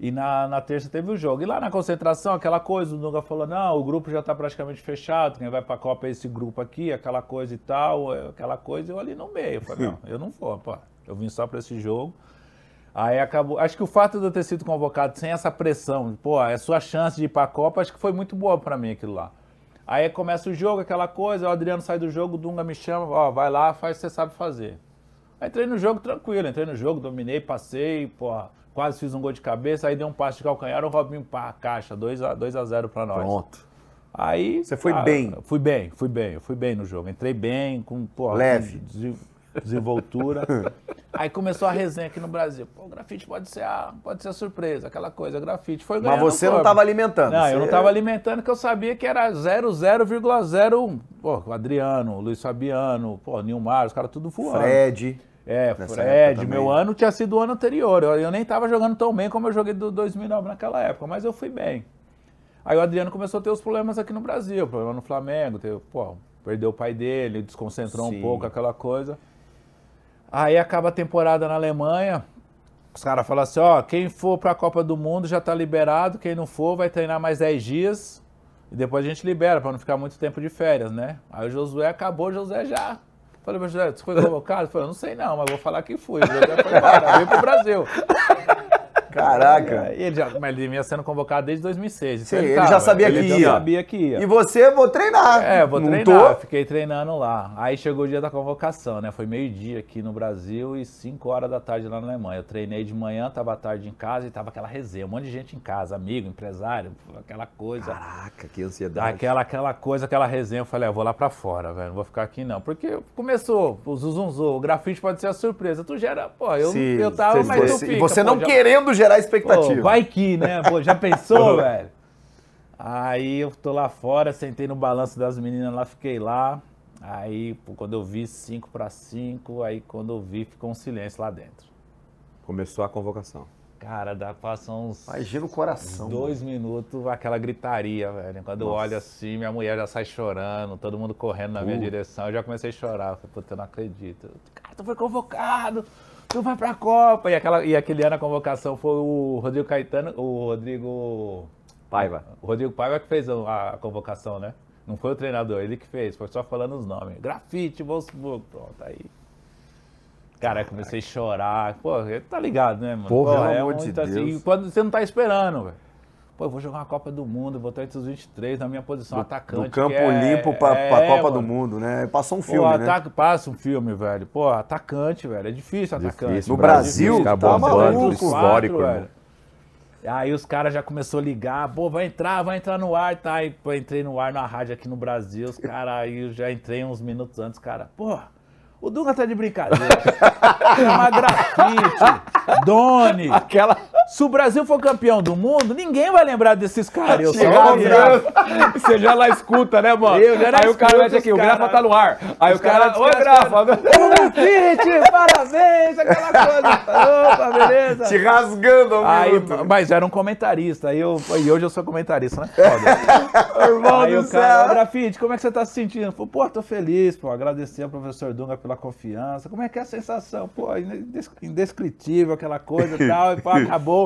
[SPEAKER 3] E na terça teve o jogo. E lá na concentração, aquela coisa, o Dunga falou, não, o grupo já tá praticamente fechado, quem vai pra Copa é esse grupo aqui, aquela coisa e tal, aquela coisa, eu ali no meio. Eu falei, não, eu não vou, pô, eu vim só pra esse jogo. Aí acabou, acho que o fato de eu ter sido convocado sem essa pressão, pô, a sua chance de ir pra Copa, acho que foi muito boa pra mim aquilo lá. Aí começa o jogo, aquela coisa, o Adriano sai do jogo, o Dunga me chama, ó, vai lá, faz o que você sabe fazer. Aí entrei no jogo tranquilo, entrei no jogo, dominei, passei, pô, quase fiz um gol de cabeça, aí dei um passe de calcanhar, o Robinho pá, caixa, 2-0 pra nós.
[SPEAKER 2] Pronto.
[SPEAKER 3] Aí...
[SPEAKER 2] Você foi bem.
[SPEAKER 3] Fui bem no jogo. Entrei bem, com, pô,
[SPEAKER 2] leve.
[SPEAKER 3] Desenvoltura. Aí começou a resenha aqui no Brasil. Pô, o grafite pode ser a surpresa, aquela coisa, grafite. Foi ganhando.
[SPEAKER 2] Mas você não estava alimentando.
[SPEAKER 3] Não, eu não estava alimentando, porque eu sabia que era 0,01. Pô, o Adriano, o Luiz Fabiano, pô, Nilmar, os caras tudo voando.
[SPEAKER 2] Fred.
[SPEAKER 3] Fred, meu ano tinha sido o ano anterior. Eu nem estava jogando tão bem como eu joguei do 2009 naquela época, mas eu fui bem. Aí o Adriano começou a ter os problemas aqui no Brasil, problema no Flamengo, perdeu o pai dele, desconcentrou um pouco, aquela coisa. Aí acaba a temporada na Alemanha, os caras falam assim, ó, quem for pra Copa do Mundo já tá liberado, quem não for vai treinar mais 10 dias e depois a gente libera pra não ficar muito tempo de férias, né? Aí o Josué acabou, o Josué já... Falei, mas Josué, você foi convocado? Ele falou, não sei não, mas vou falar que fui. O Josué foi embora, veio pro Brasil.
[SPEAKER 2] Caraca.
[SPEAKER 3] Mas ele vinha sendo convocado desde 2006.
[SPEAKER 2] Sim, ele já sabia que ia.
[SPEAKER 3] Ele sabia que ia.
[SPEAKER 2] E você, vou treinar.
[SPEAKER 3] Vou treinar. Fiquei treinando lá. Aí chegou o dia da convocação, né? Foi meio-dia aqui no Brasil e 5 horas da tarde lá na Alemanha. Eu treinei de manhã, tava à tarde em casa e tava aquela resenha. Um monte de gente em casa, amigo, empresário, aquela coisa.
[SPEAKER 2] Caraca, que ansiedade.
[SPEAKER 3] Aquela coisa, aquela resenha. Eu falei, eu vou lá pra fora, velho. Não vou ficar aqui não. Porque começou o zuzunzu, o grafite pode ser a surpresa. Tu gera, pô, eu tava, mas tu fica.
[SPEAKER 2] E você não querendo gerar expectativa.
[SPEAKER 3] Pô, vai que, né? Pô, já pensou, velho? Aí eu tô lá fora, sentei no balanço das meninas lá, fiquei lá. Aí, pô, quando eu vi 5-5, aí quando eu vi, ficou um silêncio lá dentro.
[SPEAKER 1] Começou a convocação.
[SPEAKER 3] Cara, passam uns...
[SPEAKER 2] Imagina o coração.
[SPEAKER 3] 2 minutos, aquela gritaria, velho. Quando eu olho assim, minha mulher já sai chorando, todo mundo correndo na minha direção. Eu já comecei a chorar. Eu falei, puta, eu não acredito. Cara, tu foi convocado, tu vai pra Copa. E aquele ano a convocação foi o Rodrigo Caetano, o Rodrigo Paiva. O Rodrigo Paiva que fez a convocação, né? Não foi o treinador, ele que fez, foi só falando os nomes. Grafite, Wolfsburg, pronto, aí... Cara, eu comecei a chorar. Pô, tá ligado, né, mano?
[SPEAKER 2] Pô, pelo
[SPEAKER 3] é
[SPEAKER 2] amor de
[SPEAKER 3] muito
[SPEAKER 2] Deus.
[SPEAKER 3] assim, quando você não tá esperando, velho. Pô, eu vou jogar uma Copa do Mundo, vou estar entre os 23 na minha posição, atacante.
[SPEAKER 2] Do campo limpo pra Copa do Mundo, né? Passou um filme, né?
[SPEAKER 3] Passa um filme, velho. Pô, atacante, velho. É difícil atacante.
[SPEAKER 2] No Brasil,
[SPEAKER 1] tá maluco, histórico,
[SPEAKER 3] velho. Aí os caras já começaram a ligar, pô, vai entrar no ar, tá? Aí pô, entrei no ar na rádio aqui no Brasil, os caras, aí eu já entrei uns minutos antes, cara, pô, o Dunga tá de brincadeira. Chama grafite, Doni. Se o Brasil for campeão do mundo, ninguém vai lembrar desses caras. Eu
[SPEAKER 1] Você já lá escuta, né, mano? Aí o cara mete aqui, o Grafa tá no ar. Aí o cara, ô Grafa,
[SPEAKER 3] grafite, parabéns, aquela coisa. Opa, beleza.
[SPEAKER 2] Te rasgando ao minuto.
[SPEAKER 3] Mas era um comentarista, e hoje eu sou comentarista, né? Foda.
[SPEAKER 2] Irmão
[SPEAKER 3] aí
[SPEAKER 2] do
[SPEAKER 3] o cara,
[SPEAKER 2] céu.
[SPEAKER 3] grafite, como é que você tá se sentindo? Falei, pô, tô feliz, pô, agradecer ao professor Dunga pela confiança. Como é que é a sensação? Pô, indescritível, aquela coisa e tal, e pô, acabou.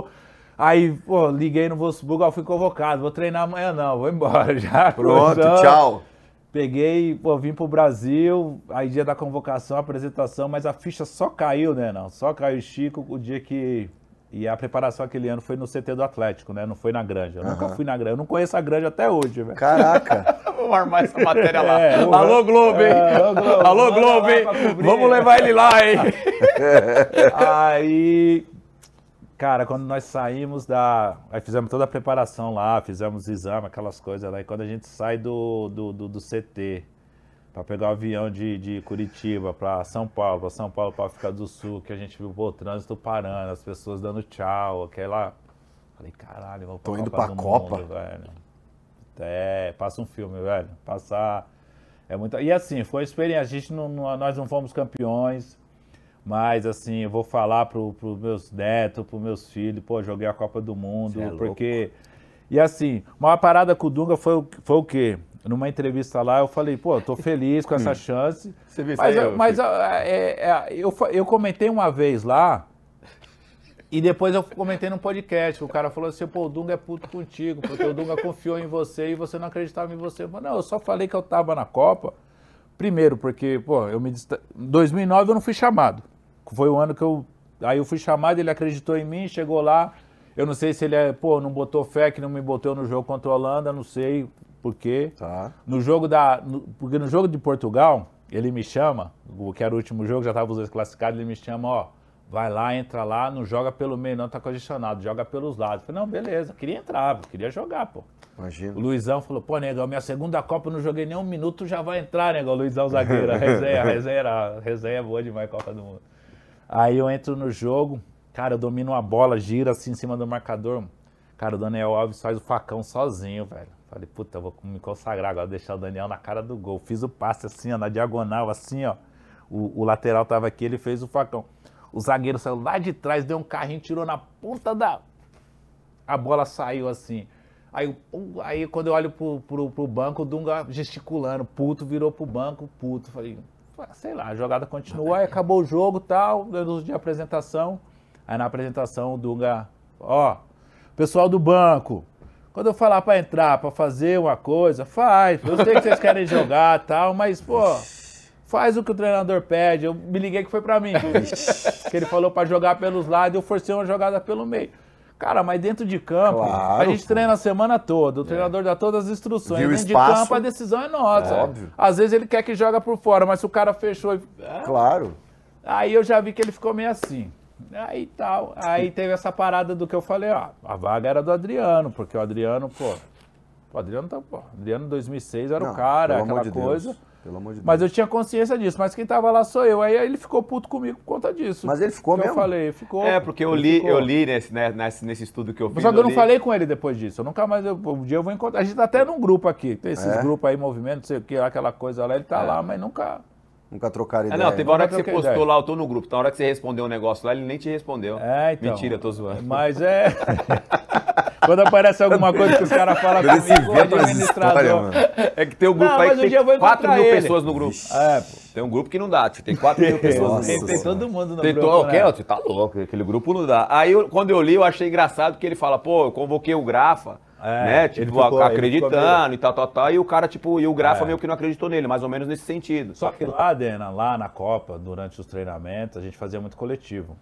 [SPEAKER 3] Aí, pô, liguei no Wolfsburg, fui convocado, vou treinar amanhã não, vou embora já.
[SPEAKER 2] Pronto, tchau.
[SPEAKER 3] Peguei, pô, vim pro Brasil, aí dia da convocação, apresentação, mas a ficha só caiu, né, não? Só caiu Chico o dia que... E a preparação aquele ano foi no CT do Atlético, né? Não foi na Granja. Eu nunca fui na Granja. Eu não conheço a Granja até hoje, velho.
[SPEAKER 2] Caraca.
[SPEAKER 1] Vamos armar essa matéria lá. Alô, Globo, hein? Alô, Globo, hein? Vamos levar ele lá, hein?
[SPEAKER 3] Aí, cara, quando nós saímos Aí fizemos toda a preparação lá, fizemos exame, aquelas coisas lá. E quando a gente sai do CT para pegar o avião de Curitiba para São Paulo, para África do Sul, que a gente viu o trânsito parando, as pessoas dando tchau, aquela... Falei, caralho, vamos
[SPEAKER 2] tô indo pra Copa,
[SPEAKER 3] velho. Passa um filme, velho. Passar... É muito... E assim, foi uma experiência. Nós não fomos campeões, mas assim, eu vou falar pros meus netos, pros meus filhos, pô, joguei a Copa do Mundo, porque... Louco. E assim, uma parada com o Dunga foi o quê? Numa entrevista lá, eu falei, pô, eu tô feliz com essa chance.
[SPEAKER 1] Você viu
[SPEAKER 3] mas eu comentei uma vez lá, E depois eu comentei num podcast, o cara falou assim, pô, o Dunga é puto contigo, porque o Dunga confiou em você e você não acreditava em você. Eu falei, não, eu só falei que eu tava na Copa, primeiro, porque, pô, em 2009 eu não fui chamado. Foi o ano que aí eu fui chamado, ele acreditou em mim, chegou lá, eu não sei se ele não botou fé, que não me botou no jogo contra a Holanda, não sei por quê.
[SPEAKER 2] Tá.
[SPEAKER 3] Porque no jogo de Portugal, ele me chama, que era o último jogo, já tava os dois classificados, ele me chama, ó, vai lá, entra lá, não joga pelo meio não, tá congestionado, joga pelos lados. Eu falei, não, beleza, queria entrar, queria jogar, pô.
[SPEAKER 2] Imagina.
[SPEAKER 3] O Luizão falou, pô, negão, minha segunda Copa eu não joguei nem um minuto, já vai entrar, negão, o Luizão zagueiro, a resenha é boa demais, Copa do Mundo. Aí eu entro no jogo, cara, eu domino uma bola, gira assim em cima do marcador, cara, o Daniel Alves faz o facão sozinho, velho. Falei, puta, eu vou me consagrar agora, deixar o Daniel na cara do gol. Fiz o passe assim, ó, na diagonal, assim, ó, o lateral tava aqui, ele fez o facão. O zagueiro saiu lá de trás, deu um carrinho, tirou na ponta da... A bola saiu assim. Aí quando eu olho pro banco, o Dunga gesticulando, puto, virou pro banco, puto. Falei, sei lá, a jogada continuou, aí acabou o jogo e tal, deu de apresentação. Aí na apresentação o Dunga, ó, pessoal do banco, quando eu falar pra entrar, pra fazer uma coisa, faz. Eu sei que vocês querem jogar e tal, mas, pô... Faz o que o treinador pede. Eu me liguei que foi pra mim. Que ele falou pra jogar pelos lados, eu forcei uma jogada pelo meio. Cara, mas dentro de campo,
[SPEAKER 2] Claro,
[SPEAKER 3] a gente treina a semana toda, o treinador dá todas as instruções.
[SPEAKER 2] Viu
[SPEAKER 3] Dentro
[SPEAKER 2] espaço.
[SPEAKER 3] de campo a decisão é nossa.
[SPEAKER 2] Óbvio.
[SPEAKER 3] Às vezes ele quer que joga por fora, mas se o cara fechou...
[SPEAKER 2] Claro.
[SPEAKER 3] Aí eu já vi que ele ficou meio assim. Aí tal. Aí teve essa parada do que eu falei, ó, a vaga era do Adriano, porque o Adriano, o Adriano em 2006 era o cara,
[SPEAKER 2] pelo amor
[SPEAKER 3] aquela
[SPEAKER 2] de
[SPEAKER 3] coisa...
[SPEAKER 2] Deus. Pelo amor de Deus.
[SPEAKER 3] Mas eu tinha consciência disso, mas quem tava lá sou eu. Aí ele ficou puto comigo por conta disso.
[SPEAKER 2] Mas ele ficou mesmo?
[SPEAKER 3] Eu falei, ficou.
[SPEAKER 1] É, porque eu li nesse estudo que eu fiz.
[SPEAKER 3] Só que eu não falei com ele depois disso. Eu nunca mais, um dia eu vou encontrar. A gente tá até num grupo aqui, tem esses grupos aí, movimento, não sei o que, aquela coisa lá, ele tá lá, mas nunca...
[SPEAKER 2] Nunca trocaram ideia.
[SPEAKER 1] Não, teve hora que você
[SPEAKER 3] troquei
[SPEAKER 1] postou
[SPEAKER 3] ideia.
[SPEAKER 1] lá, eu tô no grupo. Na hora que você respondeu um negócio lá, ele nem te respondeu.
[SPEAKER 3] Então.
[SPEAKER 1] Mentira, tô zoando.
[SPEAKER 3] Mas é... Quando aparece alguma coisa que os caras falam
[SPEAKER 2] Ele
[SPEAKER 3] comigo, o
[SPEAKER 2] inventa umas
[SPEAKER 3] administrador...
[SPEAKER 2] histórias, mano.
[SPEAKER 1] É que tem um grupo
[SPEAKER 3] Não,
[SPEAKER 1] aí
[SPEAKER 3] mas
[SPEAKER 1] que
[SPEAKER 3] um dia eu vou
[SPEAKER 1] tem 4
[SPEAKER 3] encontrar
[SPEAKER 1] mil
[SPEAKER 3] ele.
[SPEAKER 1] pessoas no grupo.
[SPEAKER 3] Pô.
[SPEAKER 1] Tem um grupo que não dá, tem 4 mil pessoas no
[SPEAKER 2] Nossa
[SPEAKER 1] grupo.
[SPEAKER 3] Tem todo mundo no
[SPEAKER 1] Tem
[SPEAKER 3] grupo,
[SPEAKER 1] todo,
[SPEAKER 3] né?
[SPEAKER 1] Você tá louco, aquele grupo não dá. Aí, quando eu li, eu achei engraçado que ele fala, pô, eu convoquei o Grafa, né, tipo,
[SPEAKER 3] ele ficou
[SPEAKER 1] acreditando e tal, e o cara, tipo, e o Grafa meio que não acreditou nele, mais ou menos nesse sentido.
[SPEAKER 3] Só que lá, Dena, lá na Copa, durante os treinamentos, a gente fazia muito coletivo.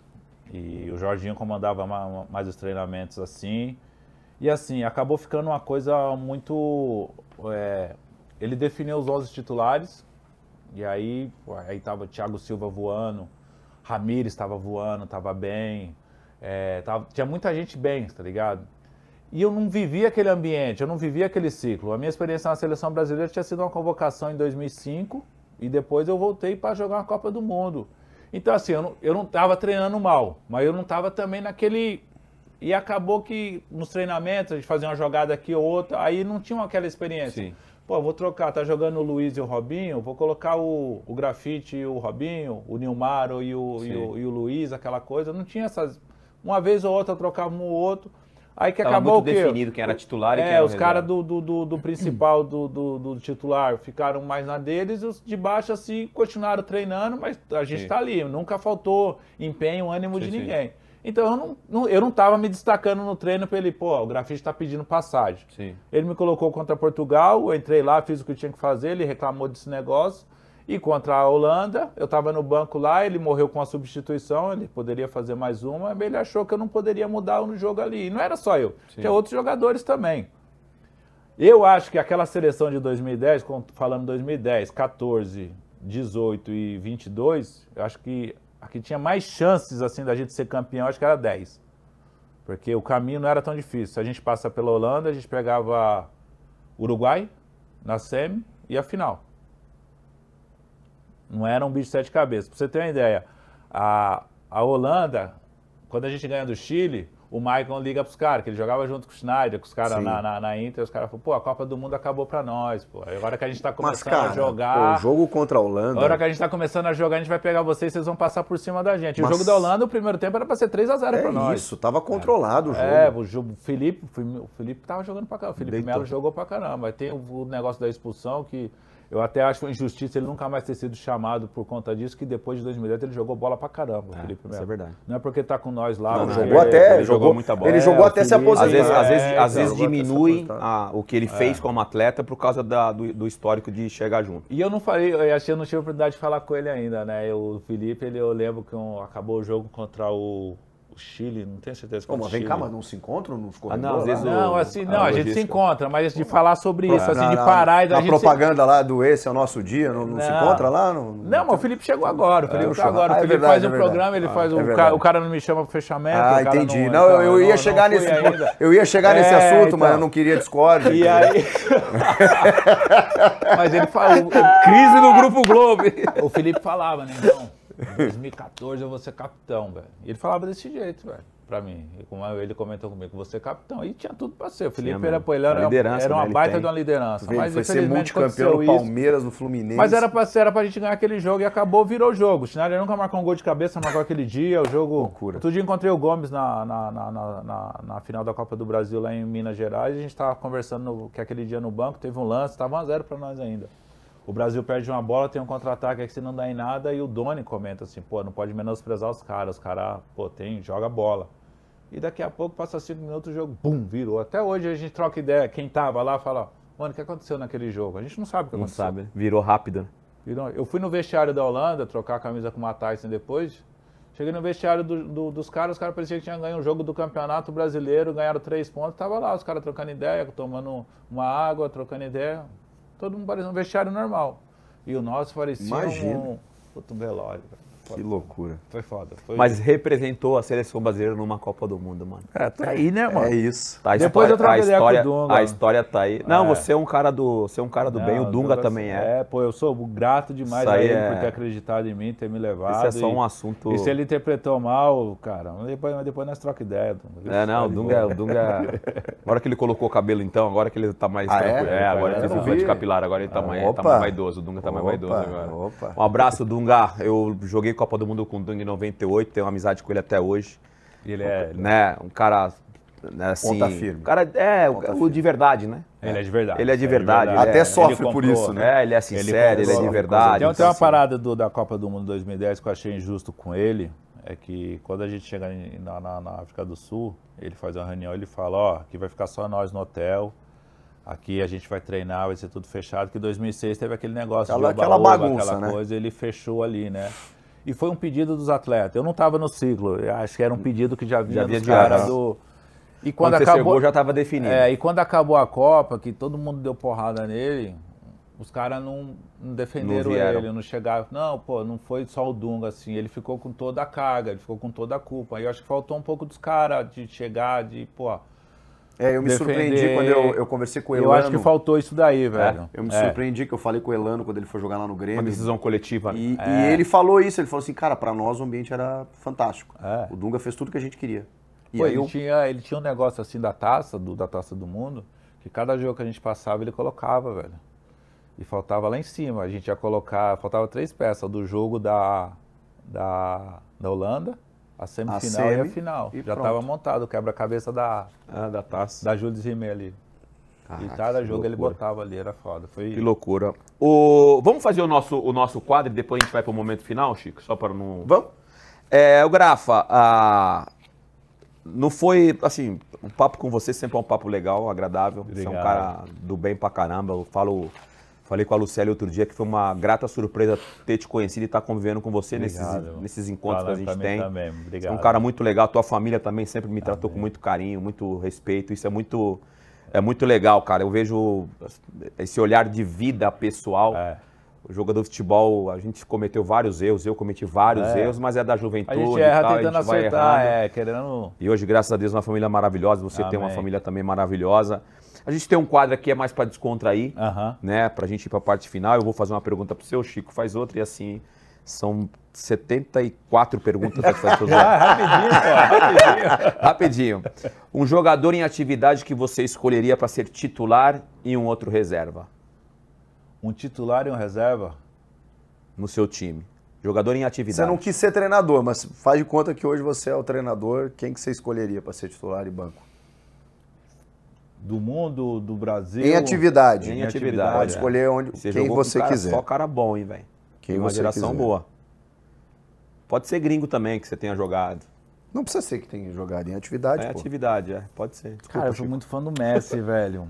[SPEAKER 3] E o Jorginho comandava mais os treinamentos assim. E assim, acabou ficando uma coisa muito... ele definiu os 11 titulares, e aí tava Thiago Silva voando, Ramires estava voando, estava bem, tinha muita gente bem, tá ligado? E eu não vivia aquele ambiente, eu não vivia aquele ciclo. A minha experiência na seleção brasileira tinha sido uma convocação em 2005, e depois eu voltei para jogar uma Copa do Mundo. Então assim, eu não estava treinando mal, mas eu não estava também naquele... E acabou que nos treinamentos a gente fazia uma jogada aqui ou outra, aí não tinha aquela experiência.
[SPEAKER 1] Sim.
[SPEAKER 3] Pô, vou trocar, tá jogando o Luiz e o Robinho, vou colocar o Grafite e o Robinho, o Nilmar e o Luiz, aquela coisa. Não tinha essas... Uma vez ou outra eu trocava um ou outro. Aí que
[SPEAKER 1] Tava
[SPEAKER 3] acabou
[SPEAKER 1] muito
[SPEAKER 3] o quê?
[SPEAKER 1] definido quem era titular e quem era o
[SPEAKER 3] os caras
[SPEAKER 1] reserva.
[SPEAKER 3] do principal, do titular, ficaram mais na deles, e os de baixo, assim, continuaram treinando, mas a gente tá ali. Nunca faltou empenho, ânimo de ninguém. Então eu não tava me destacando no treino pra ele, pô, o Grafite tá pedindo passagem.
[SPEAKER 1] Sim.
[SPEAKER 3] Ele me colocou contra Portugal, eu entrei lá, fiz o que eu tinha que fazer, ele reclamou desse negócio. E contra a Holanda, eu tava no banco lá, ele morreu com a substituição, ele poderia fazer mais uma, mas ele achou que eu não poderia mudar no jogo ali. E não era só eu, tinha outros jogadores também. Eu acho que aquela seleção de 2010, falando 2010, 14, 18 e 22, eu acho que a que tinha mais chances assim da gente ser campeão, acho que era 10. Porque o caminho não era tão difícil. Se a gente passa pela Holanda, a gente pegava Uruguai na semi e a final. Não era um bicho de 7 cabeças. Pra você ter uma ideia, a Holanda, quando a gente ganha do Chile, o Maicon liga pros caras, que ele jogava junto com o Schneider, com os caras na Inter, os caras falaram, pô, a Copa do Mundo acabou pra nós, pô. Agora que a gente tá começando a jogar...
[SPEAKER 2] o jogo contra a Holanda...
[SPEAKER 3] Agora que a gente tá começando a jogar, a gente vai pegar vocês, vocês vão passar por cima da gente. O jogo da Holanda, o primeiro tempo, era pra ser 3-0 pra nós.
[SPEAKER 2] Isso, tava controlado o jogo.
[SPEAKER 3] O Felipe tava jogando pra caramba, o Felipe Melo jogou pra caramba. Aí tem o negócio da expulsão, que Eu até acho injustiça ele nunca mais ter sido chamado por conta disso, que depois de 2010 ele jogou bola pra caramba, o Felipe Melo.
[SPEAKER 1] Isso é verdade.
[SPEAKER 3] Não é porque tá com nós lá.
[SPEAKER 2] Não,
[SPEAKER 3] porque
[SPEAKER 2] jogou até,
[SPEAKER 1] ele jogou muita bola.
[SPEAKER 2] Ele jogou até se
[SPEAKER 3] Felipe,
[SPEAKER 2] aposentar.
[SPEAKER 1] Às vezes
[SPEAKER 2] jogou até
[SPEAKER 1] diminui
[SPEAKER 2] se aposentar.
[SPEAKER 1] o que ele fez como atleta por causa do histórico de chegar junto.
[SPEAKER 3] E eu não falei, eu achei que eu não tive a oportunidade de falar com ele ainda, né? O Felipe, eu lembro que acabou o jogo contra o Chile, não tenho certeza
[SPEAKER 2] Pô,
[SPEAKER 3] qual
[SPEAKER 2] mas vem
[SPEAKER 3] Chile.
[SPEAKER 2] cá, mas não se encontram nos corredores?
[SPEAKER 1] não, às vezes
[SPEAKER 3] Não, assim, não, a gente se
[SPEAKER 1] logística.
[SPEAKER 3] encontra, mas de falar sobre isso, assim, de
[SPEAKER 2] Na-
[SPEAKER 3] parar e da
[SPEAKER 2] na
[SPEAKER 3] gente...
[SPEAKER 2] propaganda lá do Esse é o Nosso Dia, não se
[SPEAKER 3] Não.
[SPEAKER 2] encontra lá?
[SPEAKER 3] Não, mas o Felipe chegou agora, o Felipe tá agora. O
[SPEAKER 2] é
[SPEAKER 3] Felipe
[SPEAKER 2] verdade,
[SPEAKER 3] faz
[SPEAKER 2] é
[SPEAKER 3] um
[SPEAKER 2] verdade.
[SPEAKER 3] programa, ele faz
[SPEAKER 2] é verdade.
[SPEAKER 3] o cara não me chama pro fechamento.
[SPEAKER 2] Ah,
[SPEAKER 3] o cara
[SPEAKER 2] entendi.
[SPEAKER 3] Não,
[SPEAKER 2] Não, eu ia chegar
[SPEAKER 3] fui
[SPEAKER 2] nesse
[SPEAKER 3] ainda.
[SPEAKER 2] eu ia chegar nesse assunto,
[SPEAKER 3] então.
[SPEAKER 2] mas eu não queria discórdia.
[SPEAKER 3] E aí... Mas ele falou... Crise no Grupo Globo. O Felipe falava, né, então, em 2014 eu vou ser capitão, velho. E ele falava desse jeito, velho, pra mim. E como ele comentou comigo, vou ser capitão. E tinha tudo pra ser. O Felipe
[SPEAKER 1] mesmo.
[SPEAKER 3] era, pô, ele era,
[SPEAKER 1] A liderança,
[SPEAKER 3] era uma
[SPEAKER 1] né, ele
[SPEAKER 3] baita
[SPEAKER 1] tem.
[SPEAKER 3] de uma liderança.
[SPEAKER 2] Ele
[SPEAKER 3] Mas
[SPEAKER 2] foi ser
[SPEAKER 3] infelizmente
[SPEAKER 2] multicampeão no
[SPEAKER 3] aconteceu isso.
[SPEAKER 2] Palmeiras, no Fluminense.
[SPEAKER 3] Mas era pra gente ganhar aquele jogo e acabou, virou o jogo. O Schneider nunca marcou um gol de cabeça, marcou aquele dia, o jogo...
[SPEAKER 2] Loucura.
[SPEAKER 3] Outro dia encontrei o Gomes na final da Copa do Brasil lá em Minas Gerais, e a gente tava conversando que aquele dia no banco, teve um lance, tava 1-0 pra nós ainda. O Brasil perde uma bola, tem um contra-ataque que você não dá em nada, e o Doni comenta assim, pô, não pode menosprezar os caras, pô, joga bola. E daqui a pouco, passa 5 minutos, o jogo, bum, virou. Até hoje a gente troca ideia, quem tava lá fala, mano, o que aconteceu naquele jogo? A gente não sabe o que
[SPEAKER 1] Não
[SPEAKER 3] aconteceu.
[SPEAKER 1] sabe, virou rápido.
[SPEAKER 3] Eu fui no vestiário da Holanda, trocar a camisa com o Tyson depois. Cheguei no vestiário dos caras, os caras pareciam que tinham ganho um jogo do Campeonato Brasileiro, ganharam 3 pontos. Tava lá, os caras trocando ideia, tomando uma água, trocando ideia. Todo mundo parecia um vestiário normal. E o nosso parecia
[SPEAKER 2] Imagina.
[SPEAKER 3] um velório.
[SPEAKER 2] Que loucura.
[SPEAKER 3] Foi foda. Foi...
[SPEAKER 1] Mas representou a seleção brasileira numa Copa do Mundo, mano.
[SPEAKER 3] tá aí, né, mano?
[SPEAKER 2] É isso.
[SPEAKER 1] Tá,
[SPEAKER 3] Depois eu troquei ideia com o Dunga.
[SPEAKER 1] A história tá aí. Não, você é um cara do bem, o Dunga também é.
[SPEAKER 3] É, pô, eu sou grato demais
[SPEAKER 1] Isso
[SPEAKER 3] a
[SPEAKER 1] aí
[SPEAKER 3] ele
[SPEAKER 1] é-
[SPEAKER 3] por ter acreditado em mim, ter me levado.
[SPEAKER 1] Esse é só um assunto...
[SPEAKER 3] E se ele interpretou mal, cara, mas depois nós troca ideia.
[SPEAKER 1] Não, o Dunga... Agora que ele colocou o cabelo, então, agora que ele tá mais
[SPEAKER 2] Ah,
[SPEAKER 1] tranquilo.
[SPEAKER 2] é?
[SPEAKER 1] Agora ele fez
[SPEAKER 2] Eu
[SPEAKER 1] um
[SPEAKER 2] não
[SPEAKER 1] implante
[SPEAKER 2] vi.
[SPEAKER 1] capilar, agora ele tá mais
[SPEAKER 2] Opa.
[SPEAKER 1] vaidoso. O Dunga tá mais vaidoso agora.
[SPEAKER 2] Opa.
[SPEAKER 1] Um abraço, Dunga. Eu joguei Copa do Mundo com o Dunga em 98, tenho uma amizade com ele até hoje.
[SPEAKER 3] Ele é...
[SPEAKER 1] Né? Um cara, né, assim...
[SPEAKER 2] Ponta firme.
[SPEAKER 1] Um cara, o de verdade, né?
[SPEAKER 3] Ele é de verdade.
[SPEAKER 1] Ele é de verdade.
[SPEAKER 2] Até
[SPEAKER 1] Ele é-
[SPEAKER 2] sofre
[SPEAKER 3] ele
[SPEAKER 2] por
[SPEAKER 3] comprou,
[SPEAKER 2] isso, né?
[SPEAKER 1] É, ele é sincero, ele é de
[SPEAKER 3] comprou.
[SPEAKER 1] verdade.
[SPEAKER 3] Tem
[SPEAKER 1] então,
[SPEAKER 3] uma
[SPEAKER 1] assim,
[SPEAKER 3] parada da Copa do Mundo 2010 que eu achei injusto com ele, é que quando a gente chega na África do Sul, ele faz uma reunião, ele fala, ó, aqui vai ficar só nós no hotel, aqui a gente vai treinar, vai ser tudo fechado, que em 2006 teve aquele negócio de
[SPEAKER 2] Aquela
[SPEAKER 3] oba-oba,
[SPEAKER 2] bagunça,
[SPEAKER 3] aquela
[SPEAKER 2] né?
[SPEAKER 3] coisa, ele fechou ali, né? E foi um pedido dos atletas. Eu não estava no ciclo, eu acho que era um pedido que já vinha
[SPEAKER 1] vinha
[SPEAKER 3] dos
[SPEAKER 1] de
[SPEAKER 3] caras
[SPEAKER 1] antes.
[SPEAKER 3] do... E
[SPEAKER 1] Quando você chegou, já estava definido.
[SPEAKER 3] e quando acabou a Copa, que todo mundo deu porrada nele, os caras não defenderam
[SPEAKER 1] Não vieram.
[SPEAKER 3] ele, não chegaram. Não, pô, não foi só o Dunga, assim, ele ficou com toda a carga, ele ficou com toda a culpa. Aí eu acho que faltou um pouco dos caras de chegar, de, pô...
[SPEAKER 2] É, eu me
[SPEAKER 3] defender.
[SPEAKER 2] surpreendi quando eu conversei com o Elano.
[SPEAKER 3] Eu acho que faltou isso daí, velho.
[SPEAKER 2] Eu me surpreendi que eu falei com o Elano quando ele foi jogar lá no Grêmio.
[SPEAKER 1] Uma decisão coletiva.
[SPEAKER 2] E ele falou isso, ele falou assim, cara, pra nós o ambiente era fantástico.
[SPEAKER 3] É.
[SPEAKER 2] O Dunga fez tudo que a gente queria. E
[SPEAKER 3] Pô,
[SPEAKER 2] aí
[SPEAKER 3] ele tinha um negócio assim da Taça do Mundo, que cada jogo que a gente passava ele colocava, velho. E faltava lá em cima, a gente ia colocar, faltava 3 peças do jogo da Holanda, a semifinal e a final.
[SPEAKER 2] e
[SPEAKER 3] Já
[SPEAKER 2] pronto.
[SPEAKER 3] estava montado o quebra-cabeça da
[SPEAKER 1] Taça.
[SPEAKER 3] da Jules Rimet ali. E cada
[SPEAKER 1] que
[SPEAKER 3] jogo ele
[SPEAKER 1] loucura.
[SPEAKER 3] botava ali, era foda. Foi...
[SPEAKER 1] Que loucura. Vamos fazer o nosso quadro e depois a gente vai pro momento final, Chico? Só para não...
[SPEAKER 2] Vamos?
[SPEAKER 1] O Grafa, não foi, assim, o papo com você sempre é um papo legal, agradável. Você é um
[SPEAKER 3] Obrigado.
[SPEAKER 1] cara do bem pra caramba. Falei com a Lucélia outro dia que foi uma grata surpresa ter te conhecido e estar convivendo com você
[SPEAKER 3] Obrigado.
[SPEAKER 1] nesses encontros
[SPEAKER 3] Falando
[SPEAKER 1] que a
[SPEAKER 3] pra
[SPEAKER 1] gente
[SPEAKER 3] mim
[SPEAKER 1] tem.
[SPEAKER 3] também,
[SPEAKER 1] Você
[SPEAKER 3] obrigado.
[SPEAKER 1] é um cara muito legal, tua família também sempre me tratou com muito carinho, muito respeito. Isso é muito legal, cara. Eu vejo esse olhar de vida pessoal. O jogador de futebol, a gente cometeu vários erros, eu cometi vários erros, mas é da
[SPEAKER 3] A
[SPEAKER 1] juventude
[SPEAKER 3] gente
[SPEAKER 1] e
[SPEAKER 3] erra
[SPEAKER 1] tal,
[SPEAKER 3] tentando
[SPEAKER 1] a gente vai
[SPEAKER 3] acertar,
[SPEAKER 1] errando.
[SPEAKER 3] querendo...
[SPEAKER 1] E hoje, graças a Deus, uma família maravilhosa. Você tem uma
[SPEAKER 3] Amém.
[SPEAKER 1] família também maravilhosa. A gente tem um quadro aqui, é mais para descontrair,
[SPEAKER 3] Aham.
[SPEAKER 1] né? Pra gente ir pra parte final. Eu vou fazer uma pergunta pro seu, Chico faz outra. E assim, são 74 perguntas pra te fazer.
[SPEAKER 3] Rapidinho, pô, rapidinho.
[SPEAKER 1] Rapidinho. Um jogador em atividade que você escolheria para ser titular e um outro reserva
[SPEAKER 3] Um titular e um reserva?
[SPEAKER 1] no seu time. Jogador em atividade.
[SPEAKER 2] Você não quis ser treinador, mas faz de conta que hoje você é o treinador. Quem que você escolheria para ser titular e banco?
[SPEAKER 3] Do mundo, do Brasil.
[SPEAKER 2] Em atividade.
[SPEAKER 1] Em atividade.
[SPEAKER 2] Pode escolher quem você quiser.
[SPEAKER 1] Só cara bom, hein, velho.
[SPEAKER 2] Quem
[SPEAKER 1] uma
[SPEAKER 2] você
[SPEAKER 1] geração
[SPEAKER 2] quiser.
[SPEAKER 1] boa. Pode ser gringo também, que você tenha jogado.
[SPEAKER 2] Não precisa ser que tenha jogado em atividade,
[SPEAKER 1] É
[SPEAKER 2] pô.
[SPEAKER 1] atividade, pode ser.
[SPEAKER 3] Cara, eu sou muito fã do Messi, velho.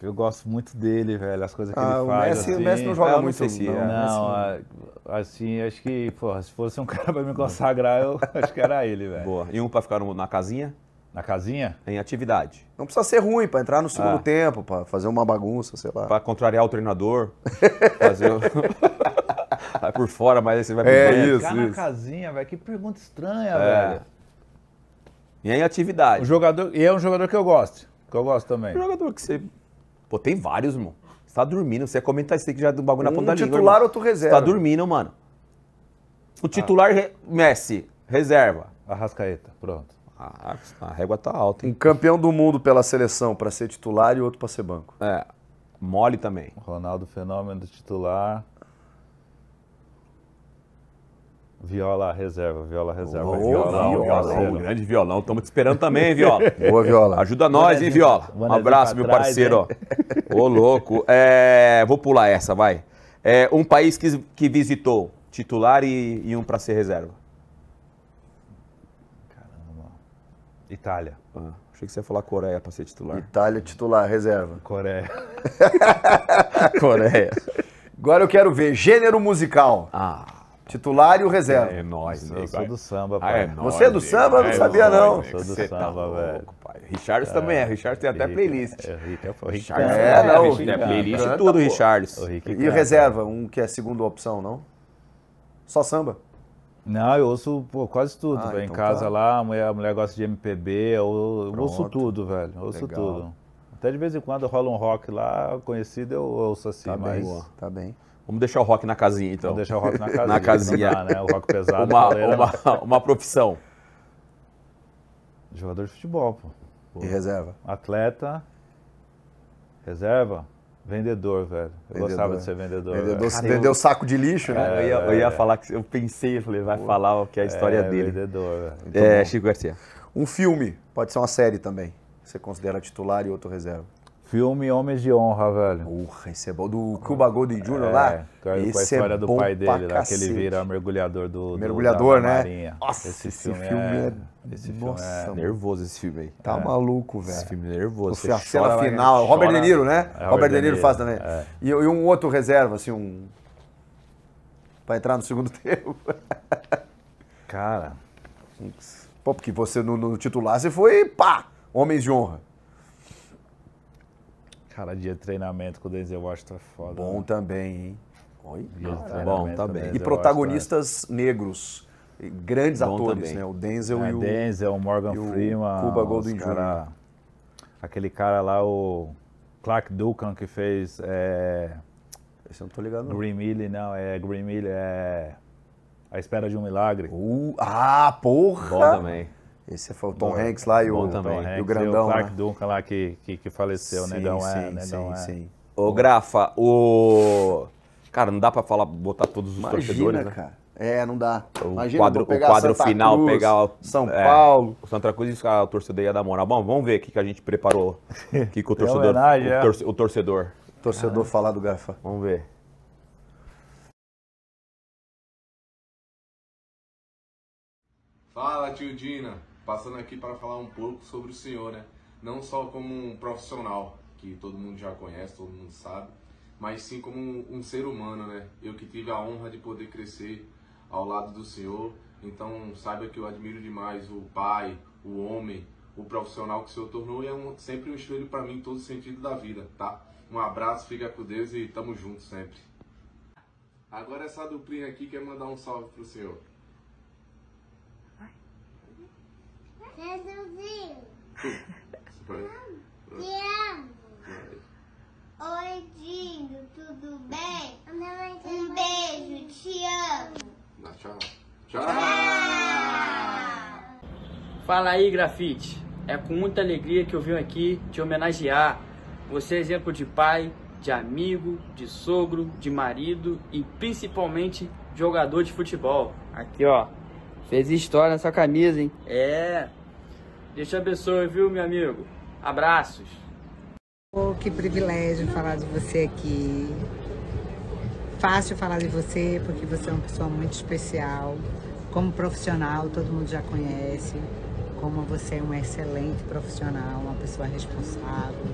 [SPEAKER 3] Eu gosto muito dele, velho. As coisas que ele
[SPEAKER 2] o
[SPEAKER 3] faz,
[SPEAKER 2] Messi,
[SPEAKER 3] assim.
[SPEAKER 2] o Messi não joga
[SPEAKER 1] eu não
[SPEAKER 2] muito.
[SPEAKER 1] sei se é.
[SPEAKER 3] Não, assim, acho que, porra, se fosse um cara pra me consagrar, eu acho que era ele, velho.
[SPEAKER 1] Boa. E um pra ficar na casinha,
[SPEAKER 3] Na casinha?
[SPEAKER 1] em atividade.
[SPEAKER 2] Não precisa ser ruim pra entrar no segundo tempo, pra fazer uma bagunça, sei lá.
[SPEAKER 1] Pra contrariar o treinador. Fazer o... Vai por fora, mas aí você vai por
[SPEAKER 2] É
[SPEAKER 1] dentro.
[SPEAKER 2] isso.
[SPEAKER 3] Ficar na casinha, velho. Que pergunta estranha,
[SPEAKER 1] É.
[SPEAKER 3] velho.
[SPEAKER 1] E em atividade.
[SPEAKER 3] O jogador, e é um jogador que eu gosto. Que eu gosto também.
[SPEAKER 1] Um jogador que você... Pô, tem vários, irmão. Você tá dormindo, você é comentarista que já do bagulho na ponta da língua,
[SPEAKER 2] titular,
[SPEAKER 1] irmão.
[SPEAKER 2] outro
[SPEAKER 1] Você
[SPEAKER 2] reserva.
[SPEAKER 1] tá dormindo, mano. O titular, Messi, reserva.
[SPEAKER 3] Arrascaeta, pronto.
[SPEAKER 1] A régua tá alta,
[SPEAKER 2] Um
[SPEAKER 1] hein?
[SPEAKER 2] campeão do mundo pela seleção pra ser titular e outro pra ser banco.
[SPEAKER 1] É, mole também.
[SPEAKER 3] Ronaldo Fenômeno titular. Viola reserva.
[SPEAKER 2] Ô,
[SPEAKER 1] Violão,
[SPEAKER 2] violão.
[SPEAKER 1] grande violão. Estamos te esperando também, hein, Viola.
[SPEAKER 2] Boa, Viola.
[SPEAKER 1] Ajuda nós, hein, Viola. Um
[SPEAKER 3] Bonezinho
[SPEAKER 1] abraço,
[SPEAKER 3] pra
[SPEAKER 1] meu
[SPEAKER 3] trás,
[SPEAKER 1] parceiro.
[SPEAKER 3] hein?
[SPEAKER 1] Ó. Ô, louco. Vou pular essa, vai. Um país que visitou, titular e um pra ser reserva.
[SPEAKER 3] Caramba. Itália.
[SPEAKER 1] Achei que você ia falar Coreia pra ser titular.
[SPEAKER 2] Itália, titular, reserva.
[SPEAKER 3] Coreia.
[SPEAKER 1] Coreia.
[SPEAKER 2] Agora eu quero ver gênero musical. Titular e o reserva.
[SPEAKER 1] É nóis,
[SPEAKER 3] Eu
[SPEAKER 1] nego.
[SPEAKER 3] sou do samba,
[SPEAKER 1] Ah,
[SPEAKER 3] pai.
[SPEAKER 1] é nóis,
[SPEAKER 2] Você é do
[SPEAKER 1] nego.
[SPEAKER 2] samba? Eu não sabia, não.
[SPEAKER 1] nego.
[SPEAKER 3] Sou do
[SPEAKER 1] Você
[SPEAKER 3] samba, velho.
[SPEAKER 1] louco, pai. Richards também é. Richards tem até playlist. Richards
[SPEAKER 2] não,
[SPEAKER 1] tem
[SPEAKER 2] Rick
[SPEAKER 1] playlist e
[SPEAKER 2] canta,
[SPEAKER 1] tudo,
[SPEAKER 2] pô.
[SPEAKER 1] Richards.
[SPEAKER 2] E o reserva, um que é segunda opção, não? Só samba?
[SPEAKER 3] Não, eu ouço quase tudo,
[SPEAKER 2] Ah,
[SPEAKER 3] velho. Em
[SPEAKER 2] então
[SPEAKER 3] casa
[SPEAKER 2] tá.
[SPEAKER 3] lá, a mulher gosta de MPB, eu ouço
[SPEAKER 2] Pronto.
[SPEAKER 3] tudo, velho. Eu ouço
[SPEAKER 2] Legal.
[SPEAKER 3] tudo. Até de vez em quando rola um rock lá, conhecido, eu ouço assim,
[SPEAKER 2] Tá
[SPEAKER 3] mas...
[SPEAKER 2] bem, tá bem.
[SPEAKER 1] Vamos deixar o rock na casinha, então.
[SPEAKER 3] Vou deixar o rock na casinha.
[SPEAKER 1] Na casinha.
[SPEAKER 3] Não dá, né? O rock pesado. pauleira, não.
[SPEAKER 1] Uma profissão.
[SPEAKER 3] Jogador de futebol, pô.
[SPEAKER 2] E reserva?
[SPEAKER 3] Atleta, reserva, vendedor, velho. Eu
[SPEAKER 2] Vendedor.
[SPEAKER 3] gostava de ser vendedor.
[SPEAKER 2] Vendedor,
[SPEAKER 3] velho.
[SPEAKER 1] Cara,
[SPEAKER 2] vendeu saco de lixo, né?
[SPEAKER 1] Cara, eu ia falar que eu pensei, eu falei, vai falar o que é a história dele.
[SPEAKER 3] Vendedor, velho.
[SPEAKER 1] Chico Garcia.
[SPEAKER 2] Um filme, pode ser uma série também. Você considera titular e outro reserva.
[SPEAKER 3] Filme Homens de Honra, velho.
[SPEAKER 2] Porra, esse é bom. Do Cuba Gooding Jr. lá?
[SPEAKER 3] Com a
[SPEAKER 2] Esse
[SPEAKER 3] história
[SPEAKER 2] é
[SPEAKER 3] do
[SPEAKER 2] bom
[SPEAKER 3] pai
[SPEAKER 2] pra
[SPEAKER 3] dele, lá, que ele
[SPEAKER 2] cacete.
[SPEAKER 3] vira mergulhador da
[SPEAKER 2] Mergulhador, né?
[SPEAKER 3] Marinha.
[SPEAKER 2] Nossa,
[SPEAKER 3] esse
[SPEAKER 2] filme
[SPEAKER 3] filme
[SPEAKER 2] é...
[SPEAKER 3] Esse filme
[SPEAKER 2] Nossa,
[SPEAKER 3] é...
[SPEAKER 2] mano.
[SPEAKER 1] Nervoso esse filme aí.
[SPEAKER 2] Tá maluco,
[SPEAKER 1] Esse
[SPEAKER 2] velho.
[SPEAKER 1] filme é nervoso.
[SPEAKER 2] A
[SPEAKER 1] Você
[SPEAKER 2] cena
[SPEAKER 1] chora,
[SPEAKER 2] final,
[SPEAKER 1] chora.
[SPEAKER 2] Robert De Niro, né?
[SPEAKER 3] É,
[SPEAKER 2] Robert De Niro faz
[SPEAKER 3] De Niro,
[SPEAKER 2] também.
[SPEAKER 3] é.
[SPEAKER 2] E um outro reserva, assim, um... Pra entrar no segundo tempo.
[SPEAKER 3] Cara,
[SPEAKER 2] Pô, porque você no titular, você foi, pá, homens de honra.
[SPEAKER 3] cara, dia de treinamento com o Denzel Washington é foda.
[SPEAKER 2] Bom
[SPEAKER 3] né?
[SPEAKER 2] também, hein? Oi?
[SPEAKER 3] Dia de
[SPEAKER 1] bom,
[SPEAKER 3] treinamento
[SPEAKER 1] tá
[SPEAKER 3] com o
[SPEAKER 1] bem.
[SPEAKER 3] Denzel
[SPEAKER 2] E
[SPEAKER 3] Washington
[SPEAKER 2] protagonistas negros, grandes
[SPEAKER 1] Bom
[SPEAKER 2] atores,
[SPEAKER 1] também.
[SPEAKER 2] né? O Denzel
[SPEAKER 3] é
[SPEAKER 2] e o...
[SPEAKER 3] Denzel, Morgan
[SPEAKER 2] e o
[SPEAKER 3] Freeman,
[SPEAKER 2] Cuba
[SPEAKER 3] os
[SPEAKER 2] Gooding
[SPEAKER 3] cara- aquele cara lá, o Clark Duncan, que fez
[SPEAKER 2] Esse eu não tô ligado, não.
[SPEAKER 3] Green Mile, não, Green Mile é A Espera de um Milagre.
[SPEAKER 2] Porra!
[SPEAKER 1] Bom também.
[SPEAKER 2] Esse foi o Tom Hanks lá e
[SPEAKER 1] Bom
[SPEAKER 2] o,
[SPEAKER 1] também.
[SPEAKER 3] Tom
[SPEAKER 2] e o
[SPEAKER 3] Hanks
[SPEAKER 2] grandão,
[SPEAKER 3] o Clark
[SPEAKER 2] né?
[SPEAKER 3] Duncan lá que faleceu, Negão Negão
[SPEAKER 2] sim.
[SPEAKER 1] Ô, Grafa, Cara, não dá pra botar todos os torcedores,
[SPEAKER 2] Imagina,
[SPEAKER 1] né?
[SPEAKER 2] cara. É, não dá.
[SPEAKER 1] O
[SPEAKER 2] Imagina,
[SPEAKER 1] quadro,
[SPEAKER 2] vou pegar
[SPEAKER 1] o quadro
[SPEAKER 2] Santa
[SPEAKER 1] final,
[SPEAKER 2] Cruz,
[SPEAKER 1] pegar o
[SPEAKER 2] São Paulo.
[SPEAKER 1] O Santa Cruz e o torcedor ia dar moral. Bom, vamos ver o que a gente preparou aqui com o
[SPEAKER 3] Tem
[SPEAKER 1] torcedor.
[SPEAKER 3] homenagem, é?
[SPEAKER 1] O torcedor.
[SPEAKER 2] Torcedor falar do Garfa.
[SPEAKER 1] Vamos ver.
[SPEAKER 4] Fala, tio Dina. Passando aqui para falar um pouco sobre o senhor, né? Não só como um profissional, que todo mundo já conhece, todo mundo sabe, mas sim como um ser humano, né? Eu que tive a honra de poder crescer ao lado do senhor, então saiba que eu admiro demais o pai, o homem, o profissional que o senhor tornou e é sempre um espelho para mim em todo sentido da vida, tá? Um abraço, fica com Deus e tamo junto sempre. Agora essa duplinha aqui quer mandar um salve pro senhor.
[SPEAKER 5] Jesusinho, te amo. Oi, Dinho, tudo bem? Um beijo, te amo.
[SPEAKER 4] Tchau. Tchau.
[SPEAKER 6] Fala aí, Grafite. É com muita alegria que eu venho aqui te homenagear. Você é exemplo de pai, de amigo, de sogro, de marido e principalmente jogador de futebol. Aqui, ó. Fez história nessa camisa, hein? É. Deus te abençoe, viu, meu amigo? Abraços.
[SPEAKER 7] Oh, que privilégio falar de você aqui. Fácil falar de você porque você é uma pessoa muito especial. Como profissional, todo mundo já conhece. Como você é um excelente profissional, uma pessoa responsável,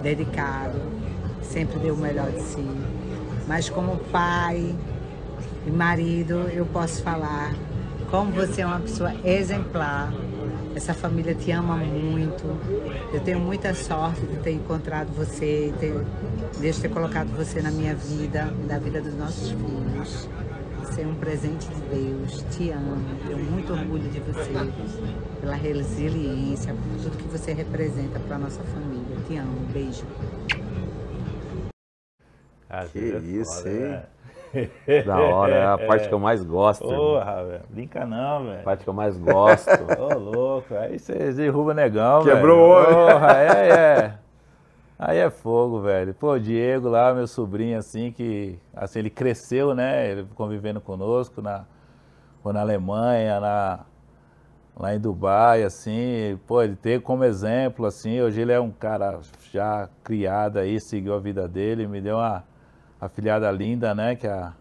[SPEAKER 7] dedicado, sempre deu o melhor de si. Mas como pai e marido, eu posso falar como você é uma pessoa exemplar. Essa família te ama muito. Eu tenho muita sorte de ter encontrado você, Deus ter colocado você na minha vida, na vida dos nossos filhos. Você é um presente de Deus. Te amo. Tenho muito orgulho de você, pela resiliência, por tudo que você representa para a nossa família. Te amo. Beijo.
[SPEAKER 2] Que isso, hein?
[SPEAKER 1] Da hora, é a parte que eu mais gosto.
[SPEAKER 3] Porra, velho. Brinca não, velho.
[SPEAKER 1] A parte que eu mais gosto.
[SPEAKER 3] Ô, louco. Aí você derruba negão,
[SPEAKER 2] Quebrou
[SPEAKER 3] velho.
[SPEAKER 2] o olho.
[SPEAKER 3] Porra, Aí é fogo, velho. Pô, o Diego lá, meu sobrinho, assim, que... Assim, ele cresceu, né? Ele convivendo conosco foi na Alemanha, lá em Dubai, assim. Pô, ele teve como exemplo, assim. Hoje ele é um cara já criado aí, seguiu a vida dele. Me deu uma afilhada linda, né? Que é a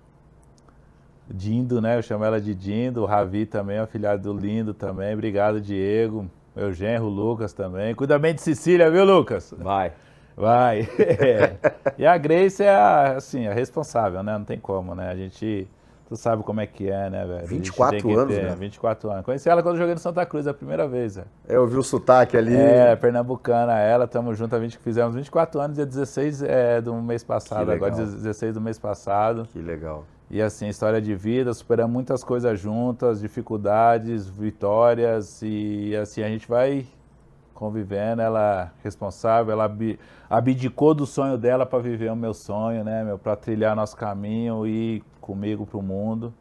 [SPEAKER 3] Dindo, né? Eu chamo ela de Dindo. O Ravi também, afilhado do Lindo também. Obrigado, Diego. Meu genro, Lucas também. Cuida bem de Cecília, viu, Lucas?
[SPEAKER 1] Vai.
[SPEAKER 3] Vai. E a Grace é a responsável, né? Não tem como, né? Tu sabe como é que é, né, velho?
[SPEAKER 2] 24 anos, né?
[SPEAKER 3] 24 anos. Conheci ela quando eu joguei no Santa Cruz a primeira vez, velho.
[SPEAKER 2] Eu vi o sotaque ali.
[SPEAKER 3] Pernambucana ela, tamo junto, fizemos 24 anos, dia 16 do mês passado, agora 16 do mês passado.
[SPEAKER 2] Que legal.
[SPEAKER 3] E assim, história de vida, superamos muitas coisas juntas, dificuldades, vitórias, e assim, a gente vai convivendo. Ela é responsável, ela abdicou do sonho dela para viver o meu sonho, né, para trilhar nosso caminho e comigo pro mundo.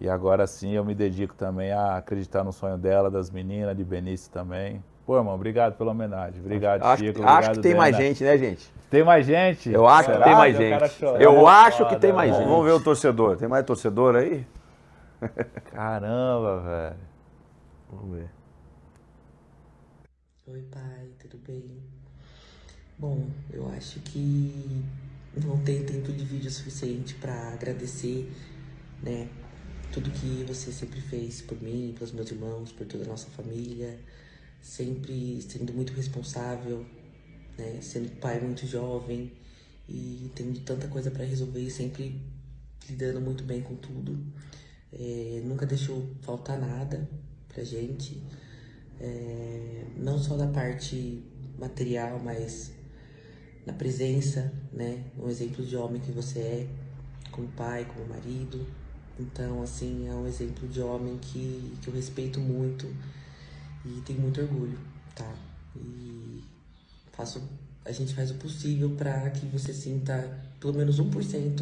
[SPEAKER 3] E agora sim eu me dedico também a acreditar no sonho dela, das meninas, de Benício também. Pô, irmão, obrigado pela homenagem. Obrigado, Chico. Obrigado,
[SPEAKER 1] acho que tem mais gente, né, gente?
[SPEAKER 3] Tem mais gente?
[SPEAKER 1] Eu acho que tem mais gente. Eu acho que tem mais gente.
[SPEAKER 2] Vamos ver o torcedor. Tem mais torcedor aí?
[SPEAKER 3] Caramba, velho.
[SPEAKER 2] Vamos ver.
[SPEAKER 8] Oi, pai, tudo bem? Bom, eu acho que não tem tempo de vídeo suficiente para agradecer, né, tudo que você sempre fez por mim, pelos meus irmãos, por toda a nossa família, sempre sendo muito responsável, né, sendo pai muito jovem e tendo tanta coisa para resolver e sempre lidando muito bem com tudo. Nunca deixou faltar nada pra gente. Não só da parte material, mas na presença, né? Um exemplo de homem que você é, como pai, como marido. Então, assim, é um exemplo de homem que eu respeito muito e tenho muito orgulho, tá? E a gente faz o possível para que você sinta pelo menos 1%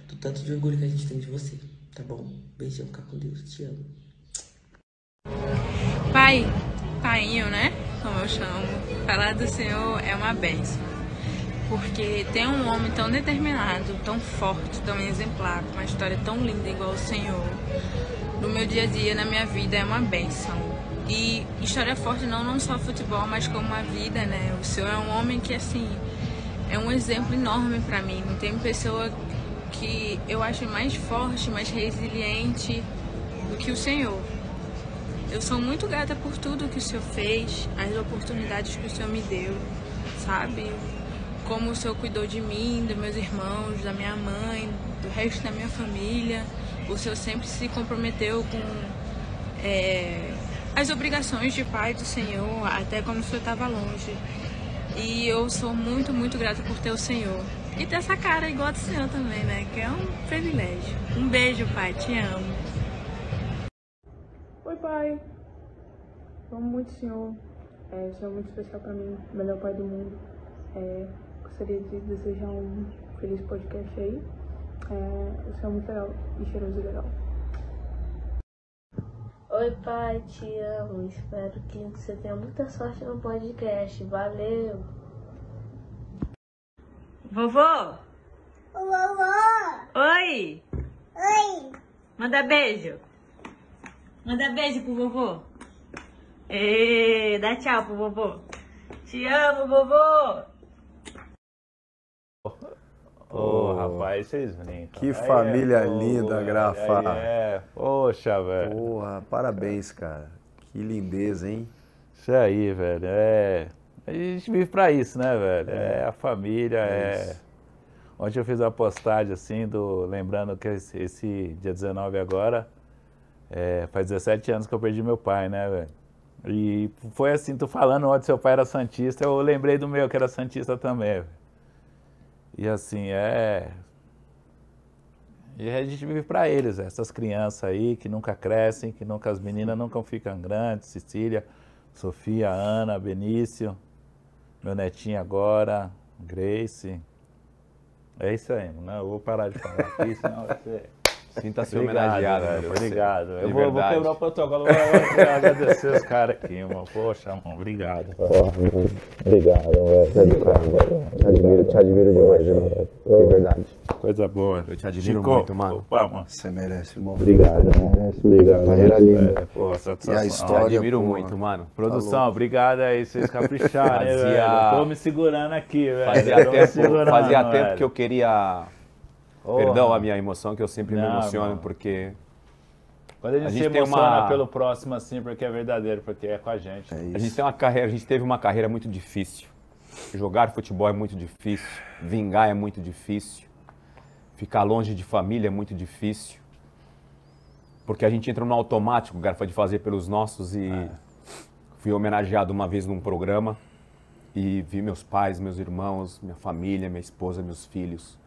[SPEAKER 8] do tanto de orgulho que a gente tem de você, tá bom? Beijão, fica com Deus, te amo.
[SPEAKER 9] Painho, né? Como eu chamo. Falar do Senhor é uma bênção. Porque ter um homem tão determinado, tão forte, tão exemplar, com uma história tão linda igual o Senhor, no meu dia a dia, na minha vida, é uma bênção. E história forte não só futebol, mas como a vida, né? O Senhor é um homem que, assim, é um exemplo enorme pra mim. Não tem pessoa que eu acho mais forte, mais resiliente do que o Senhor. Eu sou muito grata por tudo que o Senhor fez, as oportunidades que o Senhor me deu, sabe? Como o Senhor cuidou de mim, dos meus irmãos, da minha mãe, do resto da minha família. O Senhor sempre se comprometeu com as obrigações de pai do Senhor, até quando o Senhor estava longe. E eu sou muito, muito grata por ter o Senhor. E ter essa cara igual a do Senhor também, né? Que é um privilégio. Um beijo, pai. Te amo.
[SPEAKER 10] Oi, pai. Eu amo muito o Senhor. O Senhor é muito especial pra mim. O melhor pai do mundo. Gostaria de desejar um feliz podcast aí. O Senhor é muito legal e cheiroso e legal.
[SPEAKER 11] Oi, pai. Te amo. Espero que você tenha muita sorte no podcast. Valeu.
[SPEAKER 12] Vovô?
[SPEAKER 5] Vovô!
[SPEAKER 12] Oi!
[SPEAKER 5] Oi!
[SPEAKER 12] Manda beijo! Manda beijo pro vovô! Dá tchau pro vovô! Te amo, vovô!
[SPEAKER 3] rapaz, vocês brincam.
[SPEAKER 2] Que família linda, Grafa.
[SPEAKER 3] Poxa, velho.
[SPEAKER 2] Porra, parabéns, cara. Que lindeza, hein?
[SPEAKER 3] Isso aí, velho. A gente vive pra isso, né, velho? É a família, Ontem eu fiz uma postagem assim, lembrando que esse dia 19 agora, faz 17 anos que eu perdi meu pai, né, velho? E foi assim, tu falando ontem, seu pai era santista, eu lembrei do meu, que era santista também, velho. E assim, E a gente vive pra eles, essas crianças aí que nunca crescem, as meninas nunca ficam grandes, Cecília, Sofia, Ana, Benício, meu netinho agora, Grace. É isso aí, não, eu vou parar de falar aqui, senão vai ser...
[SPEAKER 1] Sinta-se homenageado,
[SPEAKER 3] velho. Obrigado. Eu vou
[SPEAKER 1] verdade.
[SPEAKER 3] quebrar o protocolo, vou agradecer os caras aqui, mano. Poxa, mano, obrigado. Obrigado, velho.
[SPEAKER 2] Te admiro demais, irmão. De verdade.
[SPEAKER 3] Coisa boa.
[SPEAKER 1] Eu te admiro muito, mano.
[SPEAKER 3] Opa, mano.
[SPEAKER 2] Você merece, irmão.
[SPEAKER 3] Obrigado. Obrigado.
[SPEAKER 2] Carreira linda.
[SPEAKER 3] Pô,
[SPEAKER 2] E a história,
[SPEAKER 1] Te admiro
[SPEAKER 2] pô,
[SPEAKER 1] muito, mano.
[SPEAKER 3] Produção, obrigado aí, vocês capricharam, né, velho? Tô me segurando aqui, velho.
[SPEAKER 1] Fazia tempo que eu queria... Perdão a minha emoção, que eu sempre me emociono,
[SPEAKER 3] mano.
[SPEAKER 1] porque...
[SPEAKER 3] Quando a gente se emociona pelo próximo assim, porque é verdadeiro, porque é com a gente.
[SPEAKER 1] A gente tem a gente teve uma carreira muito difícil. Jogar futebol é muito difícil, vingar é muito difícil, ficar longe de família é muito difícil. Porque a gente entra no automático, Garfa, de fazer pelos nossos e fui homenageado uma vez num programa e vi meus pais, meus irmãos, minha família, minha esposa, meus filhos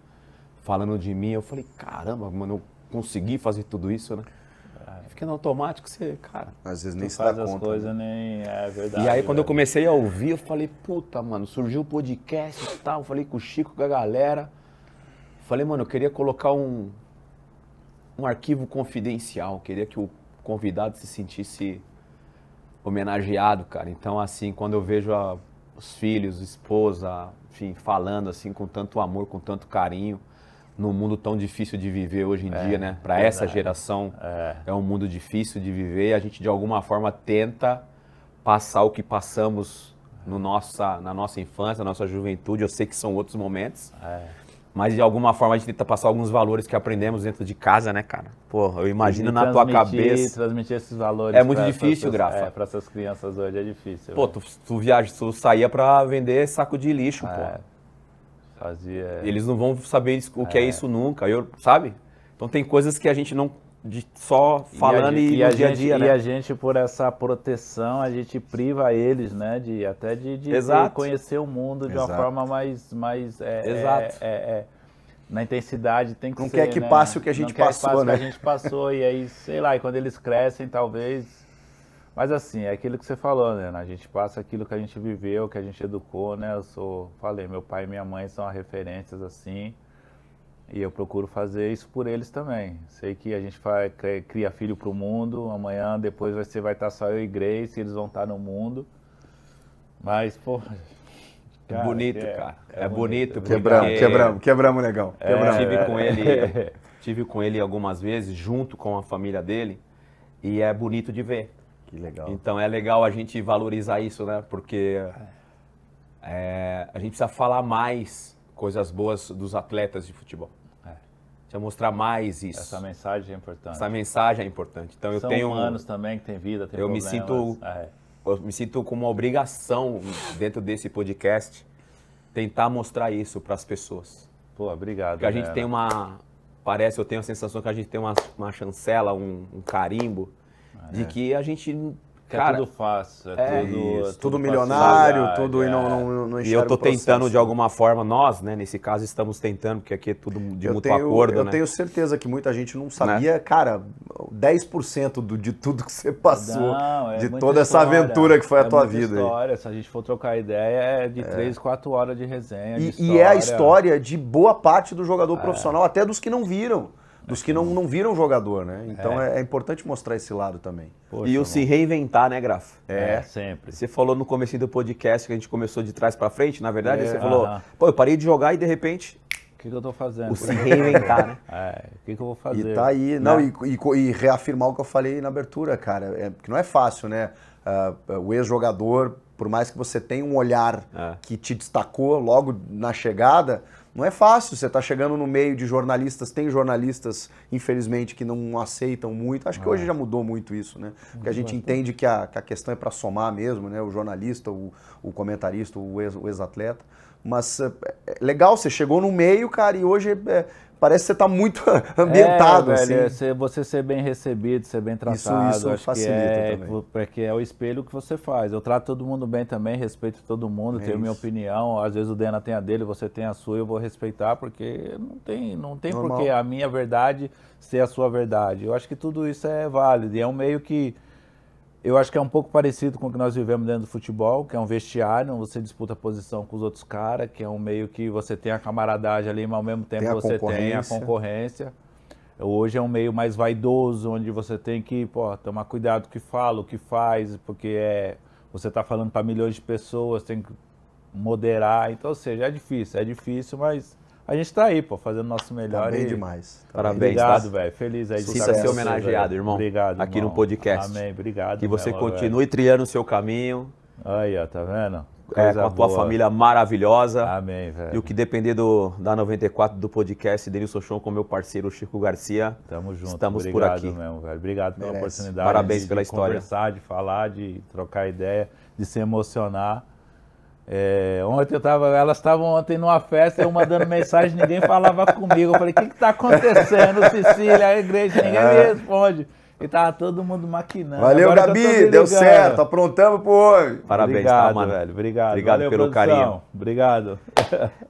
[SPEAKER 1] falando de mim. Eu falei, caramba, mano, eu consegui fazer tudo isso, né? Fiquei no automático, você, cara...
[SPEAKER 2] Às vezes nem se
[SPEAKER 3] faz
[SPEAKER 2] dá
[SPEAKER 3] as
[SPEAKER 2] conta,
[SPEAKER 3] coisas,
[SPEAKER 2] né?
[SPEAKER 3] nem é verdade.
[SPEAKER 1] E aí, quando eu comecei a ouvir, eu falei, puta, mano, surgiu o podcast e tal. Eu falei com o Chico, com a galera. Falei, mano, eu queria colocar um arquivo confidencial. Eu queria que o convidado se sentisse homenageado, cara. Então, assim, quando eu vejo os filhos, esposa, enfim, falando assim com tanto amor, com tanto carinho, num mundo tão difícil de viver hoje em dia, né? Para essa geração é um mundo difícil de viver. A gente de alguma forma tenta passar o que passamos na nossa infância, na nossa juventude. Eu sei que são outros momentos, mas de alguma forma a gente tenta passar alguns valores que aprendemos dentro de casa, né, cara? Pô, eu imagino na tua cabeça.
[SPEAKER 3] Transmitir esses valores.
[SPEAKER 1] É muito difícil, Grafa.
[SPEAKER 3] Para essas crianças hoje é difícil.
[SPEAKER 1] Pô, tu saía para vender saco de lixo, pô. Eles não vão saber o que é isso nunca, sabe? Então tem coisas que a gente não... só falando no dia a dia, né?
[SPEAKER 3] E a gente, por essa proteção, a gente priva eles, né? De conhecer o mundo de uma forma mais na intensidade, tem que ser,
[SPEAKER 2] não quer que passe o que a gente passou, né?
[SPEAKER 3] Que a gente passou, e aí, sei lá, e quando eles crescem, talvez... Mas assim, é aquilo que você falou, né? A gente passa aquilo que a gente viveu, que a gente educou, né? Falei, meu pai e minha mãe são referências assim, e eu procuro fazer isso por eles também. Sei que a gente cria filho pro mundo, amanhã, depois vai estar só eu e Grace, eles vão estar no mundo. Mas, pô...
[SPEAKER 1] Cara, bonito, cara. É bonito.
[SPEAKER 2] Quebramos, legal.
[SPEAKER 1] Tive com ele algumas vezes, junto com a família dele, e é bonito de ver.
[SPEAKER 2] Que legal.
[SPEAKER 1] Então é legal a gente valorizar isso, né? Porque a gente precisa falar mais coisas boas dos atletas de futebol. Precisa mostrar mais isso.
[SPEAKER 3] Essa mensagem é importante.
[SPEAKER 1] Essa mensagem é importante. Então
[SPEAKER 3] São humanos também que tem vida, tem problemas.
[SPEAKER 1] Eu me sinto com uma obrigação dentro desse podcast tentar mostrar isso para as pessoas.
[SPEAKER 3] Pô, obrigado.
[SPEAKER 1] Porque a gente tem eu tenho a sensação que a gente tem uma chancela, um carimbo de que a gente...
[SPEAKER 3] Cara, é tudo fácil,
[SPEAKER 2] tudo milionário, tudo e não
[SPEAKER 1] E eu tô tentando de alguma forma, nós, né, nesse caso estamos tentando, porque aqui é tudo de mútuo acordo,
[SPEAKER 2] eu tenho certeza que muita gente não sabia, né? Cara, 10% de tudo que você passou, de toda essa aventura que foi a tua vida.
[SPEAKER 3] História. Se a gente for trocar ideia, é de 3, 4 horas de resenha.
[SPEAKER 2] E é a história de boa parte do jogador profissional, até dos que não viram. Dos que não viram jogador, né? Então é importante mostrar esse lado também.
[SPEAKER 1] Poxa, e o se reinventar, né, Grafa?
[SPEAKER 3] Sempre.
[SPEAKER 1] Você falou no começo do podcast que a gente começou de trás pra frente, na verdade, você falou, pô, eu parei de jogar e de repente...
[SPEAKER 3] O que eu tô fazendo?
[SPEAKER 1] O se reinventar, né?
[SPEAKER 3] O que eu vou fazer?
[SPEAKER 2] E tá aí, e reafirmar o que eu falei na abertura, cara, que não é fácil, né? O ex-jogador, por mais que você tenha um olhar que te destacou logo na chegada... Não é fácil, você está chegando no meio de jornalistas, tem jornalistas, infelizmente, que não aceitam muito. Acho que hoje já mudou muito isso, né? Porque a gente entende que a questão é para somar mesmo, né? O jornalista, o comentarista, o ex-atleta. Mas é legal, você chegou no meio, cara, e hoje parece que você está muito ambientado.
[SPEAKER 3] Velho,
[SPEAKER 2] assim.
[SPEAKER 3] você ser bem recebido, ser bem tratado,
[SPEAKER 2] isso
[SPEAKER 3] acho
[SPEAKER 2] facilita também.
[SPEAKER 3] Porque é o espelho que você faz. Eu trato todo mundo bem também, respeito todo mundo, tenho minha opinião. Às vezes o Dena tem a dele, você tem a sua, eu vou respeitar, porque não tem porque a minha verdade ser a sua verdade. Eu acho que tudo isso é válido e é um meio que eu acho que é um pouco parecido com o que nós vivemos dentro do futebol, que é um vestiário, você disputa posição com os outros caras, que é um meio que você tem a camaradagem ali, mas ao mesmo tempo você tem a concorrência. Hoje é um meio mais vaidoso, onde você tem que tomar cuidado com o que fala, o que faz, porque você está falando para milhões de pessoas, tem que moderar. Então, ou seja, é difícil, mas a gente tá aí, fazendo o nosso melhor.
[SPEAKER 2] Tá bem demais.
[SPEAKER 1] Parabéns.
[SPEAKER 3] Obrigado, velho. Feliz aí de
[SPEAKER 1] Sinta ser homenageado, irmão.
[SPEAKER 3] Obrigado,
[SPEAKER 1] aqui
[SPEAKER 3] irmão.
[SPEAKER 1] No podcast.
[SPEAKER 3] Amém, obrigado.
[SPEAKER 1] Que você continue trilhando o seu caminho.
[SPEAKER 3] Aí, ó, tá vendo?
[SPEAKER 1] Com a tua família maravilhosa.
[SPEAKER 3] Amém, velho.
[SPEAKER 1] E o que depender da 94 do podcast, Denilson Show, com meu parceiro Chico Garcia.
[SPEAKER 3] Tamo junto.
[SPEAKER 1] Estamos
[SPEAKER 3] obrigado
[SPEAKER 1] por aqui.
[SPEAKER 3] Mesmo, velho. Obrigado pela oportunidade.
[SPEAKER 1] Parabéns pela história.
[SPEAKER 3] De conversar, de falar, de trocar ideia, de se emocionar. Ontem elas estavam ontem numa festa, eu mandando mensagem, ninguém falava comigo. Eu falei, o que tá acontecendo, Cecília, a igreja, ninguém me responde. E tava todo mundo maquinando.
[SPEAKER 2] Valeu, agora Gabi, deu certo, aprontamos pro homem.
[SPEAKER 1] Parabéns,
[SPEAKER 3] obrigado,
[SPEAKER 1] mano.
[SPEAKER 3] Velho, obrigado.
[SPEAKER 1] Obrigado
[SPEAKER 3] Valeu,
[SPEAKER 1] pelo
[SPEAKER 3] produção.
[SPEAKER 1] carinho.
[SPEAKER 3] Obrigado.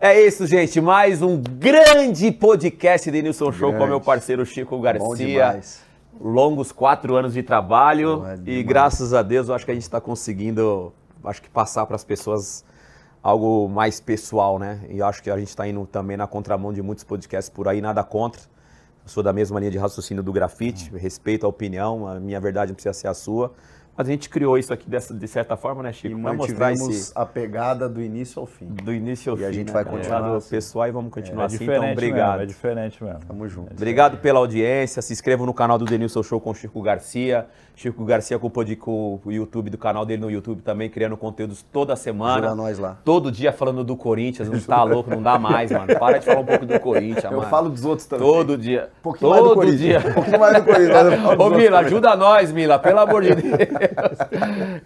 [SPEAKER 1] É isso, gente, mais um grande podcast Denilson Show com meu parceiro Chico Garcia.
[SPEAKER 2] Bom demais.
[SPEAKER 1] Longos 4 anos de trabalho e graças a Deus eu acho que a gente está conseguindo, passar para as pessoas algo mais pessoal, né? E eu acho que a gente está indo também na contramão de muitos podcasts por aí, nada contra. Eu sou da mesma linha de raciocínio do grafite, respeito a opinião, a minha verdade não precisa ser a sua. Mas a gente criou isso aqui de certa forma, né, Chico?
[SPEAKER 2] E mantivemos a pegada do início ao fim.
[SPEAKER 1] Do início ao fim.
[SPEAKER 2] E a gente vai continuar
[SPEAKER 1] assim. Pessoal, e vamos continuar assim,
[SPEAKER 3] então
[SPEAKER 1] obrigado.
[SPEAKER 3] Mesmo, é diferente mesmo.
[SPEAKER 2] Tamo junto.
[SPEAKER 1] Obrigado pela audiência, se inscrevam no canal do Denilson Show com Chico Garcia. Chico Garcia com o YouTube, do canal dele no YouTube também, criando conteúdos toda semana.
[SPEAKER 2] Ajuda nós lá.
[SPEAKER 1] Todo dia falando do Corinthians, não tá louco, não dá mais, mano. Para de falar um pouco do Corinthians, mano.
[SPEAKER 2] Eu falo dos outros também.
[SPEAKER 1] Todo dia.
[SPEAKER 2] Um pouquinho mais do Corinthians.
[SPEAKER 1] Dia.
[SPEAKER 2] Um pouquinho mais do Corinthians.
[SPEAKER 1] Ô, Mila, ajuda nós, Mila, pelo amor de Deus.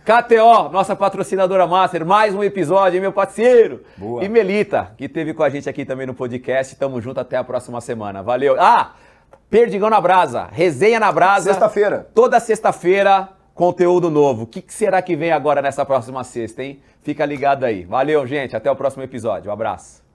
[SPEAKER 1] KTO, nossa patrocinadora master, mais um episódio, hein, meu parceiro?
[SPEAKER 2] Boa.
[SPEAKER 1] E Melita, que esteve com a gente aqui também no podcast. Tamo junto, até a próxima semana. Valeu. Perdigão na Brasa, resenha na Brasa.
[SPEAKER 2] Sexta-feira.
[SPEAKER 1] Toda sexta-feira, conteúdo novo. O que será que vem agora nessa próxima sexta, hein? Fica ligado aí. Valeu, gente. Até o próximo episódio. Um abraço.